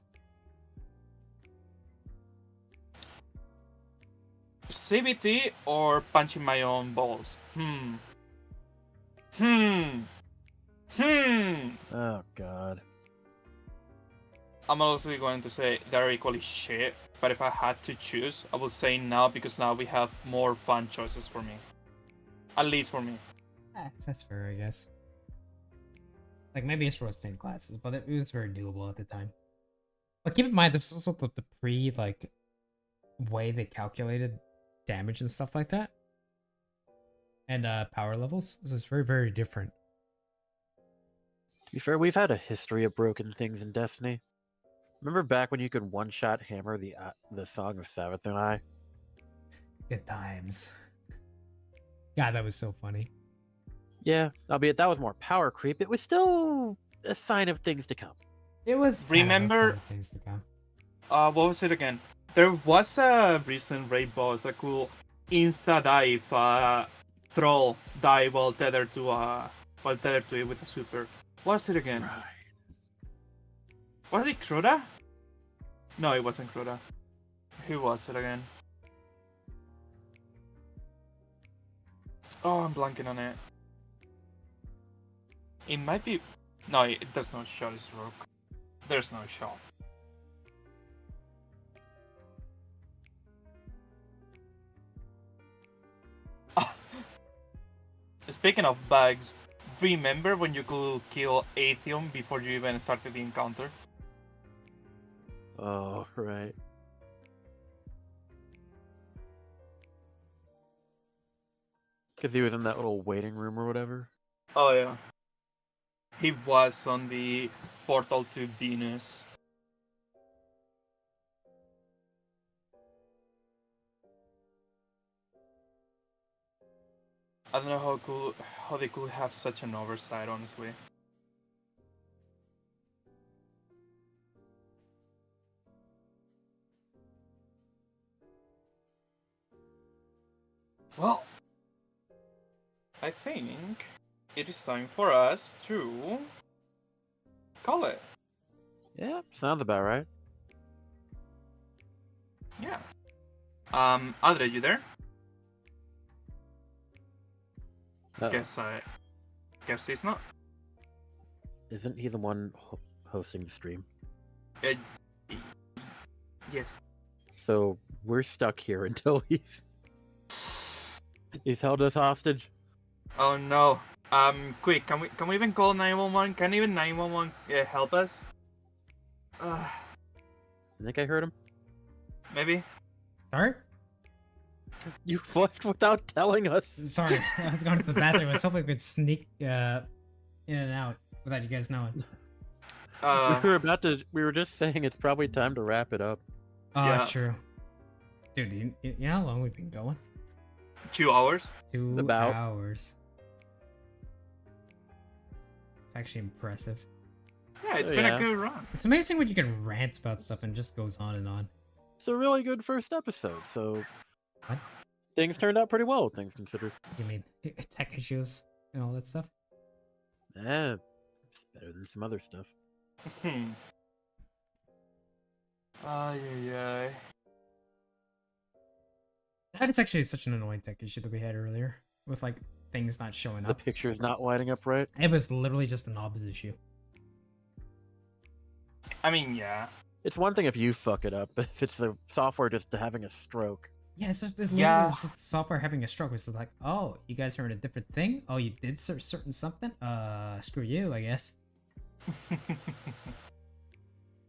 CBT or punching my own balls? Oh god. I'm also going to say they're equally shit, but if I had to choose, I would say now because now we have more fun choices for me. At least for me. That's fair, I guess. Like, maybe it's roasting classes, but it was very doable at the time. But keep in mind, this is also the like, way they calculated damage and stuff like that. And power levels. So it's very, very different. To be fair, we've had a history of broken things in Destiny. Remember back when you could one-shot hammer the Song of Sabbath and I? Good times. God, that was so funny. Yeah, albeit that was more power creep, it was still a sign of things to come. It was. Remember- things to come. What was it again? There was a recent raid boss that could insta-dive troll die while tethered to it with a super. What was it again? Right. Was it Crota? No, it wasn't Crota. Who was it again? Oh, I'm blanking on it. It might be... No, it does not show his rook. There's no shot. Speaking of bugs, remember when you could kill Atheon before you even started the encounter? Oh, right. Because he was in that little waiting room or whatever. Oh yeah. He was on the portal to Venus. I don't know how they could have such an oversight, honestly. Well, I think it is time for us to call it. Yeah, sounds about right. Yeah. Andre, you there? Uh-oh. Guess he's not. Isn't he the one hosting the stream? Uh, yes. So we're stuck here until he's held us hostage. Oh no. Quick, can we even call 911? Can even 911 help us? I think I heard him. Maybe. Sorry? You left without telling us. Sorry, I was going to the bathroom. I was hoping we could sneak in and out without you guys knowing. We were just saying it's probably time to wrap it up. Oh, Yeah. true. Dude, you know how long we've been going? 2 hours? 2 About. hours. It's actually impressive. Yeah, it's Oh, been yeah. a good run. It's amazing when you can rant about stuff and it just goes on and on. It's a really good first episode, so What? things turned out pretty well, things considered. You mean tech issues and all that stuff? Eh, it's better than some other stuff. Ay, ay, ay. That is actually such an annoying tech issue that we had earlier with like things not showing The up. picture's not lighting up right. It was literally just an obvious issue. I mean, yeah. It's one thing if you fuck it up, but if it's the software just having a stroke. Yeah, it's just literally Yeah. was the software having a stroke. It's like, oh, you guys are in a different thing. Oh, you did certain something. Screw you, I guess.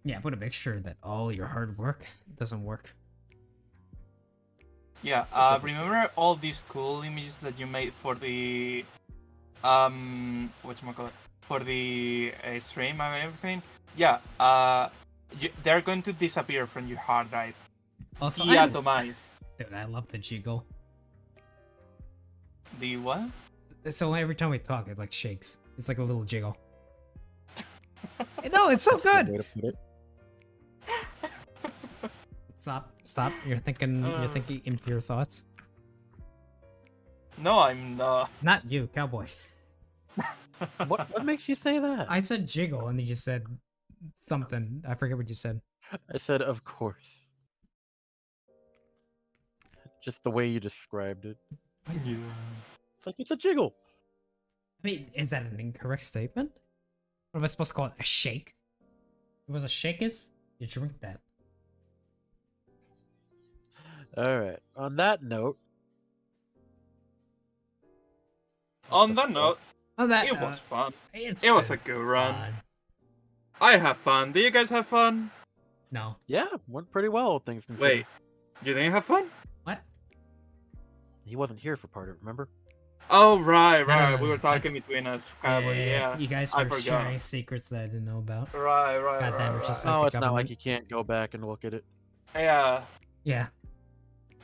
Yeah, but to make sure that all your hard work doesn't work. Yeah, remember all these cool images that you made for the whatchamacallit, for the stream and everything? Yeah, they're going to disappear from your hard drive. Also, y atomize. dude, I love the jiggle. The what? So every time we talk, it like shakes. It's like a little jiggle. No, it's so Good way good. to put it. Stop. You're thinking impure thoughts. No, I'm not. Not you, cowboy. What makes you say that? I said jiggle, and then you said something. I forget what you said. I said, of course. Just the way you described it. Yeah. It's like it's a jiggle. I mean, is that an incorrect statement? What am I supposed to call it? A shake? It was a shake is? You drink that. All right. On that note, On that note, Oh, that it was fun. It was a good run. I have fun. Do you guys have fun? No. yeah, went pretty well. Things considered. Wait, you didn't have fun? What? He wasn't here for part of it. Remember? Oh, right. No, We were talking between us. Probably, yeah. You guys I were forgot. sharing secrets that I didn't know about. Right. Goddamn, it's just like Oh, the it's not government. like you can't go back and look at it. Yeah. Yeah.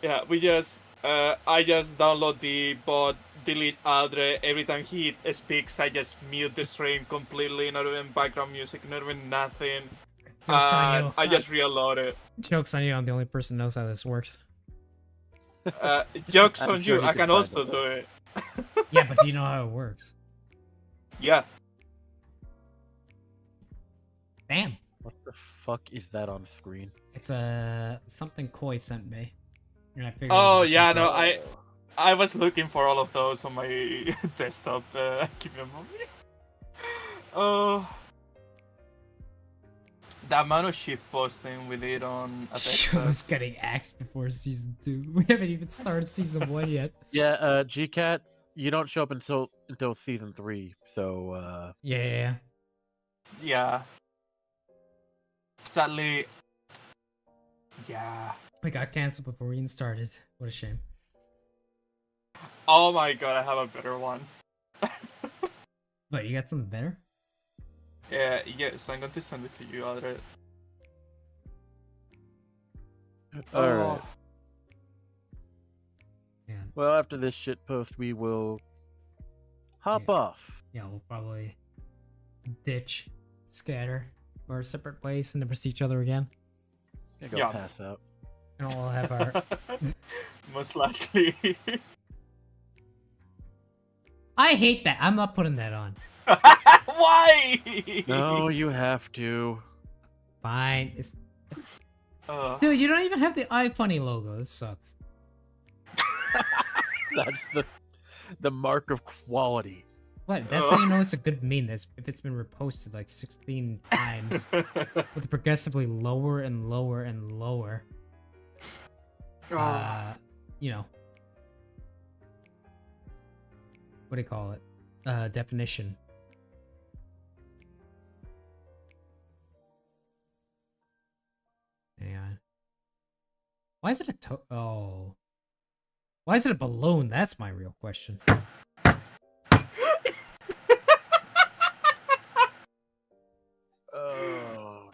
Yeah, we just I just download the bot, delete Adre. Every time he speaks, I just mute the stream completely, not even background music, not even nothing. Joke's on you. I just reload it. Joke's on you. I'm the only person who knows how this works. Jokes I'm on sure you, he I can can find also it. do it. Yeah, but do you know how it works? Yeah. Damn. What the fuck is that on screen? It's something Koi sent me. And I figured Oh it was a yeah, photo. no, I was looking for all of those on my desktop. Give me a moment. Oh. The amount of shit posting we did on Show's getting axed before season 2. We haven't even started season 1 yet. Yeah, GCat, you don't show up until season 3. So Yeah. Yeah. Sadly. Yeah. We got canceled before we even started. What a shame. Oh my god, I have a better one. But you got something better? Yeah, yes, I'm going to send it to you, Adre. all right. Yeah. Well, after this shit post, we will hop Yeah. off. Yeah, we'll probably ditch, scatter, or separate ways and never see each other again. Gonna go Yeah. pass out. And we'll have our. Most likely. I hate that. I'm not putting that on. Why? No, you have to. Fine. It's... Uh, Dude, you don't even have the iFunny logo. This sucks. That's the mark of quality. What? That's how you know it's a good meme. That's if it's been reposted like 16 times with progressively lower and lower and lower. You know. What do you call it? Definition. Hang on. Why is it a oh. Why is it a balloon? That's my real question.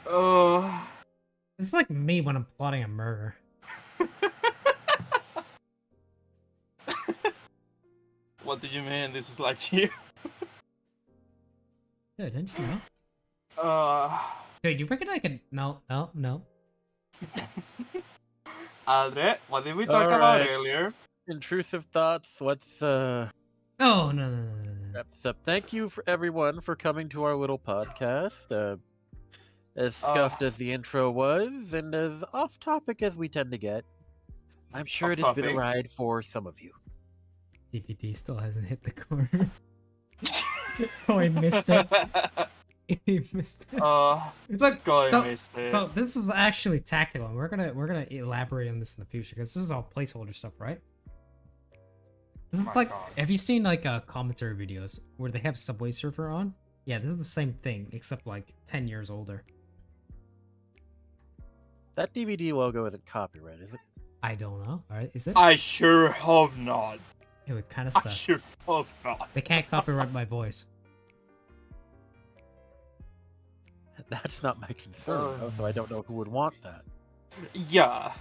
Oh. It's like me when I'm plotting a murder. What do you mean? This is like you? Dude, didn't you know? Dude, you reckon I could... No. Adre, what did we talk about Alright. earlier? Intrusive thoughts. Let's Oh, no. wrap this up. Thank you for everyone for coming to our little podcast. As scuffed as the intro was, and as off topic as we tend to get, I'm sure it has been a Off-topic. ride for some of you. DPD still hasn't hit the corner. Oh, I missed it. He missed it. Look, God, I so, missed it. so this is actually tactical, and we're gonna elaborate on this in the future because this is all placeholder stuff, right? This is my like, God. have you seen like commentary videos where they have Subway Surfer on? Yeah, this is the same thing except like 10 years older. That DVD logo isn't copyright, is it? I don't know. All right, is it? I sure hope not. It would kind of I suck. sure hope not. They can't copyright my voice. That's not my concern, though, so I don't know who would want that. Yeah.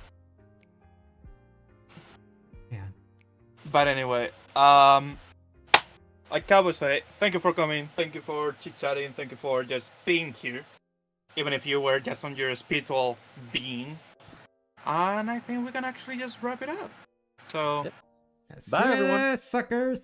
But anyway, like I would say, thank you for coming. Thank you for chit-chatting. Thank you for just being here. Even if you were just on your spiritual being. And I think we can actually just wrap it up. So, Bye, everyone. Suckers.